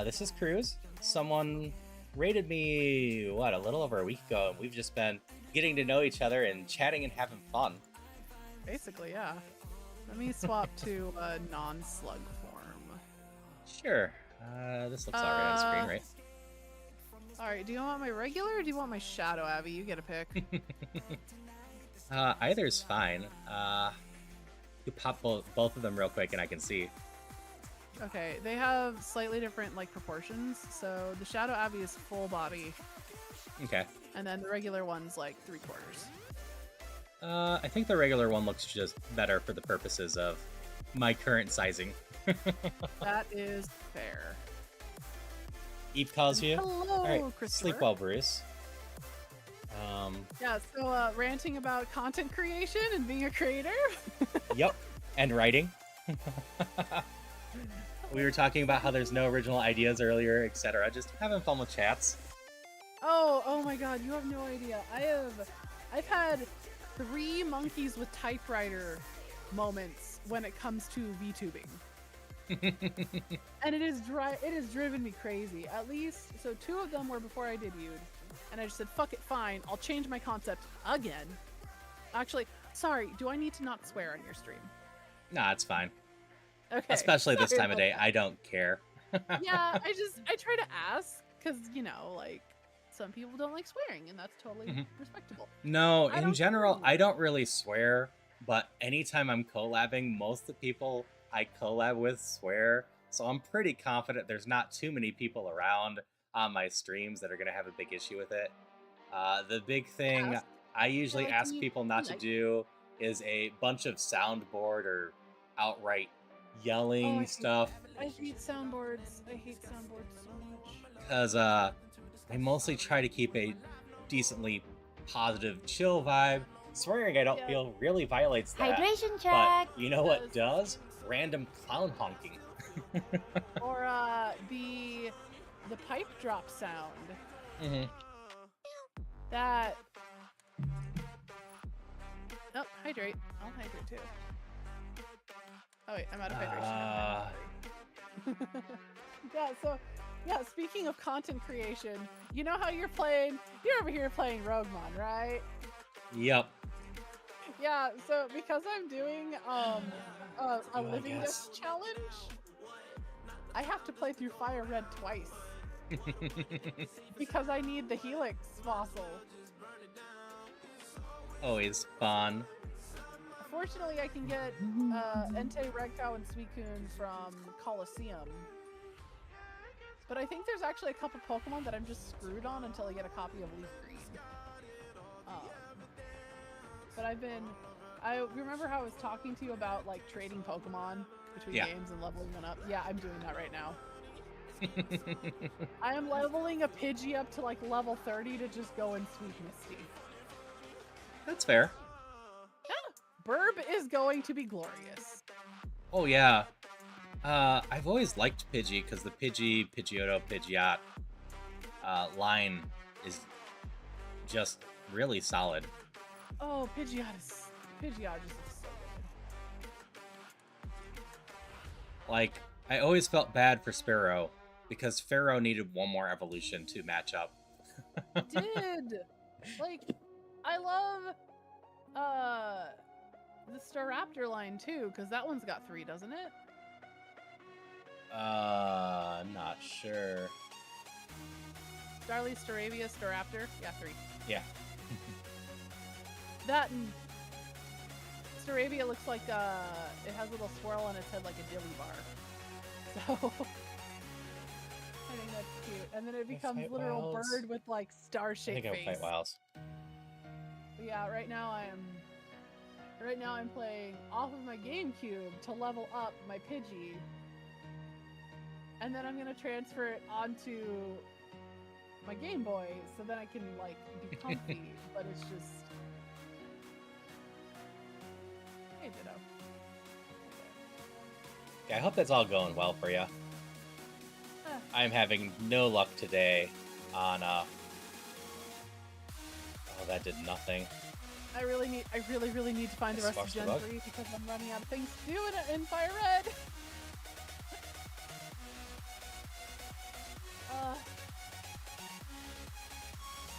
this is Cruz. Someone rated me, what, a little over a week ago, and we've just been getting to know each other and chatting and having fun.
Basically, yeah. Let me swap to a non-slug form.
Sure. This looks alright on screen, right?
Alright, do you want my regular or do you want my shadow, Abby? You get a pick.
Either's fine. You pop both of them real quick and I can see.
Okay, they have slightly different like proportions. So the shadow Abby is full body.
Okay.
And then the regular one's like 3/4.
I think the regular one looks just better for the purposes of my current sizing.
That is fair.
Eve calls you.
Hello,
Alright,
Christopher.
sleep well, Bruce.
Yeah, so ranting about content creation and being a creator.
Yep, and writing. We were talking about how there's no original ideas earlier, etc. Just having fun with chats.
Oh my god, you have no idea. I've had 3 monkeys with typewriter moments when it comes to VTubing. And it has driven me crazy. At least, so 2 of them were before I debuted. And I just said, fuck it, fine. I'll change my concept again. Actually, sorry, do I need to not swear on your stream?
Nah, it's fine.
Okay.
Especially this
Sorry
time of
about
day.
that.
I don't care.
Yeah, I try to ask, because, you know, like, some people don't like swearing, and that's totally respectable.
No,
I
in
don't
general,
know.
I don't really swear, but anytime I'm collabing, most of the people I collab with swear, so I'm pretty confident there's not too many people around on my streams that are going to have a big issue with it. The big thing
Ask.
I usually
Like,
ask
you-
people not to
like-
do is a bunch of soundboard or outright yelling
I
stuff.
I hate soundboards. I hate soundboards so much.
Because I mostly try to keep a decently positive, chill vibe. Swearing I don't
Yeah.
feel really violates that.
Hydration
But
check.
you know what does? Random clown honking.
Or the pipe drop sound.
Mm-hmm.
That. Oh, hydrate. I'll hydrate too. Oh wait, I'm out of hydration. Yeah, speaking of content creation, you know how you're over here playing Rougemon, right?
Yep.
Yeah, so because I'm doing a
I
living
guess.
death challenge, I have to play through Fire Red twice. Because I need the Helix fossil.
Always fun.
Fortunately, I can get Entei, Regcow, and Suicune from Colosseum. But I think there's actually a couple Pokemon that I'm just screwed on until I get a copy of Leaf Green. But I remember how I was talking to you about like trading Pokemon between games and leveling one up. Yeah, I'm doing that right now. I am leveling a Pidgey up to like level 30 to just go in Sweet Misty.
That's fair.
Burb is going to be glorious.
Oh yeah. I've always liked Pidgey because the Pidgeotto, Pidgeot line is just really solid.
Oh, Pidgeot just looks so good.
Like, I always felt bad for Sparrow because Pharaoh needed one more evolution to match up.
Did like I love the Staraptor line too, because that one's got 3, doesn't it?
Not sure.
Starly, Staravia, Staraptor? Yeah, 3.
Yeah.
That and Staravia looks like it has a little swirl on its head like a dilly bar. So I think that's cute. And then it becomes
fight
literal
Wilds.
bird with like
I
star-shaped
think I
face.
would fight Wiles.
But yeah, right now I'm playing off of my GameCube to level up my Pidgey. And then I'm gonna transfer it onto my Game Boy so then I can like be comfy, but it's just hey Ditto.
Yeah, I hope that's all going well for you. I'm having no luck today on oh, that did nothing.
I really need to find the
I
rest of
squashed the
Gen
bug.
3 because I'm running out of things to do in Fire Red.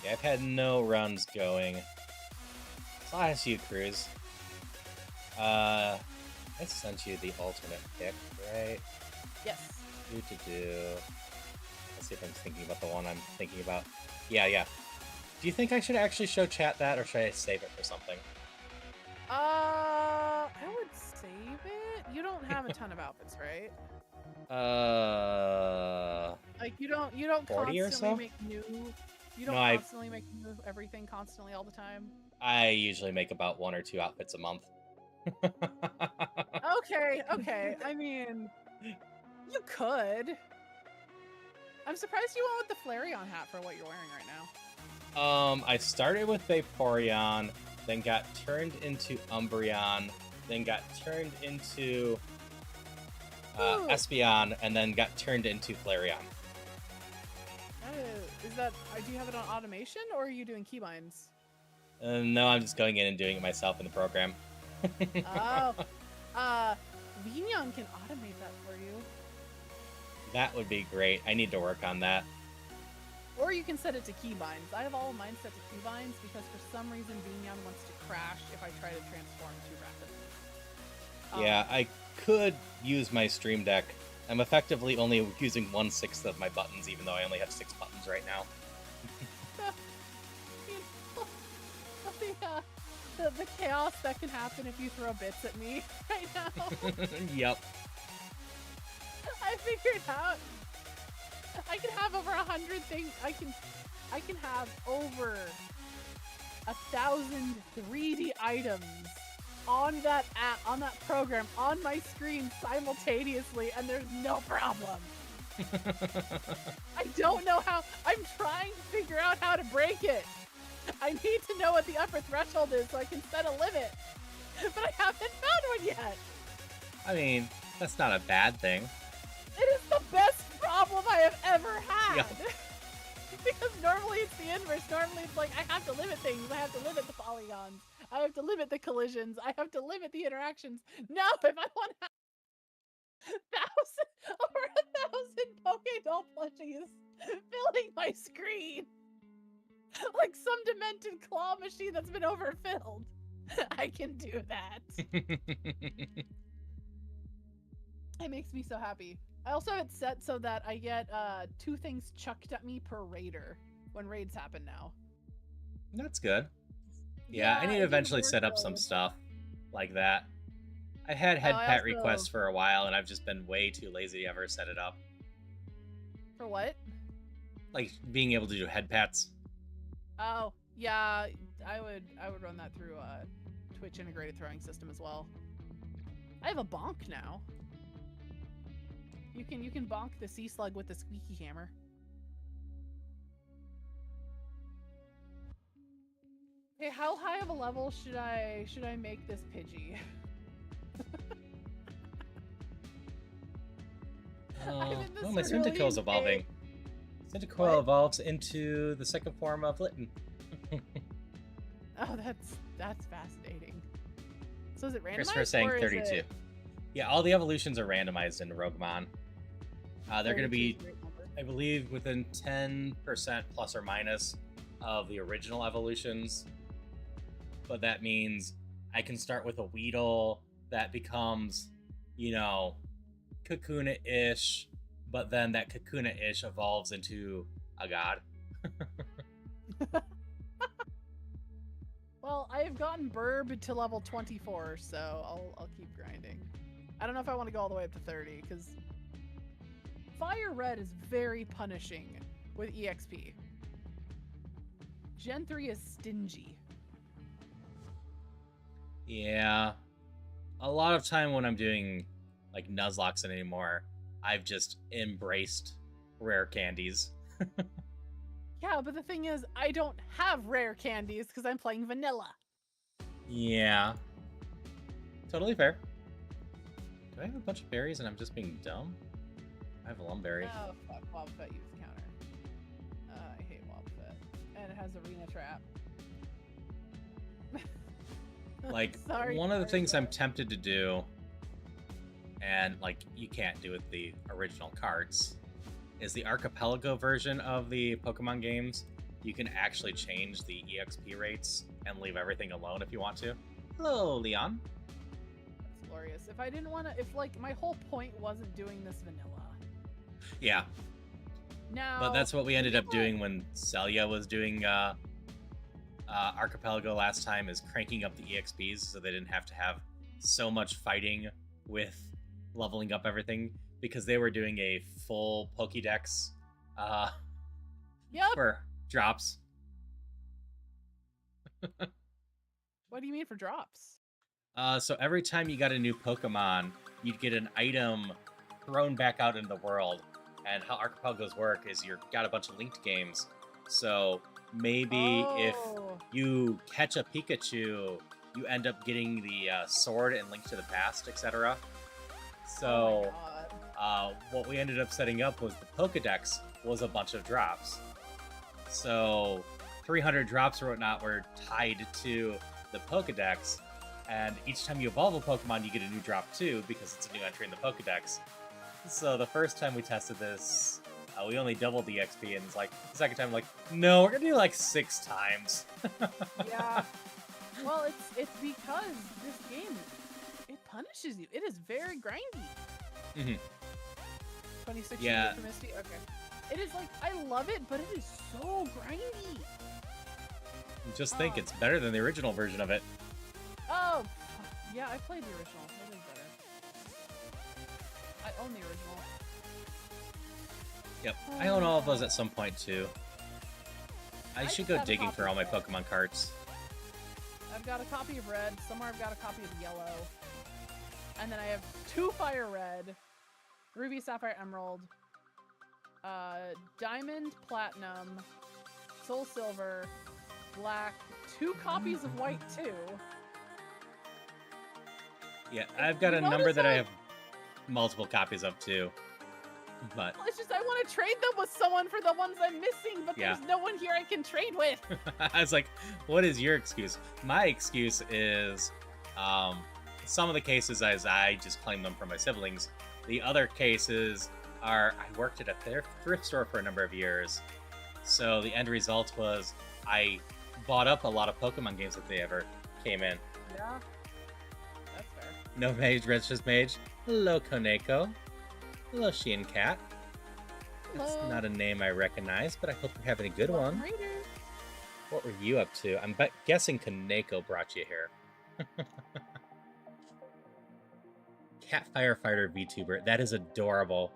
Yeah, I've had no runs going. So I'll ask you, Cruz. I sent you the alternate pick, right?
Yes.
Let's see if I'm thinking about the one I'm thinking about. Yeah. Do you think I should actually show chat that, or should I save it for something?
I would save it. You don't have a ton of outfits, right? Like you don't
40 or
constantly
so?
make new. You don't
No,
constantly make new everything constantly all the time.
I usually make about 1 or 2 outfits a month.
Okay. I mean, you could. I'm surprised you went with the Flareon hat for what you're wearing right now.
I started with Vaporeon, then got turned into Umbreon, then got turned into Espeon, and then got turned into Flareon.
Is that? Do you have it on automation, or are you doing keybinds?
No, I'm just going in and doing it myself in the program.
Oh, Vignon can automate that for you.
That would be great. I need to work on that.
Or you can set it to keybinds. I have all of mine set to keybinds because for some reason Vignon wants to crash if I try to transform too rapidly.
Yeah, I could use my Stream Deck. I'm effectively only using 1/6 of my buttons, even though I only have 6 buttons right now.
The chaos that can happen if you throw bits at me right now.
Yep.
I figured out I can have over 100 things. I can have over 1,000 3D items on that app, on that program, on my screen simultaneously, and there's no problem. I don't know how. I'm trying to figure out how to break it. I need to know what the upper threshold is so I can set a limit. But I haven't found one yet.
I mean, that's not a bad thing.
It is the best problem I have ever had.
Yeah.
Because normally it's the inverse. Normally it's like, I have to limit things. I have to limit the polygons. I have to limit the collisions. I have to limit the interactions. No, if I want to have over 1,000 Pokédoll plushies filling my screen. Like some demented claw machine that's been overfilled. I can do that. It makes me so happy. I also have it set so that I get 2 things chucked at me per raider when raids happen now.
That's good. Yeah, I need to eventually set up some stuff like that. I had head pat requests for a while, and I've just been way too lazy to ever set it up.
For what?
Like being able to do head pats.
Oh, yeah, I would run that through Twitch integrated throwing system as well. I have a bonk now. You can bonk the sea slug with the squeaky hammer. Okay, how high of a level should I make this Pidgey?
Oh, my Cyndaquil's evolving. Cyndaquil evolves into the second form of Litten.
Oh, that's fascinating. So is it randomized?
Christopher saying 32. Yeah, all the evolutions are randomized into Rougemon. They're going to be, I believe, within 10% plus or minus of the original evolutions. But that means I can start with a Weedle that becomes, you know, Kakuna-ish, but then that Kakuna-ish evolves into a god.
Well, I have gotten Burb to level 24, so I'll keep grinding. I don't know if I want to go all the way up to 30, because Fire Red is very punishing with EXP. Gen 3 is stingy.
Yeah. A lot of time when I'm doing, like, Nuzlocke anymore, I've just embraced rare candies.
Yeah, but the thing is, I don't have rare candies because I'm playing vanilla.
Yeah. Totally fair. Do I have a bunch of berries and I'm just being dumb? I have a Lumberry.
Oh, fuck. Wobbuffet use counter. I hate Wobbuffet. And it has Arena Trap.
Like,
Sorry,
one of the things I'm tempted to do, and, like, you can't do with the original carts, is the Archipelago version of the Pokemon games. You can actually change the EXP rates and leave everything alone if you want to. Hello, Leon.
That's glorious. If I didn't want to, if, like, my whole point wasn't doing this vanilla.
Yeah.
Now,
But that's what we ended up doing when Celia was doing Archipelago last time, is cranking up the EXPs so they didn't have to have so much fighting with leveling up everything, because they were doing a full Pokédex for drops.
What do you mean for drops?
So every time you got a new Pokemon, you'd get an item thrown back out into the world. And how Archipelagos work is you've got a bunch of linked games. So maybe if you catch a Pikachu, you end up getting the sword and Link to the Past, etc. So what we ended up setting up was the Pokedex was a bunch of drops. So 300 drops or whatnot were tied to the Pokedex, and each time you evolve a Pokemon, you get a new drop too, because it's a new entry in the Pokedex. So the first time we tested this, we only doubled the XP, and it's like, the second time, like, no, we're gonna do like 6 times.
Yeah. Well, it's because this game, it punishes you. It is very grindy.
Mm-hmm.
26
Yeah.
for Misty? Okay. It is like, I love it, but it is so grindy.
Just think, it's better than the original version of it.
Oh, yeah, I played the original. It is better. I own the original.
Yep, I own all of those at some point too. I should go digging for all my Pokemon carts.
I've got a copy of red. Somewhere I've got a copy of yellow. And then I have 2 fire red, ruby, sapphire, emerald, diamond, platinum, soul silver, black, 2 copies of white too.
Yeah, I've got a number that I have multiple copies of too. But
It's just I want to trade them with someone for the ones I'm missing, but
Yeah.
there's no one here I can trade with.
I was like, what is your excuse? My excuse is some of the cases is I just claim them from my siblings. The other cases are I worked at a thrift store for a number of years. So the end result was I bought up a lot of Pokemon games that they ever came in.
Yeah, that's fair.
No Mage, Restless Mage. Hello, Koneko. Hello, Sheehan Cat. That's
Hello.
not a name I recognize, but I hope you're having a good
Welcome,
one.
Raider.
What were you up to? I'm guessing Koneko brought you here. Cat Firefighter VTuber. That is adorable.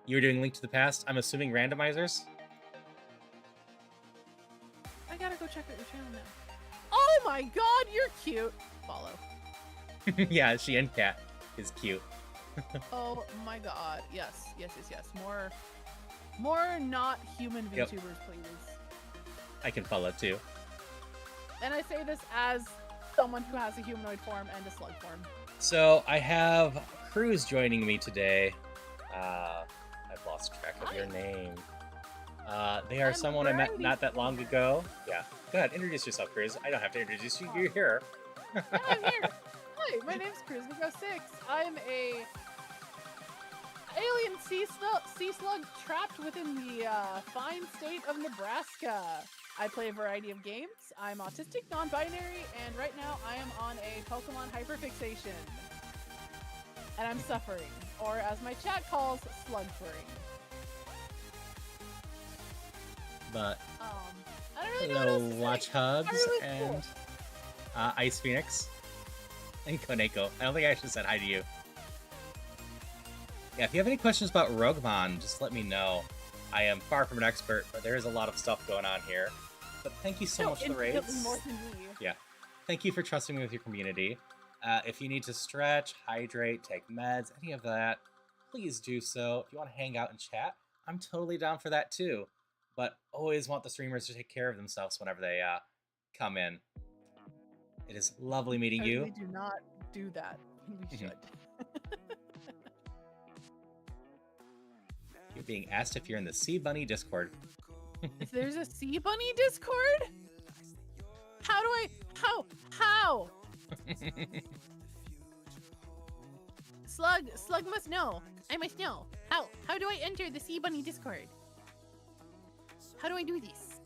You were doing Link to the Past? I'm assuming randomizers?
I gotta go check out your channel now. Oh my god, you're cute. Follow.
Yeah, Sheehan Cat is cute.
Oh my god. Yes. More not human
Yep.
VTubers, please.
I can follow too.
And I say this as someone who has a humanoid form and a slug form.
So I have Cruz joining me today. I've lost track of your
Hi.
name. They are
I'm
someone I met
Variety
not that long ago. Yeah. Go ahead, introduce yourself, Cruz. I don't have to introduce you. You're here.
Yeah, I'm here. Hi, my name's Cruz Nico 6. I'm a alien sea slug trapped within the fine state of Nebraska. I play a variety of games. I'm autistic, non-binary, and right now I am on a Pokemon hyperfixation. And I'm suffering, or as my chat calls, slugfering.
But
I don't really know what
hello,
else to say.
Watch Hubs
Are really
and
cool.
Ice Phoenix and Koneko. I don't think I actually said hi to you. Yeah, if you have any questions about Rougemon, just let me know. I am far from an expert, but there is a lot of stuff going on here. But thank you so
No,
much for the
infinitely
raids.
more than me.
Yeah. Thank you for trusting me with your community. If you need to stretch, hydrate, take meds, any of that, please do so. If you want to hang out and chat, I'm totally down for that too. But always want the streamers to take care of themselves whenever they come in. It is lovely meeting you.
We do not do that. We should.
You're being asked if you're in the Sea Bunny Discord.
If there's a Sea Bunny Discord? How? Slug must know. I must know. How do I enter the Sea Bunny Discord? How do I do this?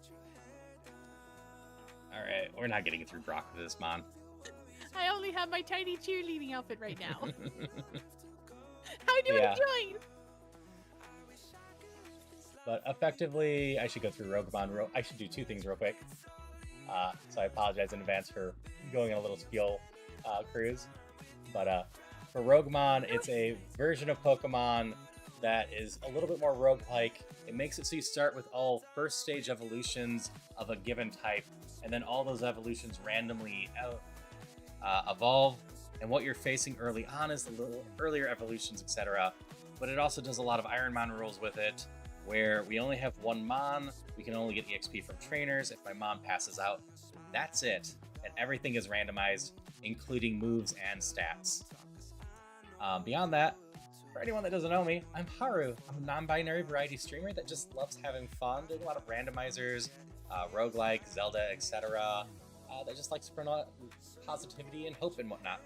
Alright, we're not getting through Brock with this, Mon.
I only have my tiny cheerleading outfit right now. How do
Yeah.
I join?
But effectively, I should go through Roguemon. I should do 2 things real quick. So I apologize in advance for going on a little spiel cruise. But for Roguemon, it's a version of Pokemon that is a little bit more roguelike. It makes it so you start with all first stage evolutions of a given type, and then all those evolutions randomly evolve. And what you're facing early on is the little earlier evolutions, etc. But it also does a lot of Ironmon rules with it, where we only have 1 Mon, we can only get EXP from trainers. If my Mon passes out, that's it. And everything is randomized, including moves and stats. Beyond that, for anyone that doesn't know me, I'm Haru. I'm a non-binary variety streamer that just loves having fun, doing a lot of randomizers, roguelike, Zelda, etc. That just likes to promote positivity and hope and whatnot.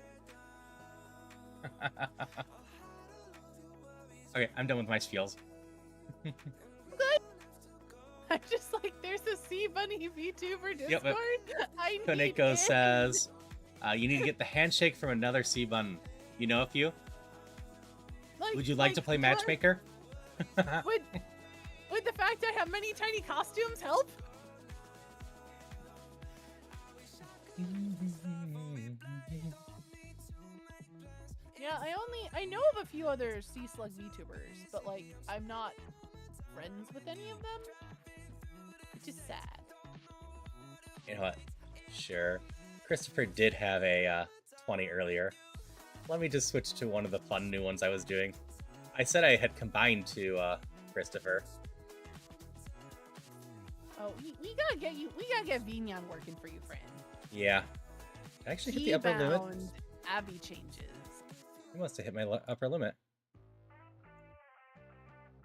Okay, I'm done with my spiels.
I'm just like, there's a Sea Bunny VTuber Discord.
Yep.
I need
Koneko
it.
says, you need to get the handshake from another sea bun. You know a few? Would you like to play
what?
matchmaker?
Would the fact I have many tiny costumes help? Yeah, I know of a few other Sea Slug VTubers, but like I'm not friends with any of them, which is sad.
You know what? Sure. Christopher did have a 20 earlier. Let me just switch to one of the fun new ones I was doing. I said I had combined to Christopher.
Oh, we gotta get Vignan working for you, friend.
Yeah. I actually hit the upper limit.
Keybound Abby changes.
He must have hit my upper limit.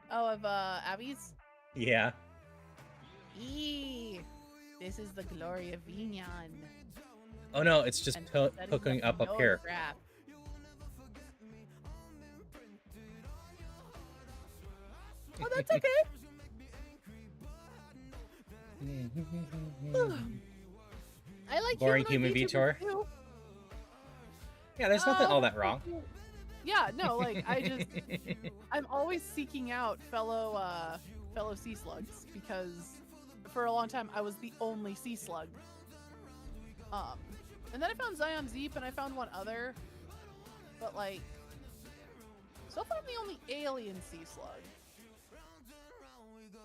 Oh, of Abby's?
Yeah.
This is the glory of Vignan.
Oh no, it's just
And that is
hooking
the
up here.
photograph. Oh, that's okay. I like
Boring human
VTubers
VTuber.
too.
Yeah, there's nothing all that wrong.
Yeah, no, like I'm always seeking out fellow sea slugs because for a long time I was the only sea slug. And then I found Zion Zeep and I found one other, but like so far I'm the only alien sea slug.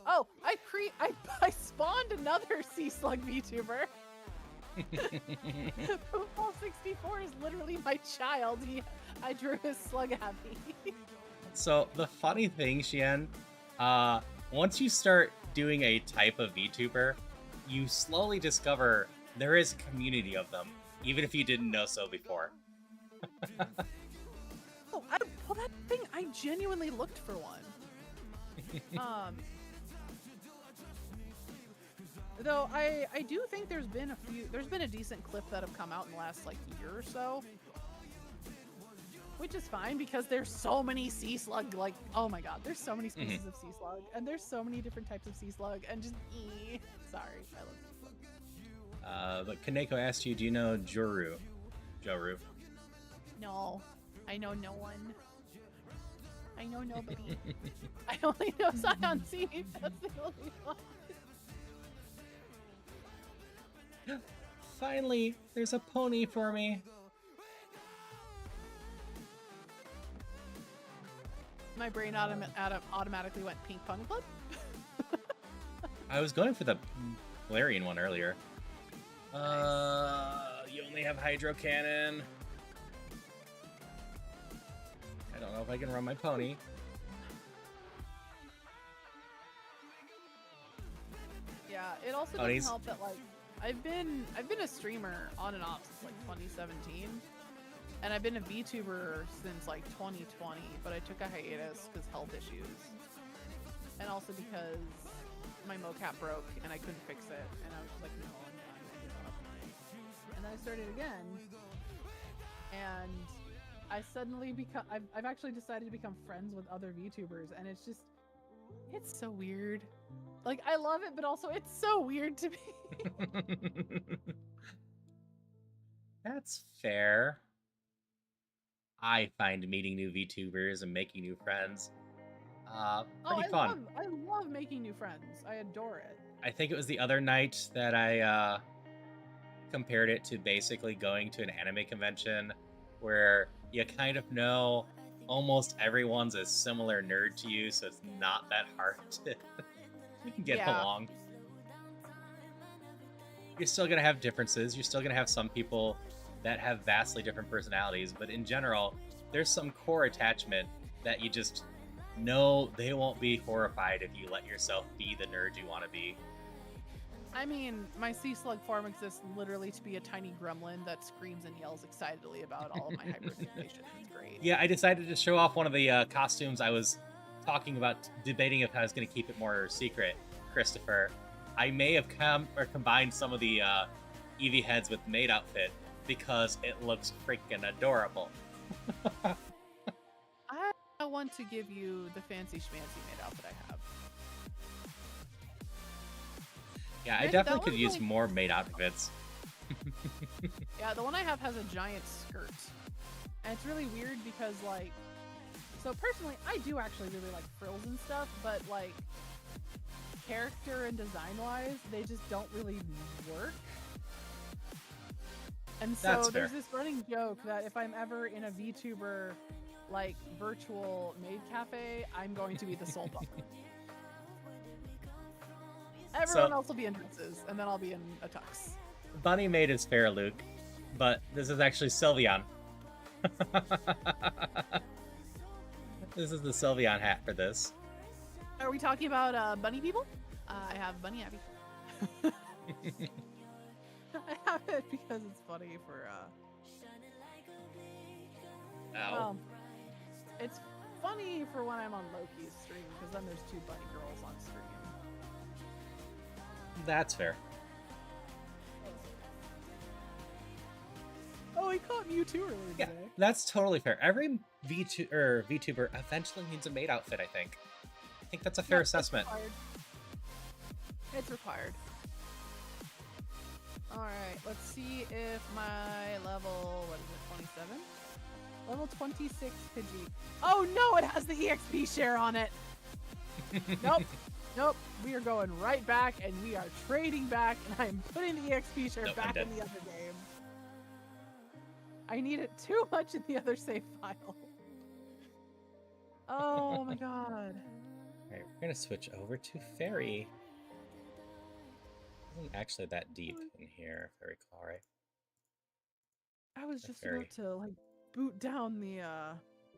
Oh, I spawned another sea slug VTuber. Poofball64 is literally my child. I drew his slug Abby.
So the funny thing, Xian, once you start doing a type of VTuber, you slowly discover there is a community of them, even if you didn't know so before.
Well, that thing, I genuinely looked for one. Though I do think there's been a decent clip that have come out in the last like year or so. Which is fine because there's so many sea slug, like, oh my god, there's so many species of sea slug, and there's so many different types of sea slug, and just sorry, I love sea slug.
But Kaneko asked you, do you know Joru?
No, I know no one. I know nobody. I only know Zion Zeep. That's the only one.
Finally, there's a pony for me.
My brain automatically went Pink Pony Club.
I was going for the Galarian one earlier.
Nice.
You only have Hydro Cannon. I don't know if I can run my pony.
Yeah, it also doesn't help that like I've been a streamer on and off since like 2017. And I've been a VTuber since like 2020, but I took a hiatus because health issues. And also because my mocap broke and I couldn't fix it. And I was just like, no, I'm done. I give up. And then I started again. And I suddenly I've actually decided to become friends with other VTubers. And it's so weird. Like, I love it, but also it's so weird to me.
That's fair. I find meeting new VTubers and making new friends pretty fun.
I love making new friends. I adore it.
I think it was the other night that I compared it to basically going to an anime convention where you kind of know almost everyone's a similar nerd to you, so it's not that hard to get along. You're still going to have differences. You're still going to have some people that have vastly different personalities, but in general, there's some core attachment that you just know they won't be horrified if you let yourself be the nerd you want to be.
I mean, my sea slug form exists literally to be a tiny gremlin that screams and yells excitedly about all of my hyperstimulation. It's great.
Yeah, I decided to show off one of the costumes I was talking about, debating if I was going to keep it more secret, Christopher. I may have combined some of the Eevee heads with maid outfit, because it looks freaking adorable.
I want to give you the fancy schmancy maid outfit I have.
Yeah, I definitely could use more maid outfits.
Yeah, the one I have has a giant skirt. And it's really weird because, like... So personally, I do actually really like frills and stuff, but, like, character and design-wise, they just don't really work. And so there's this running joke that if I'm ever in a VTuber, like, virtual maid cafe, I'm going to be the soul bummer. Everyone else will be in dresses, and then I'll be in a tux.
Bunny maid is fair, Luke. but this is actually Sylveon. This is the Sylveon hat for this.
Are we talking about bunny people? I have bunny Abby. I have it because it's funny for
Ow.
well, it's funny for when I'm on Loki's stream because then there's two bunny girls on stream.
That's fair.
Oh, he caught Mewtwo earlier
Yeah,
today.
that's totally fair. Every VTuber eventually needs a maid outfit, I think. I think that's a fair
Yep,
assessment.
It's required. Alright, let's see if my level, what is it, 27? Level 26 Pidgey. Oh no, it has the EXP share on it! Nope. Nope. We are going right back and we are trading back and I am putting the EXP share
Nope, I'm
back
dead.
in the other game. I need it too much in the other save file. Oh my god.
Alright, we're gonna switch over to Fairy. Isn't actually that deep in here, if I recall, right?
I was
Or
just
Fairy.
about to like boot down the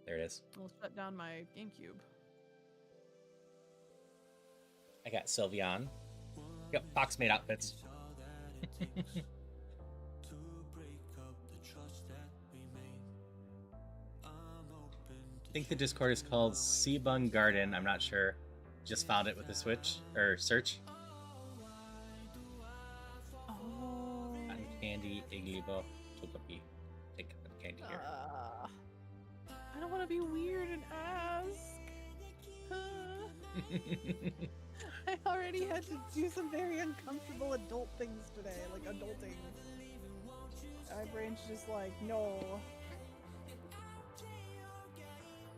There it is.
I'll shut down my GameCube.
I got Sylveon. Yep, box made outfits. I think the Discord is called Seabung Garden. I'm not sure. Just found it with the switch or search.
Oh.
Cotton candy, Igglybuff, Togepi. Take cotton candy here.
I don't want to be weird and ask. I already had to do some very uncomfortable adult things today, like adulting. My brain's just like, no.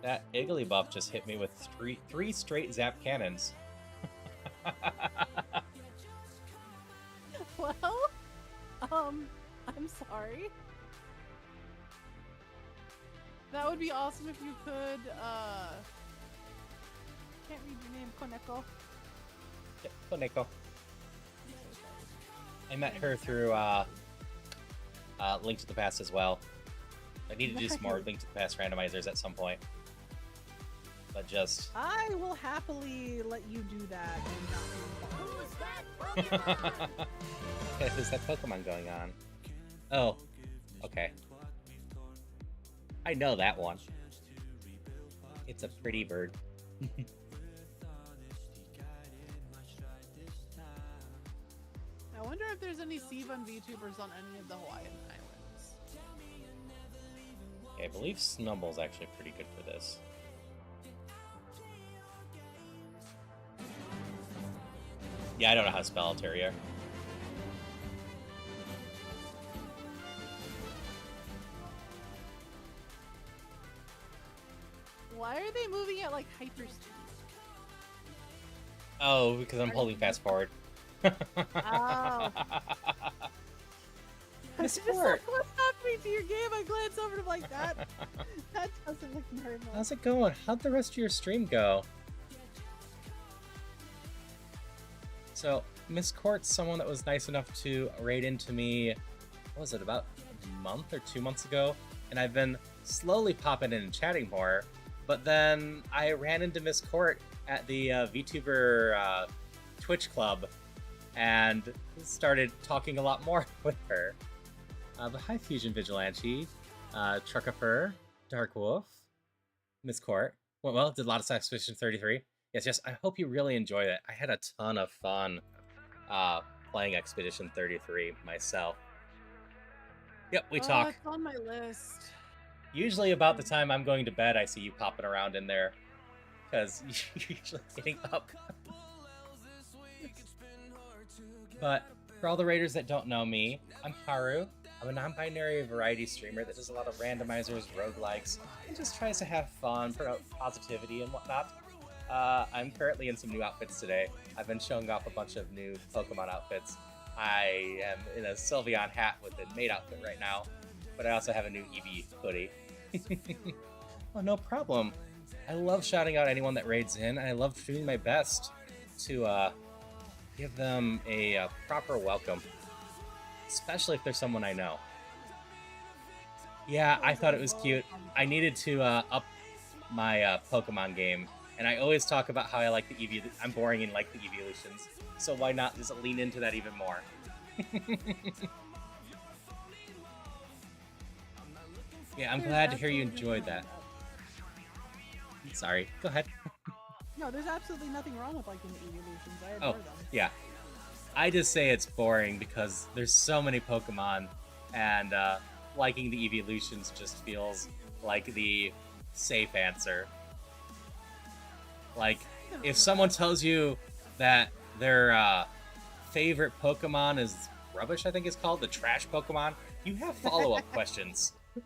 That Igglybuff just hit me with three straight zap cannons.
Well, I'm sorry. That would be awesome if you could, can't read your name, Koneko.
Yep, Koneko. I met her through Link to the Past as well. I need to do some more Link to the Past randomizers at some point. But just...
I will happily let you do that and not be involved.
Okay, who's that Pokemon going on? Oh, okay. I know that one. It's a pretty bird.
I wonder if there's any Seavan VTubers on any of the Hawaiian Islands.
Okay, I believe Snubble's actually pretty good for this. Yeah, I don't know how to spell Altaria.
Why are they moving at like hyper speed?
Oh, because I'm holding fast forward.
Oh.
Miss
Just like,
Court.
what's happening to your game? I glance over and I'm like, that doesn't look normal.
How's it going? How'd the rest of your stream go? So, Miss Court's someone that was nice enough to raid into me, what was it, about a month or 2 months ago? And I've been slowly popping in and chatting more, but then I ran into Miss Court at the VTuber Twitch club and started talking a lot more with her. But hi, Fusion Vigilante, Truckifer, Dark Wolf, Miss Court. Well, did a lot of Expedition 33. Yes, I hope you really enjoyed it. I had a ton of fun playing Expedition 33 myself. Yep, we talk.
It's on my list.
Usually about the time I'm going to bed, I see you popping around in there. Because you're usually getting up. But for all the raiders that don't know me, I'm Haru. I'm a non-binary variety streamer that does a lot of randomizers, roguelikes, and just tries to have fun, promote positivity and whatnot. I'm currently in some new outfits today. I've been showing off a bunch of new Pokemon outfits. I am in a Sylveon hat with a maid outfit right now, but I also have a new Eevee hoodie. Oh, no problem. I love shouting out anyone that raids in, and I love doing my best to give them a proper welcome, especially if there's someone I know. Yeah, I thought it was cute. I needed to up my Pokemon game, and I always talk about how I like the Eevee. I'm boring and like the evolutions, so why not just lean into that even more? Yeah, I'm glad to hear you enjoyed that. Sorry, go ahead.
No, there's absolutely nothing wrong with liking the evolutions. I
Oh,
adore them.
yeah. I just say it's boring because there's so many Pokemon, and liking the evolutions just feels like the safe answer. Like, if someone tells you that their favorite Pokemon is rubbish, I think it's called, the trash Pokemon, you have follow-up questions.
I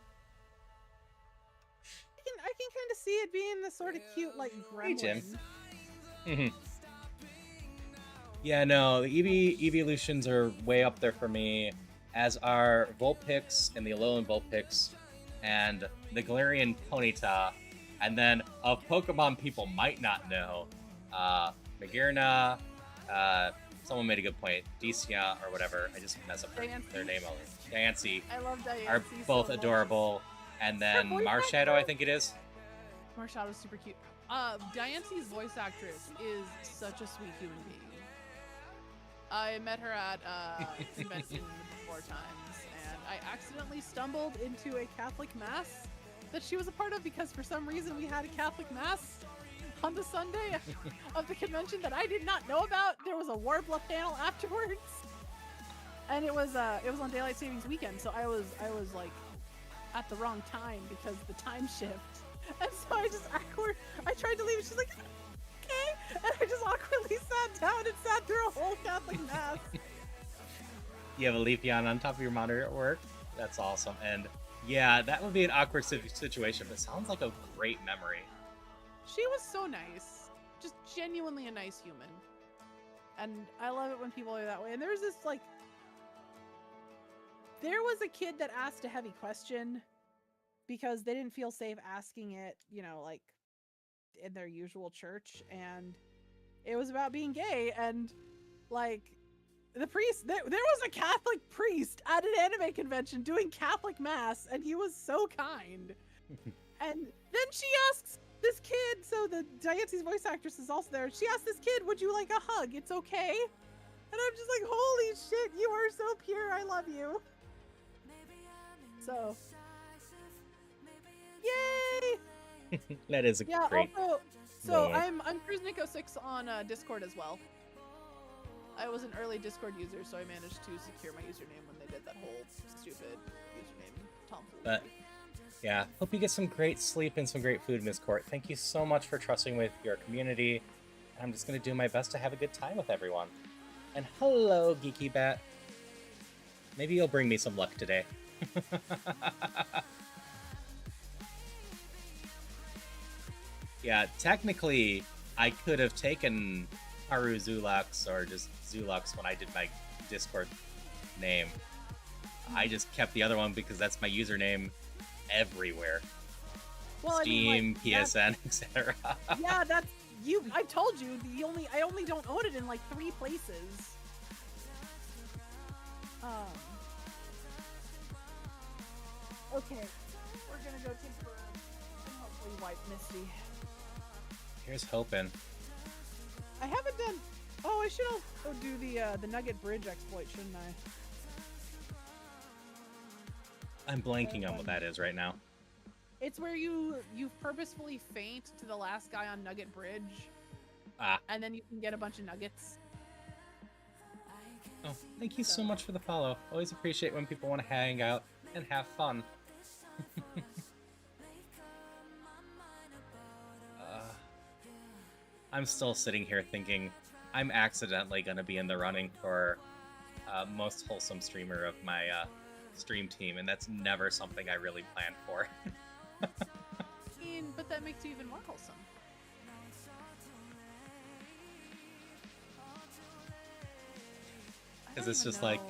can kind of see it being the sort of cute, like, gremlin.
Hey, Jim. Yeah, no, the evolutions are way up there for me, as are Vulpix and the Alolan Vulpix, and the Galarian Ponyta, and then of Pokemon people might not know, Magearna, someone made a good point, Decia or whatever, I just mess up their name over. Diancie.
I love Diancie
are both
so much.
adorable, and then Marshadow, I think it is.
Marshall's super cute. Diancie's voice actress is such a sweet human being. I met her at a convention before times, and I accidentally stumbled into a Catholic mass that she was a part of because for some reason we had a Catholic mass on the Sunday of the convention that I did not know about. There was a Warbler panel afterwards, and it was on Daylight Savings Weekend, so I was like at the wrong time because the time shift, and so I tried to leave, and she's like, okay, and I just awkwardly sat down and sat through a whole Catholic mass.
You have a Leafeon on top of your monitor at work? That's awesome. And yeah, that would be an awkward situation, but it sounds like a great memory.
She was so nice. Just genuinely a nice human. And I love it when people are that way. And there was a kid that asked a heavy question because they didn't feel safe asking it, like in their usual church. And it was about being gay. And like the priest, there was a Catholic priest at an anime convention doing Catholic mass, and he was so kind. And then she asks this kid, so the Diancie's voice actress is also there. She asked this kid, would you like a hug? It's okay. And I'm just like, holy shit, you are so pure. I love you. So, yay!
That is a great.
Also, so
moment.
I'm Cruznico6 on Discord as well. I was an early Discord user, so I managed to secure my username when they did that whole stupid username tomfoolery.
But yeah, hope you get some great sleep and some great food, Ms. Court. Thank you so much for trusting with your community. I'm just going to do my best to have a good time with everyone. And hello, Geeky Bat. Maybe you'll bring me some luck today. Yeah, technically, I could have taken Haru Zulux or just Zulux when I did my Discord name. I just kept the other one because that's my username everywhere.
Well,
Steam, PSN, etc.
Yeah, that's you. I told you I only don't own it in like 3 places. Okay, we're gonna go take a and hopefully wipe Misty.
Here's hoping.
I haven't done. Oh, I should also do the Nugget Bridge exploit, shouldn't I?
I'm blanking on what that is right now.
It's where you purposefully faint to the last guy on Nugget Bridge, and then you can get a bunch of nuggets.
Oh, thank you so much for the follow. Always appreciate when people want to hang out and have fun. I'm still sitting here thinking I'm accidentally going to be in the running for most wholesome streamer of my stream team, and that's never something I really planned for.
But that makes you even more wholesome.
Because it's just like,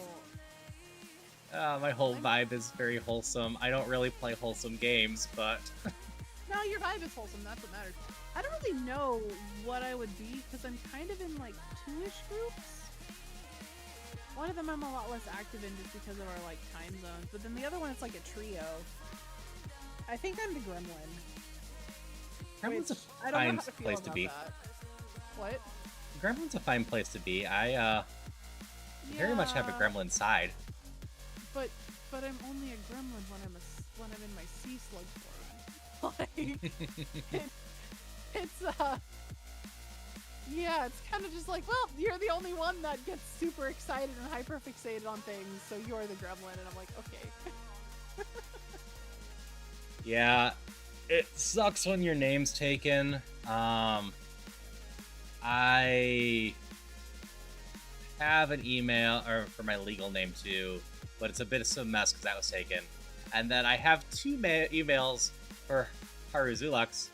my whole vibe is very wholesome. I don't really play wholesome games, but...
No, your vibe is wholesome, that's what matters. I don't really know what I would be, because I'm kind of in like 2-ish groups. One of them I'm a lot less active in just because of our like time zones, but then the other one it's like a trio. I think I'm the gremlin.
Gremlin's a
which I don't know
fine
how to feel
place to
about
be.
that. What?
Gremlin's a fine place to be. I very much have a
Yeah,
gremlin side.
But I'm only a gremlin when I'm in my sea slug form. Like it's yeah, it's kind of just like, well, you're the only one that gets super excited and hyper fixated on things, so you're the gremlin, and I'm like, okay.
Yeah, it sucks when your name's taken. I have an email or for my legal name too, but it's a bit of a mess because that was taken. And then I have two emails for Haruzulux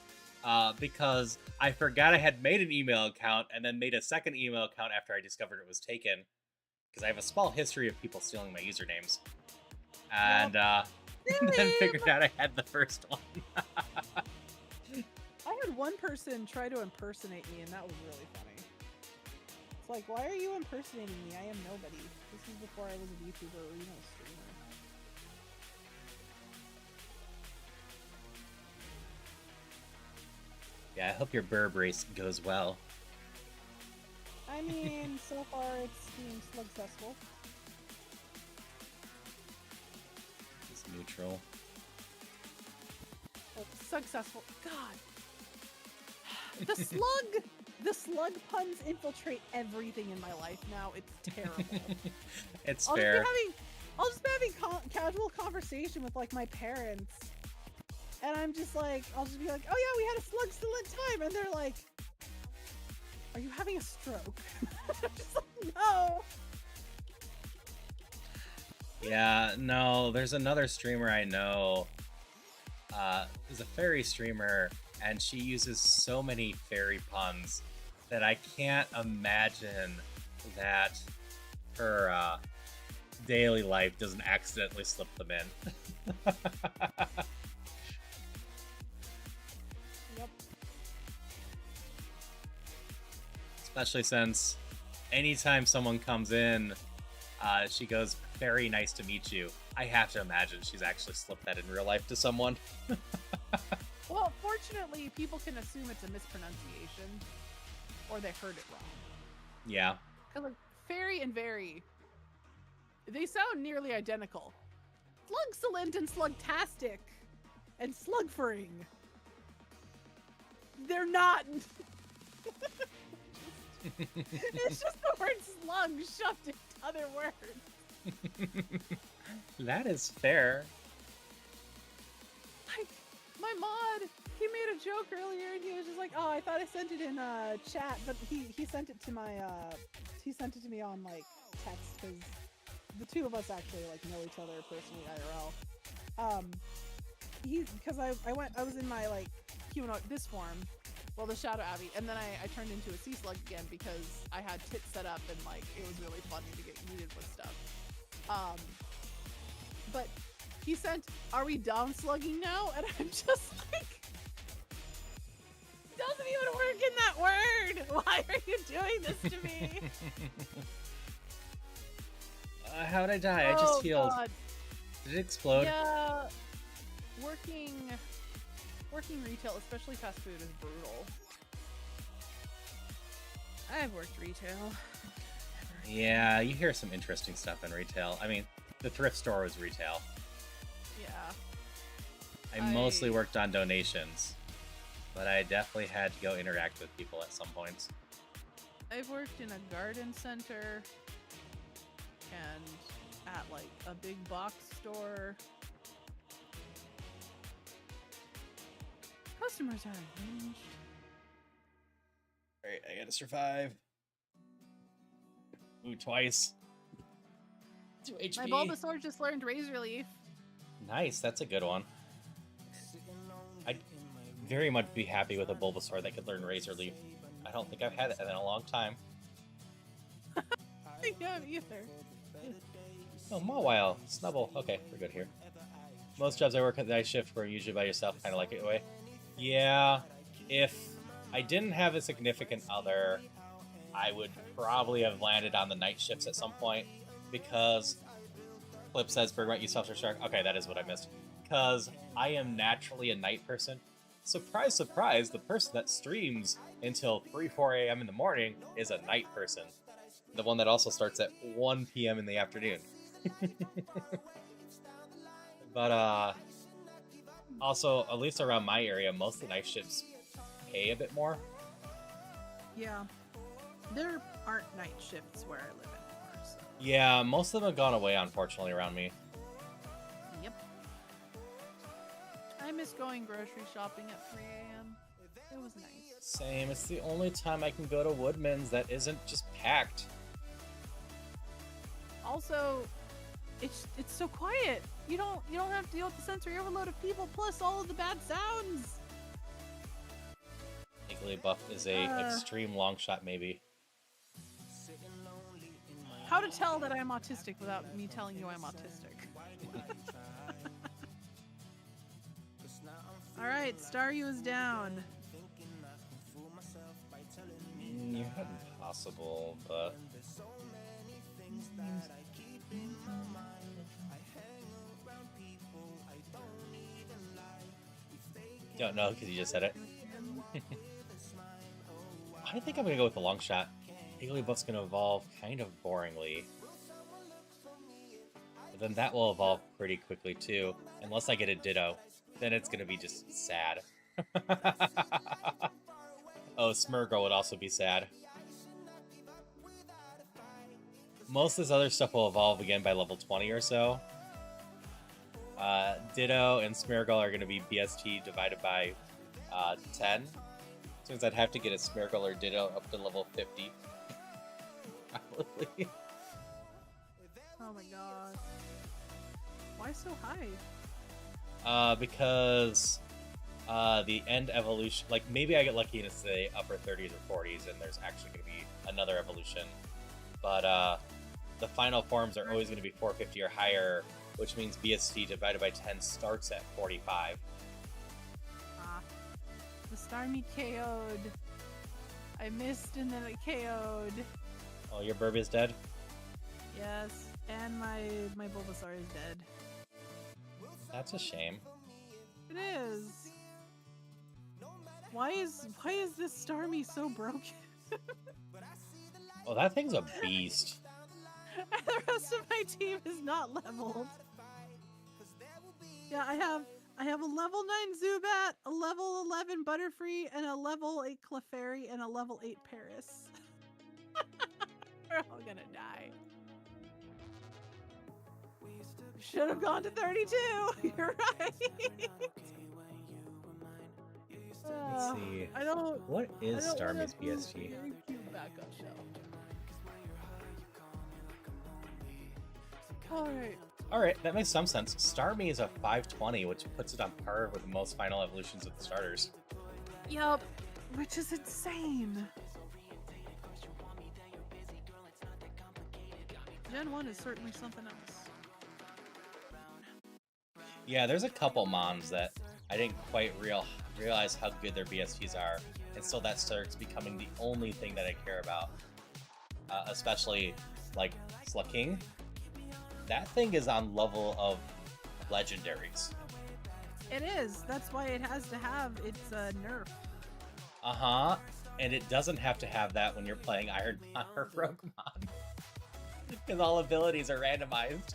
because I forgot I had made an email account and then made a second email account after I discovered it was taken because I have a small history of people stealing my usernames. And then figured out I had the first one.
I had one person try to impersonate me, and that was really funny. It's like, why are you impersonating me? I am nobody. This was before I was a YouTuber or even a streamer.
Yeah, I hope your burb race goes well.
I mean, so far it's being successful.
It's neutral.
Oh, successful. God. The slug puns infiltrate everything in my life now. It's terrible.
It's
I'll
fair.
I'll just be having casual conversation with like my parents, and I'm just like, I'll just be like, oh yeah, we had a slug time, and they're like, are you having a stroke? I'm just like, no.
Yeah, no, there's another streamer I know. There's a fairy streamer, and she uses so many fairy puns that I can't imagine that her daily life doesn't accidentally slip them in.
Yep.
Especially since anytime someone comes in, she goes, very nice to meet you. I have to imagine she's actually slipped that in real life to someone.
Well, fortunately, people can assume it's a mispronunciation, or they heard it wrong.
Yeah.
Cause like fairy and very, they sound nearly identical. Slugsolent and slugtastic, and slugfering. They're not. It's just the word slug shoved into other words.
That is fair.
Like, my mod, he made a joke earlier and he was just like, oh, I thought I sent it in chat, but he sent it to my, he sent it to me on, like, text, because the two of us actually, like, know each other personally IRL. Because I was in my, like, Q&A, this form, well, the Shadow Abbey, and then I turned into a sea slug again because I had tits set up and, like, it was really funny to get yeeted with stuff. But he sent, are we down slugging now? And I'm just like, doesn't even work in that word. Why are you doing this to me?
How'd I die? I just healed.
God.
Did it explode?
Yeah, working retail, especially fast food, is brutal. I've worked retail.
Yeah, you hear some interesting stuff in retail. I mean, the thrift store was retail.
Yeah.
I mostly worked on donations, but I definitely had to go interact with people at some points.
I've worked in a garden center and at like a big box store. Customers are engaged.
Alright, I gotta survive. Ooh, twice. 2 HP.
My Bulbasaur just learned Razor Leaf.
Nice, that's a good one. I'd very much be happy with a Bulbasaur that could learn Razor Leaf. I don't think I've had it in a long time.
Yeah, me either.
Oh, Mawile, Snubble. Okay, we're good here. Most jobs I work at night shift were usually by yourself, kind of like it way. Yeah, if I didn't have a significant other, I would probably have landed on the night shifts at some point, because Clip says Bergmont, you self-destruct. Okay, that is what I missed. because I am naturally a night person. Surprise, surprise, the person that streams until 3, 4 a.m. in the morning is a night person. The one that also starts at 1 p.m. in the afternoon. But, also, at least around my area, most of the night shifts pay a bit more.
Yeah. There aren't night shifts where I live anymore, so.
Yeah, most of them have gone away, unfortunately, around me.
Yep. I miss going grocery shopping at 3 a.m. It was nice.
Same, it's the only time I can go to Woodman's that isn't just packed.
Also, it's so quiet. You don't have to deal with the sensory overload of people plus all of the bad sounds.
Igglybuff is a extreme long shot, maybe.
How to tell that I'm autistic without me telling you I'm autistic. Alright, Staryu is down.
You had impossible, but... Don't know, because you just said it. I think I'm going to go with the long shot. Igglybuff's going to evolve kind of boringly. But then that will evolve pretty quickly too. Unless I get a Ditto. Then it's going to be just sad. Oh, Smeargle would also be sad. Most of this other stuff will evolve again by level 20 or so. Ditto and Smeargle are going to be BST divided by 10. Since I'd have to get a Smeargle or Ditto up to level 50. Probably.
Oh my god. Why so high?
Because the end evolution, like maybe I get lucky and it's the upper 30s or 40s and there's actually going to be another evolution. But the final forms are always going to be 450 or higher, which means BST divided by 10 starts at 45.
Ah. The Starmie KO'd. I missed and then it KO'd.
Oh, your Burb is dead?
Yes, and my Bulbasaur is dead.
That's a shame.
It is. Why is this Starmie so broken?
Well, that thing's a beast.
And the rest of my team is not leveled. Yeah, I have a level 9 Zubat, a level 11 Butterfree, and a level 8 Clefairy, and a level 8 Paris. We're all gonna die. Should have gone to 32. You're right.
Let's see.
I don't.
What is
I don't
Starmie's
wanna
BST?
backup shell. Alright.
Alright, that makes some sense. Starmie is a 520, which puts it on par with most final evolutions of the starters.
Yup. Which is insane. Gen 1 is certainly something else.
Yeah, there's a couple Mons that I didn't quite realize how good their BSTs are, and so that starts becoming the only thing that I care about. Especially, like, Slaking. That thing is on level of legendaries.
It is. That's why it has to have its nerf.
Uh-huh. And it doesn't have to have that when you're playing Ironmon or Roguemon. Because all abilities are randomized.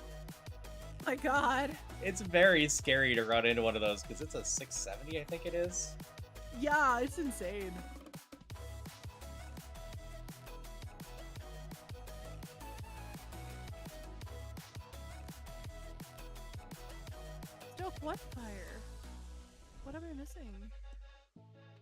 My god.
It's very scary to run into one of those, because it's a 670, I think it is.
Yeah, it's insane. Still, what fire? What am I missing?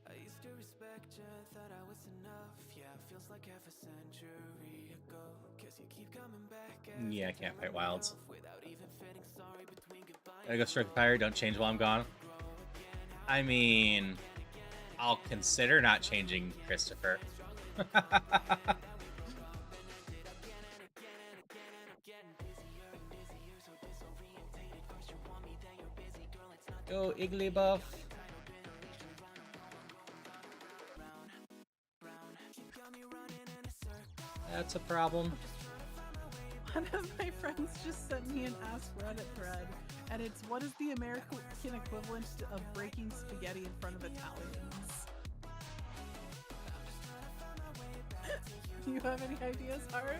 I used to respect you, thought I was enough. Yeah, feels like half a century ago. Cause you keep coming back.
Yeah, I can't fight wilds.
Without even feeling sorry between goodbye.
Gotta go strike fire, don't change while I'm gone. I mean, I'll consider not changing Christopher. Go Igglybuff. That's a problem.
One of my friends just sent me an Ask Reddit thread And it's what is the American equivalent of breaking spaghetti in front of Italians? Do you have any ideas, Haru?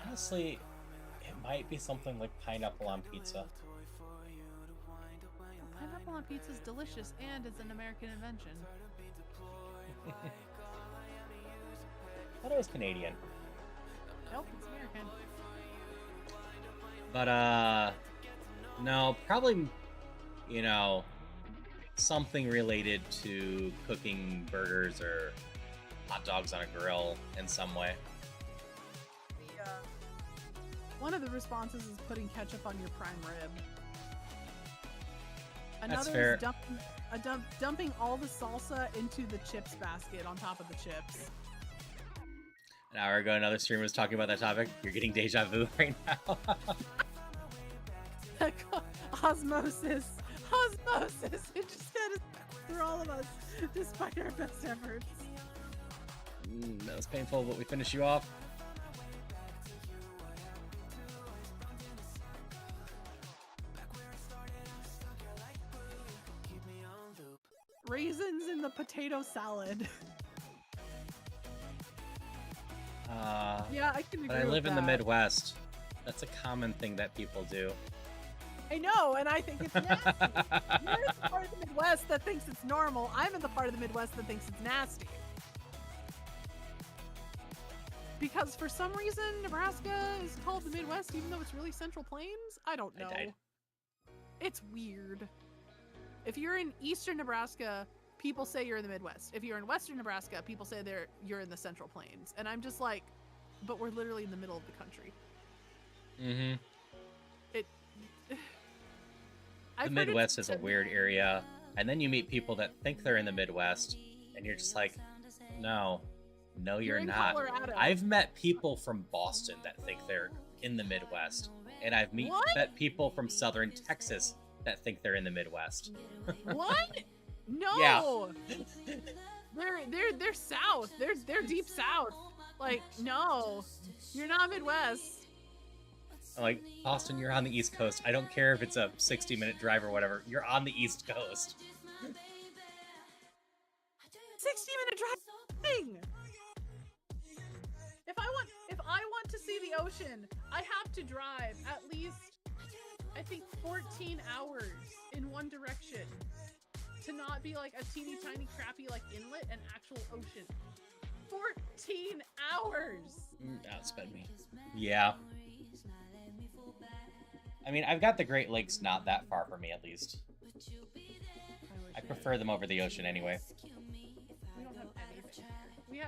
Honestly, it might be something like pineapple on pizza.
Pineapple on pizza is delicious and is an American invention.
I thought it was Canadian.
Nope, it's American.
But, no, probably, you know, something related to cooking burgers or hot dogs on a grill in some way.
One of the responses is putting ketchup on your prime rib.
That's
Another
fair.
is dumping all the salsa into the chips basket on top of the chips.
An hour ago, another streamer was talking about that topic. You're getting deja vu right now.
Osmosis! Osmosis! It just had it for all of us, despite our best efforts.
That was painful, but we finished you off.
Raisins in the potato salad. Yeah, I can agree
But I
with
live in the
that.
Midwest. That's a common thing that people do.
I know, and I think it's nasty. You're in the part of the Midwest that thinks it's normal. I'm in the part of the Midwest that thinks it's nasty. Because for some reason, Nebraska is called the Midwest, even though it's really Central Plains. I don't know.
I died.
It's weird. If you're in eastern Nebraska, people say you're in the Midwest. If you're in western Nebraska, people say you're in the Central Plains. And I'm just like, but we're literally in the middle of the country.
Mm-hmm.
I've
The
heard
Midwest
it's-
is a weird area, and then you meet people that think they're in the Midwest, and you're just like, no, you're
in
not.
Colorado.
I've met people from Boston that think they're in the Midwest, and I've met people from southern Texas that think they're in the Midwest.
What? No.
Yeah.
They're south. They're deep south. Like, no. You're not Midwest.
I'm like, Boston, you're on the East Coast. I don't care if it's a 60-minute drive or whatever. You're on the East Coast.
60-minute drive thing. If I want to see the ocean, I have to drive at least, I think, 14 hours in one direction to not be like a teeny tiny crappy like inlet and actual ocean. 14 hours.
Outspend me. Yeah. I mean, I've got the Great Lakes not that far from me, at least. I prefer them over the ocean anyway.
We don't have anything here.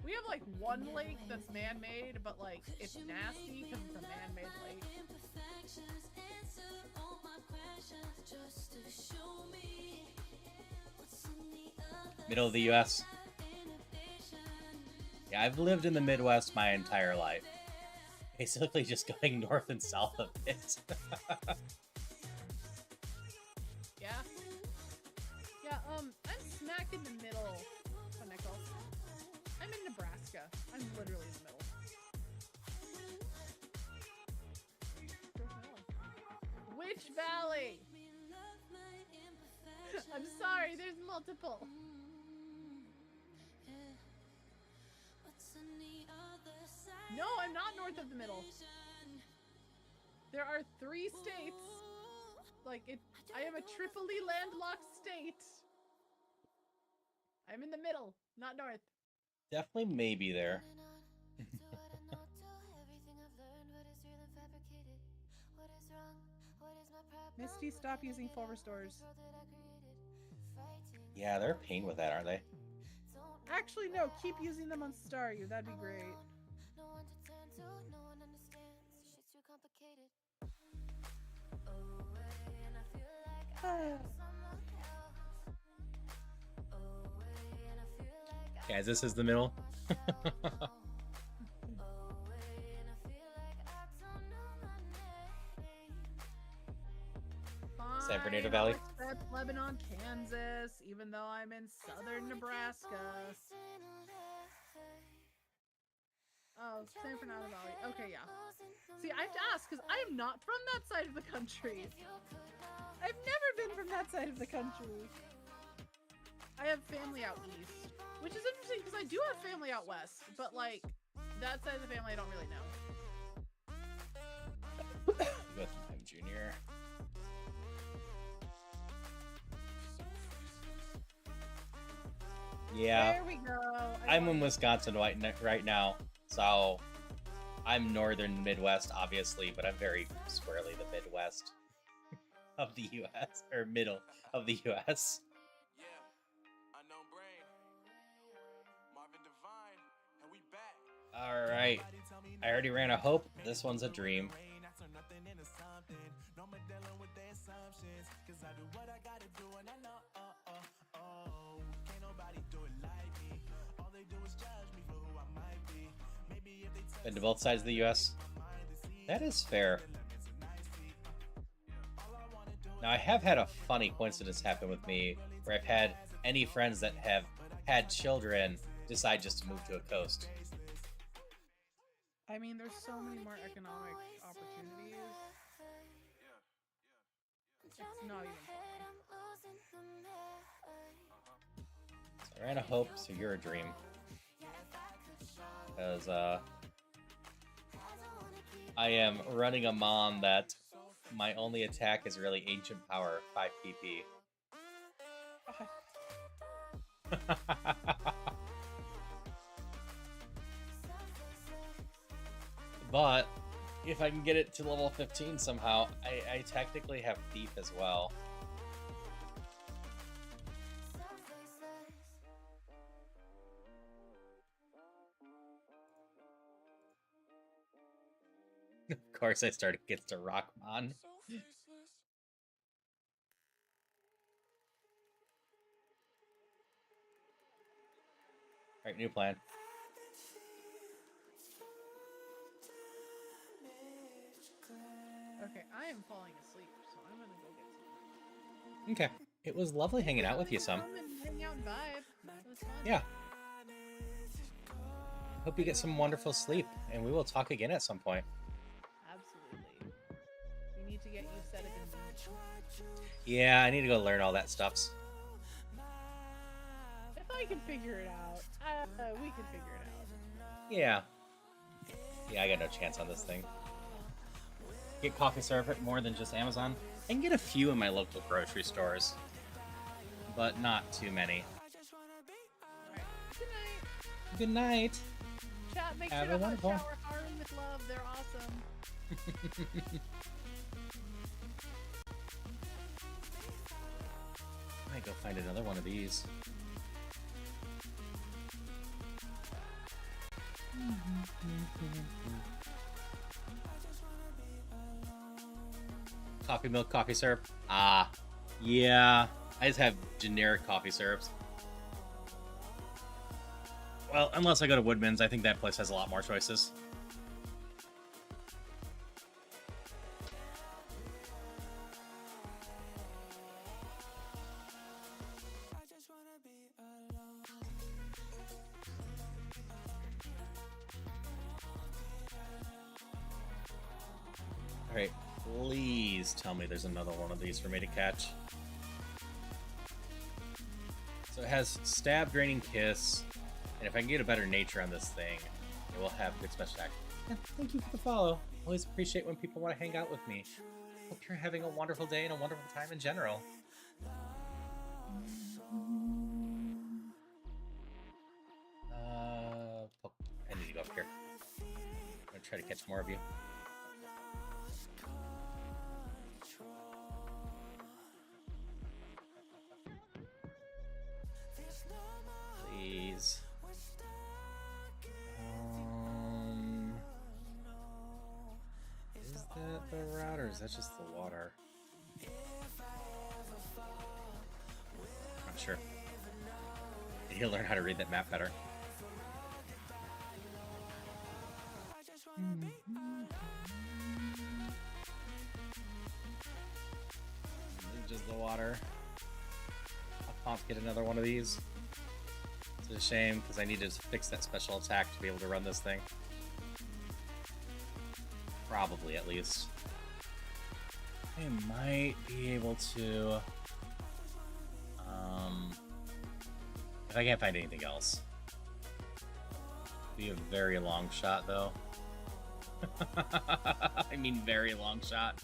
We have like one lake that's man-made, but like it's nasty because it's a man-made lake.
Middle of the U.S. Yeah, I've lived in the Midwest my entire life. Basically just going north and south of it.
Yeah. Yeah, I'm smack in the middle, Nickel. I'm in Nebraska. I'm literally in the middle. Which valley? I'm sorry, there's multiple. No, I'm not north of the middle. There are 3 states. Like, I am a triply landlocked state. I'm in the middle, not north.
Definitely maybe there.
Misty, stop using full restores.
Yeah, they're a pain with that, aren't they?
Actually, no, keep using them on Star You. That'd be great.
Guys, this is the middle. San Bernardino Valley.
Except Lebanon, Kansas, even though I'm in southern Nebraska. Oh, San Fernando Valley. Okay, yeah. See, I have to ask because I am not from that side of the country. I've never been from that side of the country. I have family out east, which is interesting because I do have family out west, but like that side of the family I don't really know.
I'm junior. Yeah.
There we go.
I'm in Wisconsin right now, so I'm northern Midwest, obviously, but I'm very squarely the Midwest of the U.S. or middle of the U.S. All right, I already ran a hope. This one's a dream. Been to both sides of the U.S. That is fair. Now, I have had a funny coincidence happen with me where I've had any friends that have had children decide just to move to a coast.
I mean, there's so many more economic opportunities. It's not even funny.
So I ran a hope, so you're a dream. Because, I am running a mon that my only attack is really Ancient Power, 5 PP. But if I can get it to level 15 somehow, I technically have Thief as well. Of course, I start against a Rougemon. Alright, new plan.
Okay, I am falling asleep, so I'm gonna go get some.
Okay. It was lovely hanging out with you some.
Come and hang out and vibe. It was fun.
Yeah. Hope you get some wonderful sleep, and we will talk again at some point.
Absolutely. We need to get you set up in beach.
Yeah, I need to go learn all that stuffs.
If I can figure it out, we can figure it out.
Yeah. Yeah, I got no chance on this thing. Get coffee syrup at more than just Amazon. I can get a few in my local grocery stores, but not too many.
Alright. Good night.
Good night.
Chat, make
Have
sure
a
to
wonderful-
shower Harlem with love. They're awesome.
I might go find another one of these. Coffee milk, coffee syrup. Ah, yeah. I just have generic coffee syrups. Well, unless I go to Woodman's, I think that place has a lot more choices. Alright, please tell me there's another one of these for me to catch. So it has Stab, Draining Kiss, and if I can get a better nature on this thing, it will have good special attack. And thank you for the follow. Always appreciate when people want to hang out with me. Hope you're having a wonderful day and a wonderful time in general. I need to go up here. I'm gonna try to catch more of you. Please. Is that the route or is that just the water? Not sure. I need to learn how to read that map better. Just the water. I'll get another one of these. It's a shame because I need to fix that special attack to be able to run this thing. Probably, at least. I might be able to... if I can't find anything else. Be a very long shot, though. I mean, very long shot.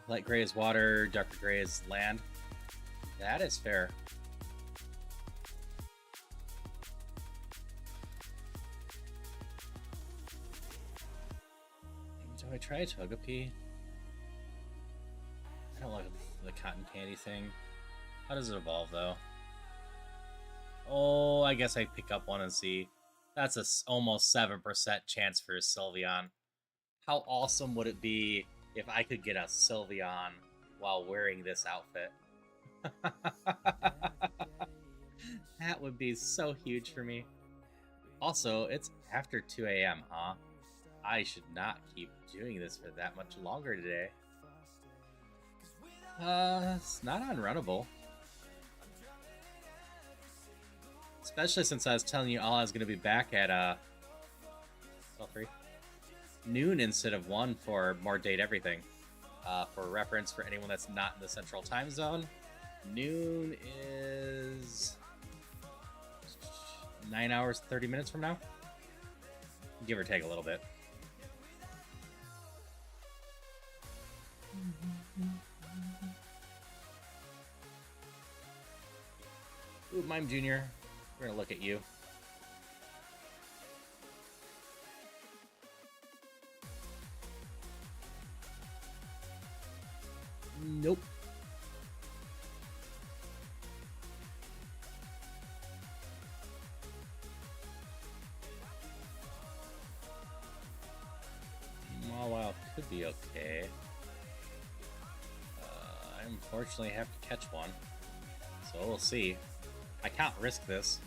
Light gray is water, darker gray is land. That is fair. Do I try Togepi? I don't like the cotton candy thing. How does it evolve, though? Oh, I guess I pick up one and see. That's a almost 7% chance for a Sylveon. How awesome would it be if I could get a Sylveon while wearing this outfit? That would be so huge for me. Also, it's after 2 a.m., huh? I should not keep doing this for that much longer today. It's not unrunnable. Especially since I was telling you all I was going to be back at, noon instead of 1 for more date everything. For reference, for anyone that's not in the central time zone, noon is 9 hours, 30 minutes from now. Give or take a little bit. Ooh, Mime Jr., we're gonna look at you. Nope. Mawile could be okay. I unfortunately have to catch one, so we'll see. I can't risk this.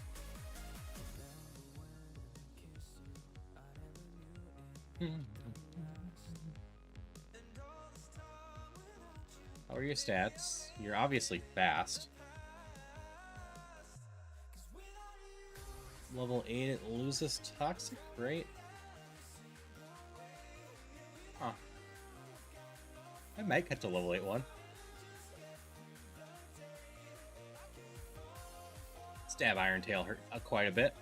How are your stats? You're obviously fast. Level 8, it loses Toxic, right? Huh. I might catch a level 8 one. Stab Iron Tail hurt quite a bit.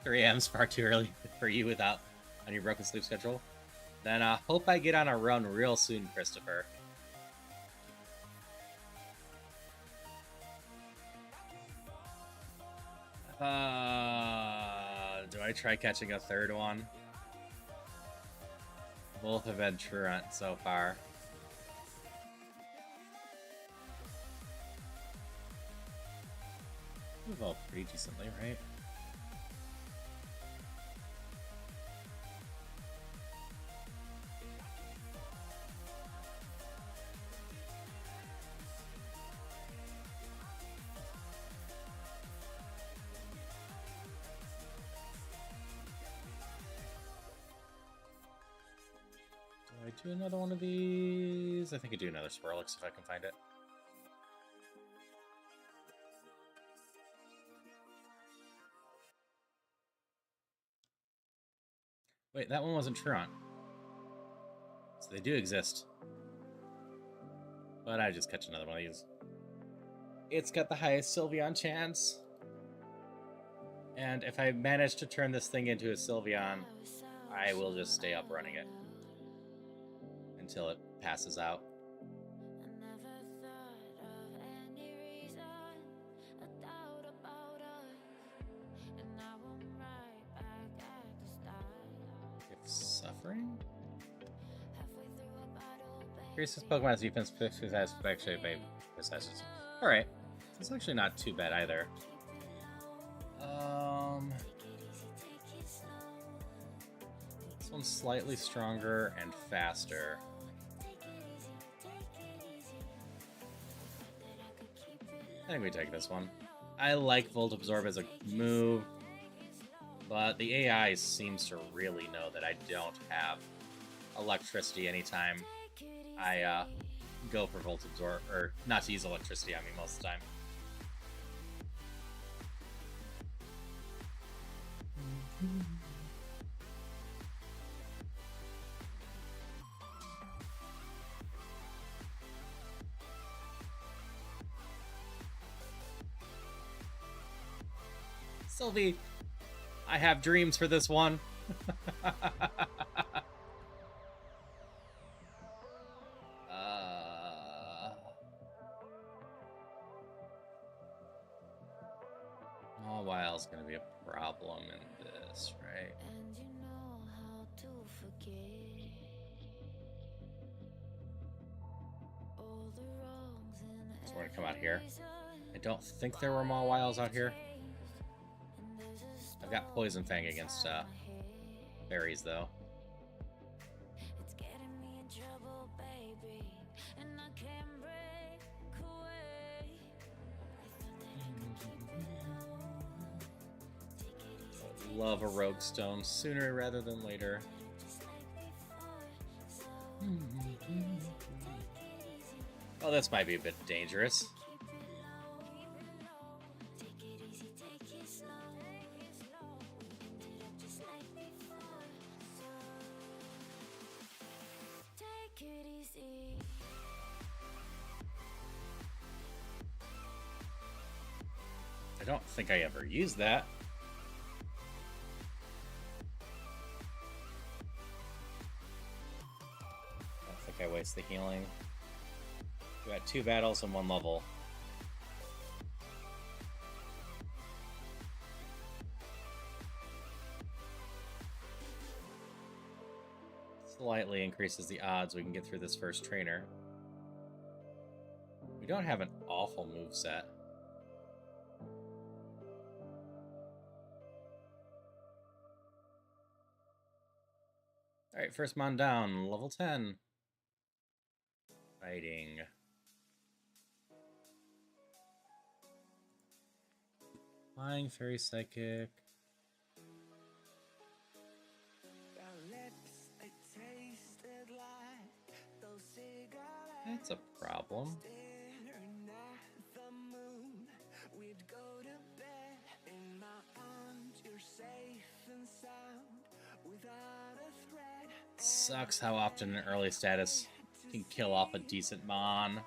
Three AM's far too early for you without on your broken sleep schedule. Then I hope I get on a run real soon, Christopher. Do I try catching a third one? Both have been truant so far. We've evolved pretty decently, right? Do another one of these? I think I do another Swirlix if I can find it. Wait, that one wasn't Truant. So they do exist. But I just catch another one of these. It's got the highest Sylveon chance. And if I manage to turn this thing into a Sylveon, I will just stay up running it until it passes out. If suffering? Increases Pokemon's defense 50 has actually by possessions. Alright. It's actually not too bad either. This one's slightly stronger and faster. I think we take this one. I like Volt Absorb as a move. The AI seems to really know that I don't have electricity anytime I go for Volt Absorb, or not to use electricity on me most of the time. Sylvie, I have dreams for this one. While's gonna be a problem in this, right?
And you know how to forget all the wrongs in
So we're gonna come out here. I don't think there were Mawwiles out here. I've got Poison Fang against berries though.
It's getting me in trouble, baby, and I can't break away. I thought that I could keep it low. Take it easy,
Love a rogue stone sooner rather than later.
just like before. So take it easy,
Oh, this might be a bit dangerous.
keep it low. Take it easy, take it slow. Ended up just like before. So take it easy.
I don't think I ever used that. I don't think I waste the healing. We got 2 battles and 1 level. Slightly increases the odds we can get through this first trainer. We don't have an awful moveset. Alright, first mon down, level 10. Fighting. Flying Fairy Psychic. That's a problem. Sucks how often an early status can kill off a decent mon.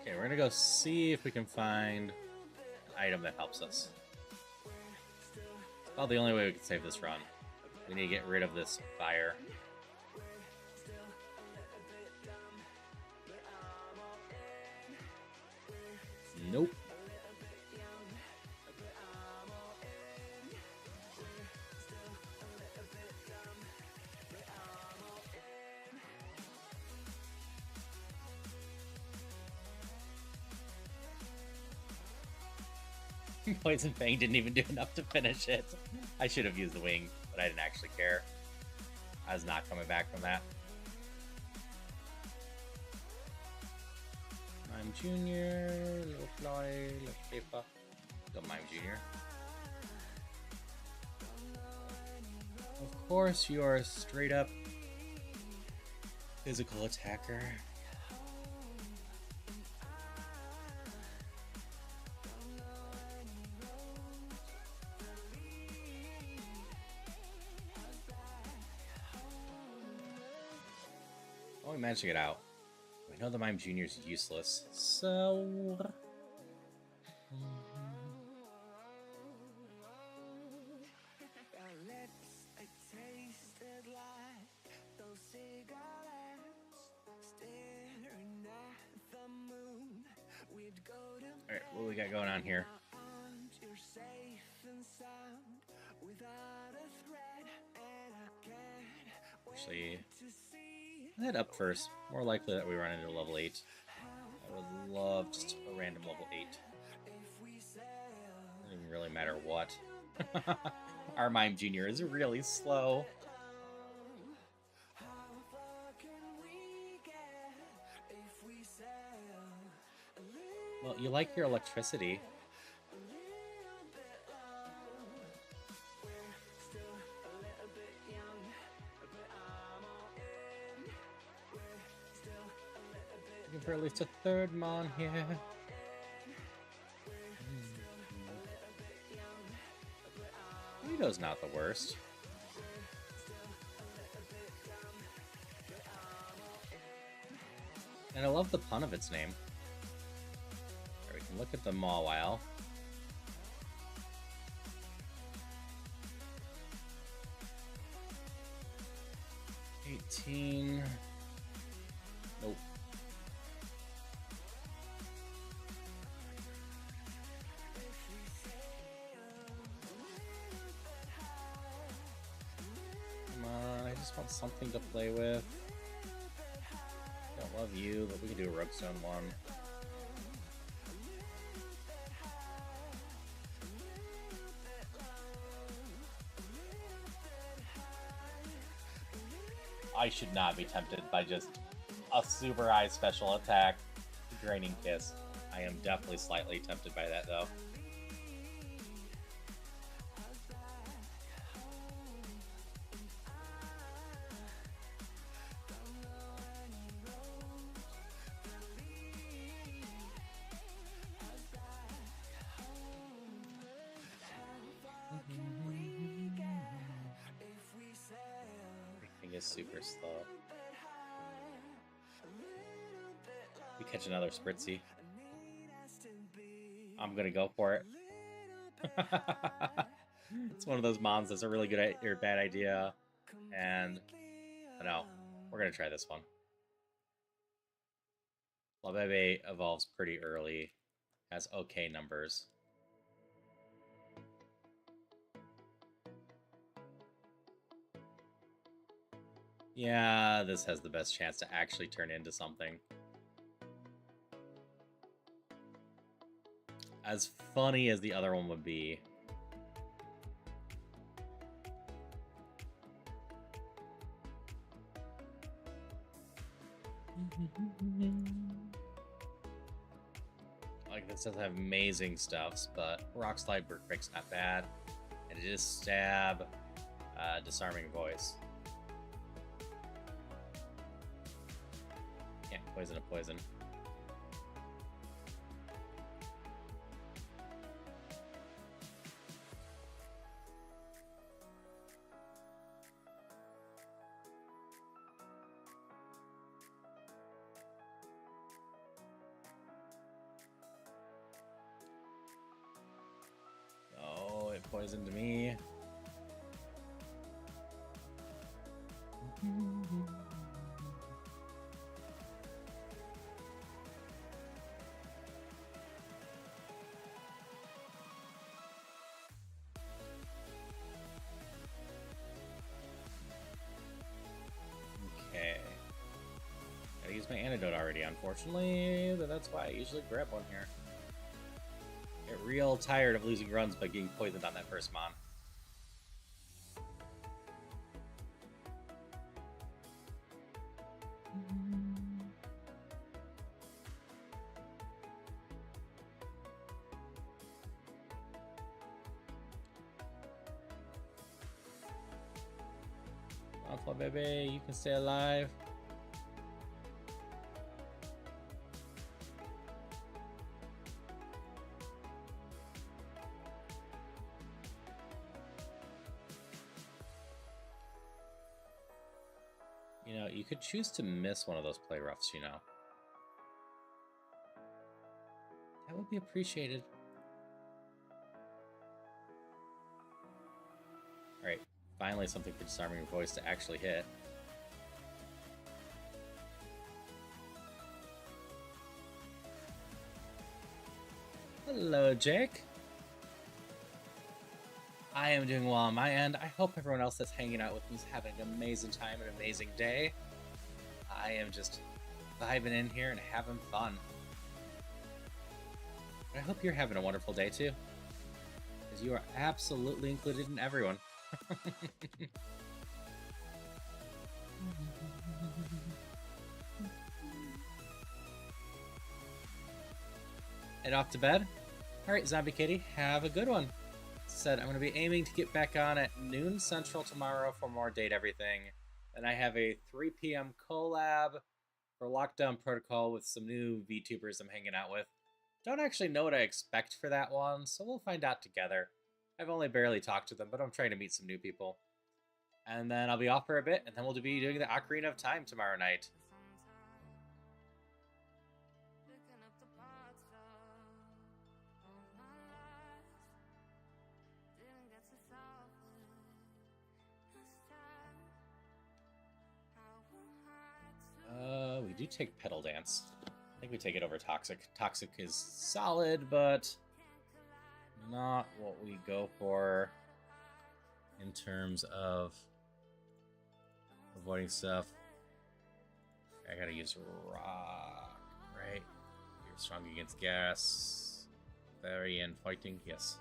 Okay, we're gonna go see if we can find an item that helps us. It's about the only way we can save this run. We need to get rid of this fire. Nope. Poison Fang didn't even do enough to finish it. I should have used the wing, but I didn't actually care. I was not coming back from that. Mime Jr., Little Fly, Little Paper. Go Mime Jr. Of course, you are a straight up physical attacker. Oh, we managed to get out. We know the Mime Jr. is useless, so... Alright, what do we got going on here? Actually, head up first. More likely that we run into level 8. I would love just a random level 8. no matter what. Our Mime Jr. is really slow. Well, you like your electricity. Looking for at least a third mon here. Rito's not the worst. And I love the pun of its name. There, we can look at the Mawile. Nope. Come on, I just want something to play with. Don't love you, but we can do a Roguestone one. I should not be tempted by just a super high special attack Draining Kiss. I am definitely slightly tempted by that though. Everything is super slow. We catch another Spritzy. I'm gonna go for it. It's one of those mons that's a really good or bad idea, and I know we're gonna try this one. Labebe evolves pretty early, has okay numbers. Yeah, this has the best chance to actually turn into something. As funny as the other one would be. Like, this doesn't have amazing stuffs, but Rock Slide, Brick Break's not bad. And it is Stab, Disarming Voice. Can't poison a poison. Oh, it poisoned me. Okay. Gotta use my antidote already, unfortunately, but that's why I usually grab one here. Get real tired of losing runs by getting poisoned on that first mon. Alpha baby, you can stay alive. You know, you could choose to miss one of those play roughs, you know. That would be appreciated. Alright, finally something for Disarming Voice to actually hit. Hello, Jake. I am doing well on my end. I hope everyone else that's hanging out with me is having an amazing time, an amazing day. I am just vibing in here and having fun. I hope you're having a wonderful day too. Because you are absolutely included in everyone. And off to bed? Alright, Zombie Kitty, have a good one. Said I'm going to be aiming to get back on at noon Central tomorrow for more Date Everything. And I have a 3 p.m. collab for Lockdown Protocol with some new VTubers I'm hanging out with. Don't actually know what I expect for that one, so we'll find out together. I've only barely talked to them, but I'm trying to meet some new people. And then I'll be off for a bit, and then we'll be doing the Ocarina of Time tomorrow night. We do take Pedal Dance. I think we take it over Toxic. Toxic is solid, but not what we go for in terms of avoiding stuff. I gotta use Rock, right? You're strong against gas. Very in fighting, yes.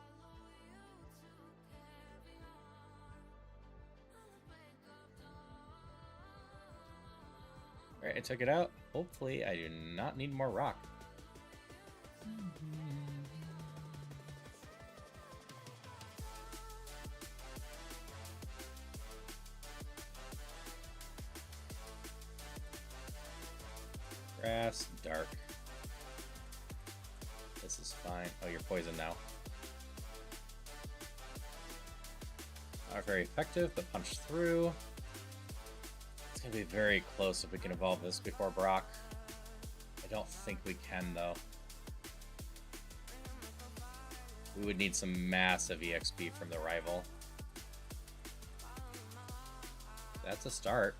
Alright, I took it out. Hopefully I do not need more rock. Grass, dark. This is fine. Oh, you're poisoned now. Not very effective, but punch through. It's gonna be very close if we can evolve this before Brock. I don't think we can, though. We would need some massive EXP from the rival. That's a start.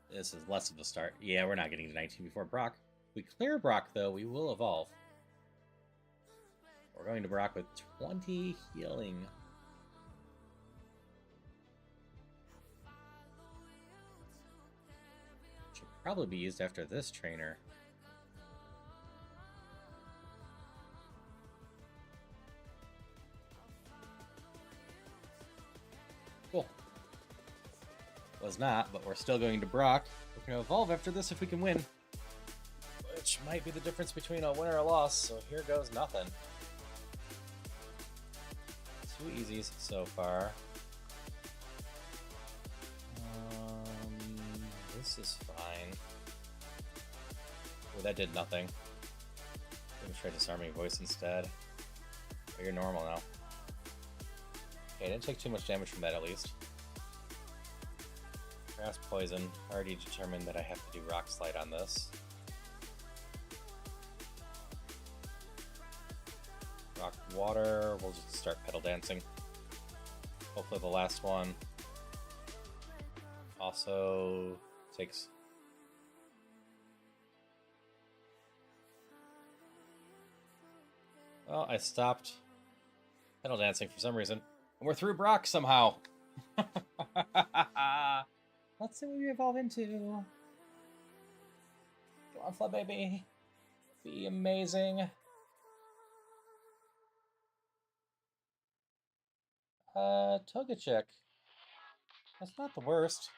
This is less of a start. Yeah, we're not getting to 19 before Brock. If we clear Brock, though, we will evolve. We're going to Brock with 20 healing. Should probably be used after this trainer. Cool. Was not, but we're still going to Brock. We're going to evolve after this if we can win. Which might be the difference between a win or a loss, so here goes nothing. 2 easies so far. This is fine. Oh, that did nothing. I'm gonna try disarming voice instead. But you're normal now. Okay, I didn't take too much damage from that at least. Grass poison. Already determined that I have to do rock slide on this. Rock water. We'll just start pedal dancing. Hopefully the last one also takes. Well, I stopped pedal dancing for some reason. And we're through Brock somehow. Let's see what we evolve into. Come on, Flood Baby. Be amazing. Togechick. That's not the worst.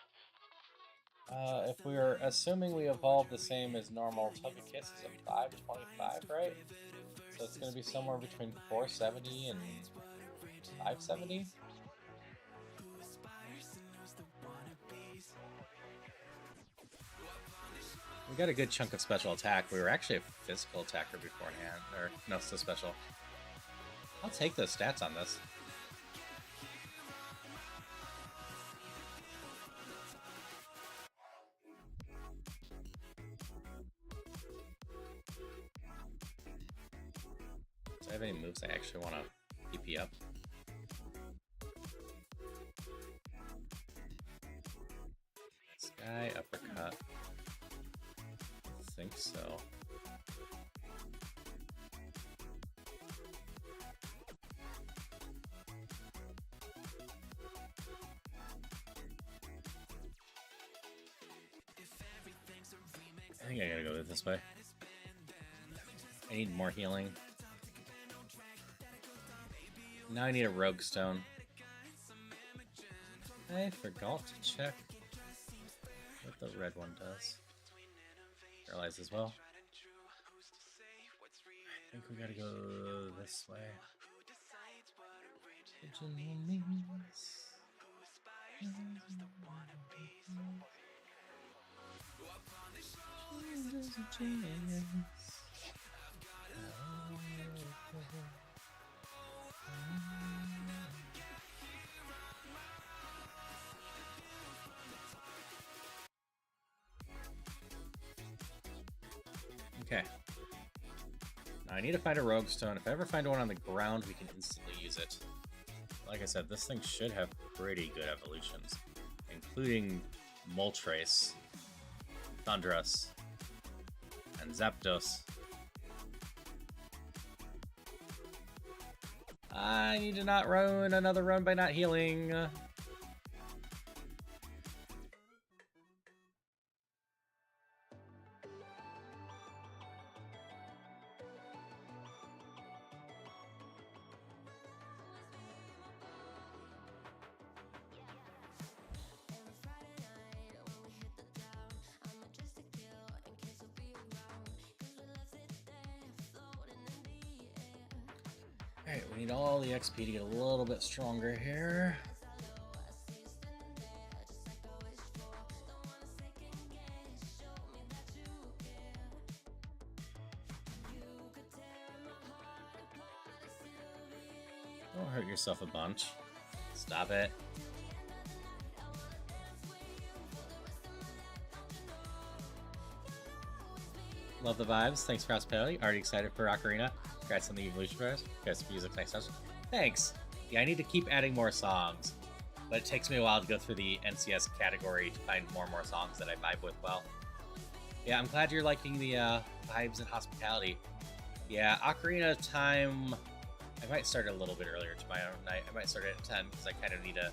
If we're assuming we evolve the same as normal, Togekiss is a 525, right? So it's going to be somewhere between 470 and 570. We got a good chunk of special attack. We were actually a physical attacker beforehand. Or, no, still special. I'll take those stats on this. Do I have any moves I actually want to PP up? Sky uppercut. I think so. think I gotta go this way. I need more healing. Now I need a rogue stone. I forgot to check what the red one does. Paralyze as well. I think we gotta go this way. Okay. Now I need to find a rogue stone. If I ever find one on the ground, we can instantly use it. Like I said, this thing should have pretty good evolutions, including Moltres, Thundurus, and Zapdos. I need to not ruin another run by not healing. Alright, we need all the XP to get a little bit stronger here. Don't hurt yourself a bunch. Stop it. Love the vibes. Thanks for hospitality. Already excited for Ocarina. Congrats on the evolution prayers. Congrats for music next time. Thanks. Yeah, I need to keep adding more songs, but it takes me a while to go through the NCS category to find more and more songs that I vibe with well. Yeah, I'm glad you're liking the vibes and hospitality. Yeah, Ocarina of Time, I might start a little bit earlier tomorrow night. I might start it at 10 because I kind of need to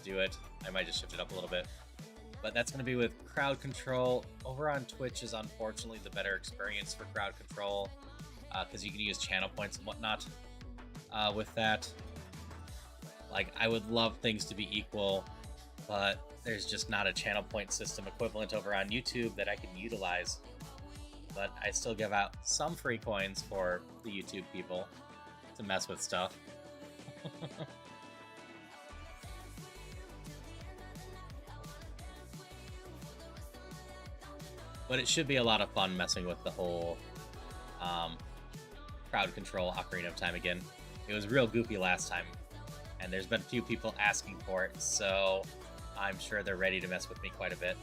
do it. I might just shift it up a little bit. But that's going to be with crowd control. Over on Twitch is unfortunately the better experience for crowd control because you can use channel points and whatnot with that. Like, I would love things to be equal, but there's just not a channel point system equivalent over on YouTube that I can utilize. But I still give out some free coins for the YouTube people to mess with stuff. But it should be a lot of fun messing with the whole crowd control Ocarina of Time again. It was real goofy last time, and there's been a few people asking for it, so I'm sure they're ready to mess with me quite a bit.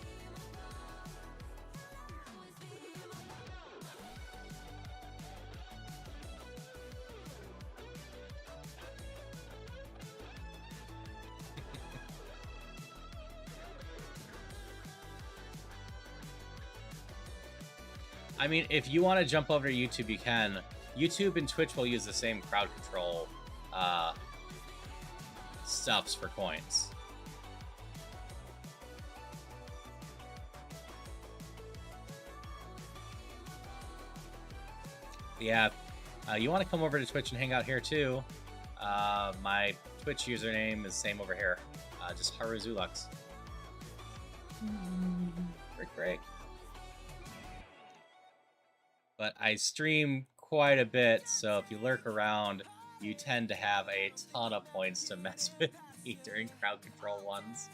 I mean, if you want to jump over to YouTube, you can. YouTube and Twitch will use the same crowd control stuffs for coins. Yeah, you want to come over to Twitch and hang out here too. My Twitch username is same over here, just Haruzulux. Great. But I stream quite a bit, so if you lurk around, you tend to have a ton of points to mess with me during crowd control ones.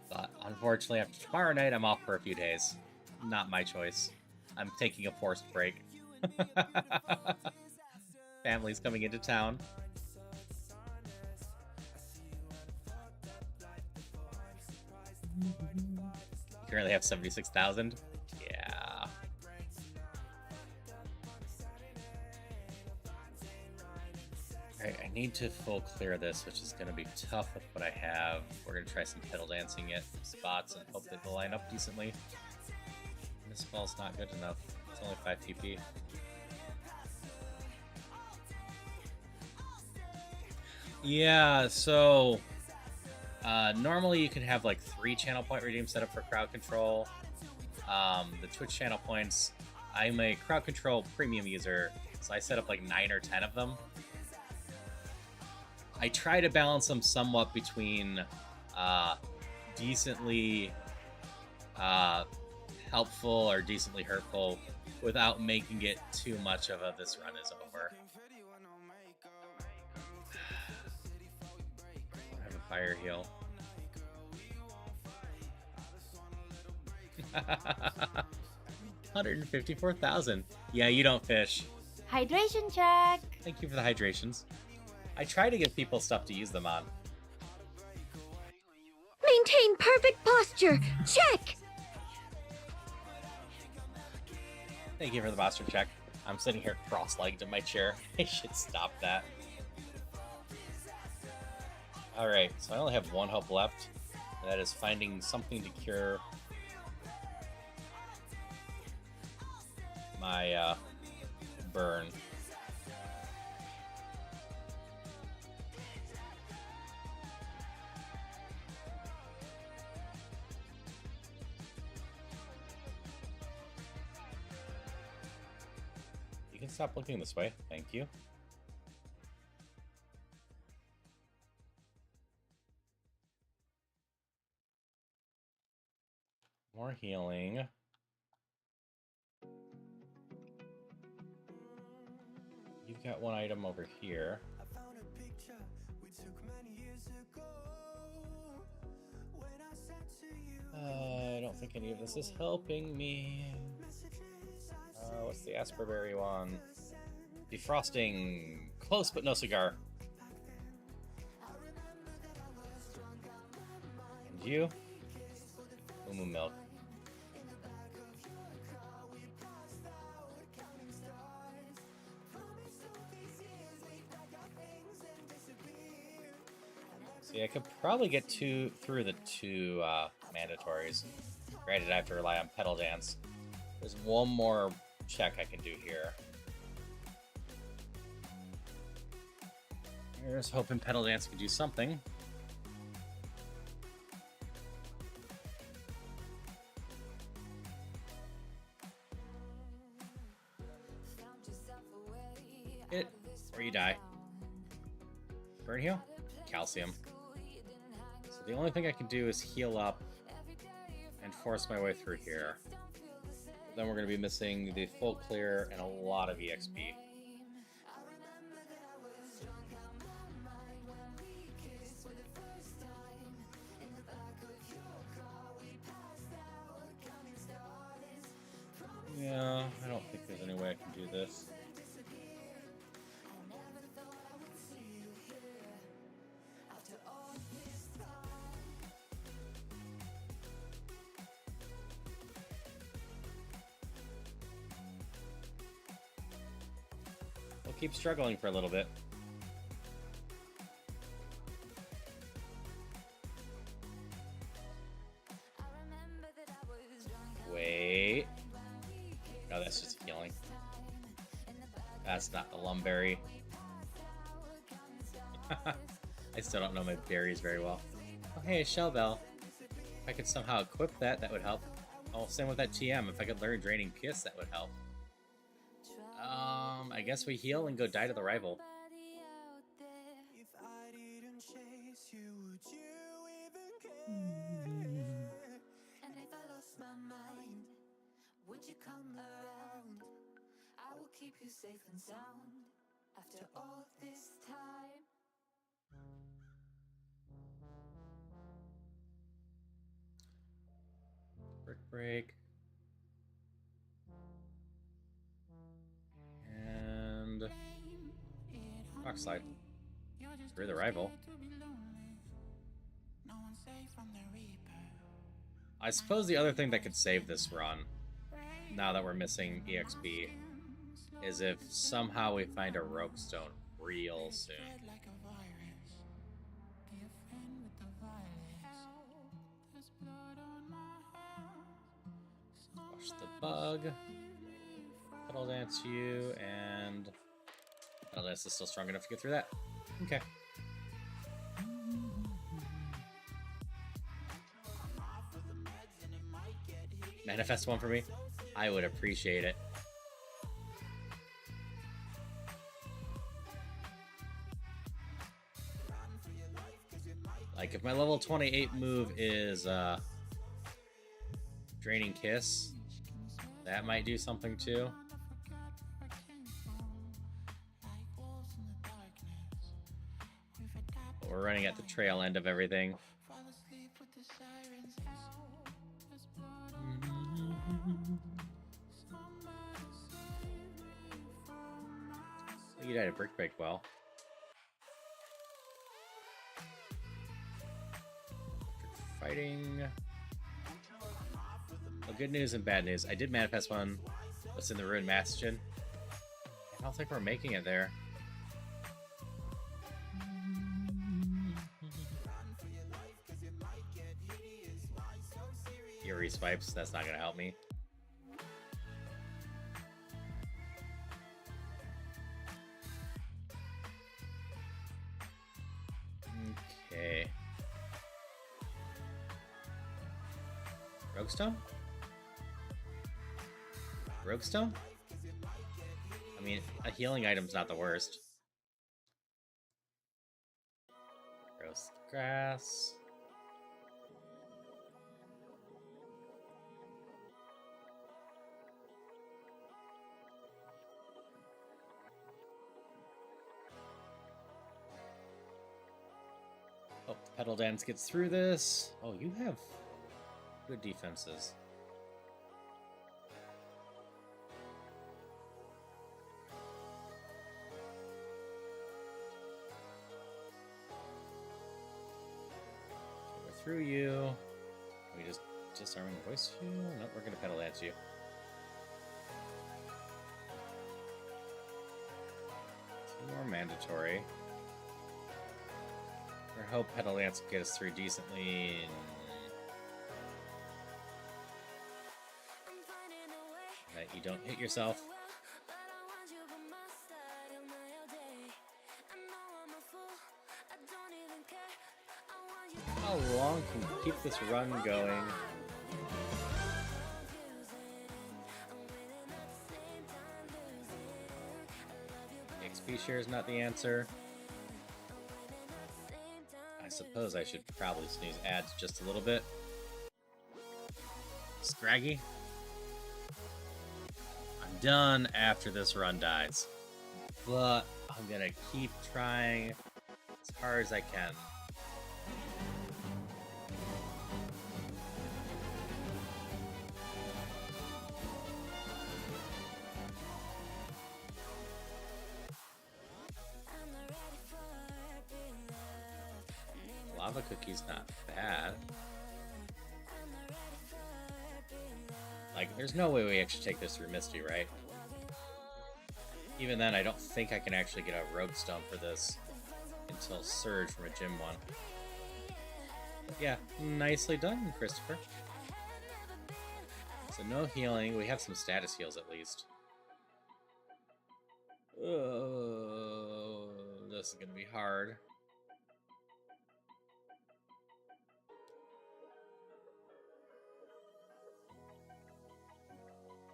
But unfortunately, after tomorrow night, I'm off for a few days. Not my choice. I'm taking a forced break. Family's coming into town. You currently have 76,000? Yeah. Alright, I need to full clear this, which is going to be tough with what I have. We're going to try some pedal dancing at spots and hope that they'll line up decently. This ball's not good enough. It's only 5 TP. Yeah, so normally you can have like 3 channel point redeems set up for crowd control. The Twitch channel points, I'm a crowd control premium user, so I set up like 9 or 10 of them. I try to balance them somewhat between decently helpful or decently hurtful without making it too much of a this run is over. I have a fire heal. 154,000. Yeah, you don't fish.
Hydration check.
Thank you for the hydrations. I try to give people stuff to use them on.
Maintain perfect posture. Check.
Thank you for the posture check. I'm sitting here cross-legged in my chair. I should stop that. Alright, so I only have 1 hope left. And that is finding something to cure my burn. You can stop looking this way. Thank you. More healing. You've got 1 item over here. I don't think any of this is helping me. What's the Asperberry one? Defrosting. Close, but no cigar. And you? Umu milk. See, I could probably get through the 2 mandatories. Granted, I have to rely on Pedal Dance. There's 1 more check I can do here. Here's hoping Pedal Dance can do something. Hit, or you die. Burn heal? Calcium. So the only thing I can do is heal up and force my way through here. Then we're going to be missing the full clear and a lot of EXP. Yeah, I don't think there's any way I can do this. We'll keep struggling for a little bit. Wait. No, that's just healing. That's not the lumberry. I still don't know my berries very well. Oh, hey, a shell bell. If I could somehow equip that, that would help. Oh, same with that TM. If I could learn Draining Kiss, that would help. I guess we heal and go die to the rival.
Would you come around? I will keep you safe and sound after all this time.
Brick break. And rock slide. Through the rival. I suppose the other thing that could save this run, now that we're missing EXP, is if somehow we find a rogue stone real soon. Squash the bug. Pedal Dance you, and Pedal Dance is still strong enough to get through that. Okay. manifest one for me? I would appreciate it. Like, if my level 28 move is Draining Kiss, that might do something too. But we're running at the tail end of everything. You died at Brick Break well. Fighting. Well, good news and bad news. I did manifest one. What's in the Ruined Bastion? I don't think we're making it there. Fury swipes. That's not going to help me. Okay. Roguestone? Roguestone? I mean, a healing item's not the worst. Roast grass. Oh, the Petal Dance gets through this. Oh, you have good defenses. We're through you. Can we just disarm the voice you? Nope, we're gonna Petal Dance you. Two more mandatory. I hope Petal Dance will get us through decently. That you don't hit yourself. How long can we keep this run going? XP share is not the answer. I suppose I should probably snooze ads just a little bit. Scraggy. I'm done after this run dies. But I'm gonna keep trying as hard as I can. Lava cookie's not bad. Like, there's no way we actually take this through Misty, right? Even then, I don't think I can actually get a Rogue Stone for this until Surge from a Gym 1. But yeah, nicely done, Christopher. So no healing. We have some status heals at least. Oh, this is gonna be hard.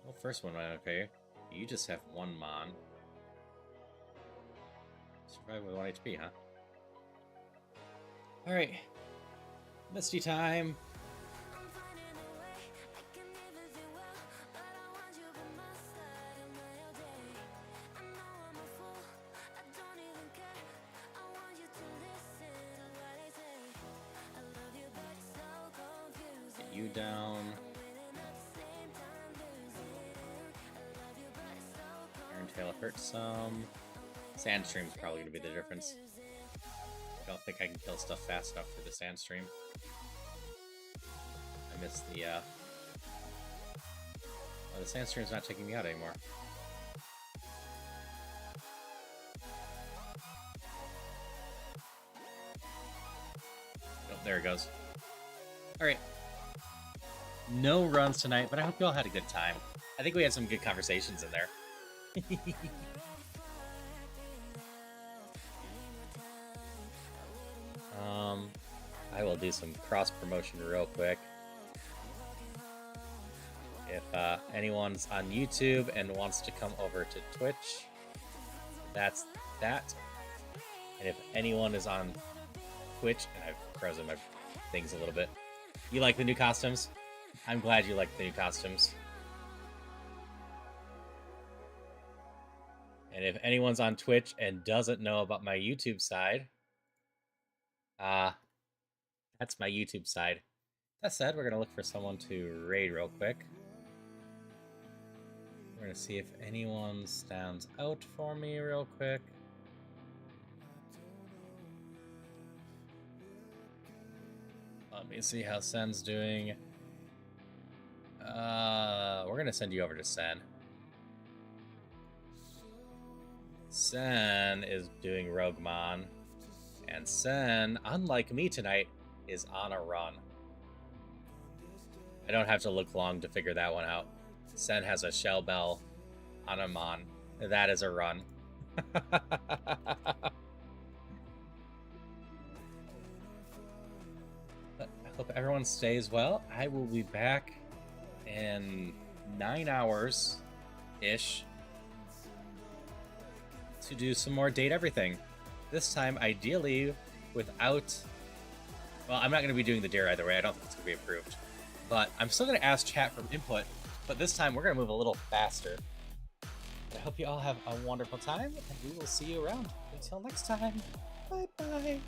Well, first one went okay. You just have one Mon. Survive with 1 HP, huh? Alright. Misty time. Get you down. Iron Tail hurts some. Sandstream's probably going to be the difference. I don't think I can kill stuff fast enough for the Sandstream. I missed the, oh, the Sandstream's not taking me out anymore. Oh, there it goes. Alright. No runs tonight, but I hope you all had a good time. I think we had some good conversations in there. I will do some cross promotion real quick. If anyone's on YouTube and wants to come over to Twitch, that's that. And if anyone is on Twitch, and I've frozen my things a little bit, you like the new costumes? I'm glad you like the new costumes. And if anyone's on Twitch and doesn't know about my YouTube side, that's my YouTube side. That said, we're going to look for someone to raid real quick. We're going to see if anyone stands out for me real quick. Let me see how Sen's doing. We're going to send you over to Sen. Sen is doing Rougemon. And Sen, unlike me tonight, is on a run. I don't have to look long to figure that one out. Sen has a Shell Bell on a Mon. That is a run. But I hope everyone stays well. I will be back in 9 hours-ish to do some more Date Everything. This time, ideally, without... Well, I'm not going to be doing the dare either way. I don't think it's going to be approved. But I'm still going to ask chat for input, but this time we're going to move a little faster. I hope you all have a wonderful time, and we will see you around. Until next time, bye-bye.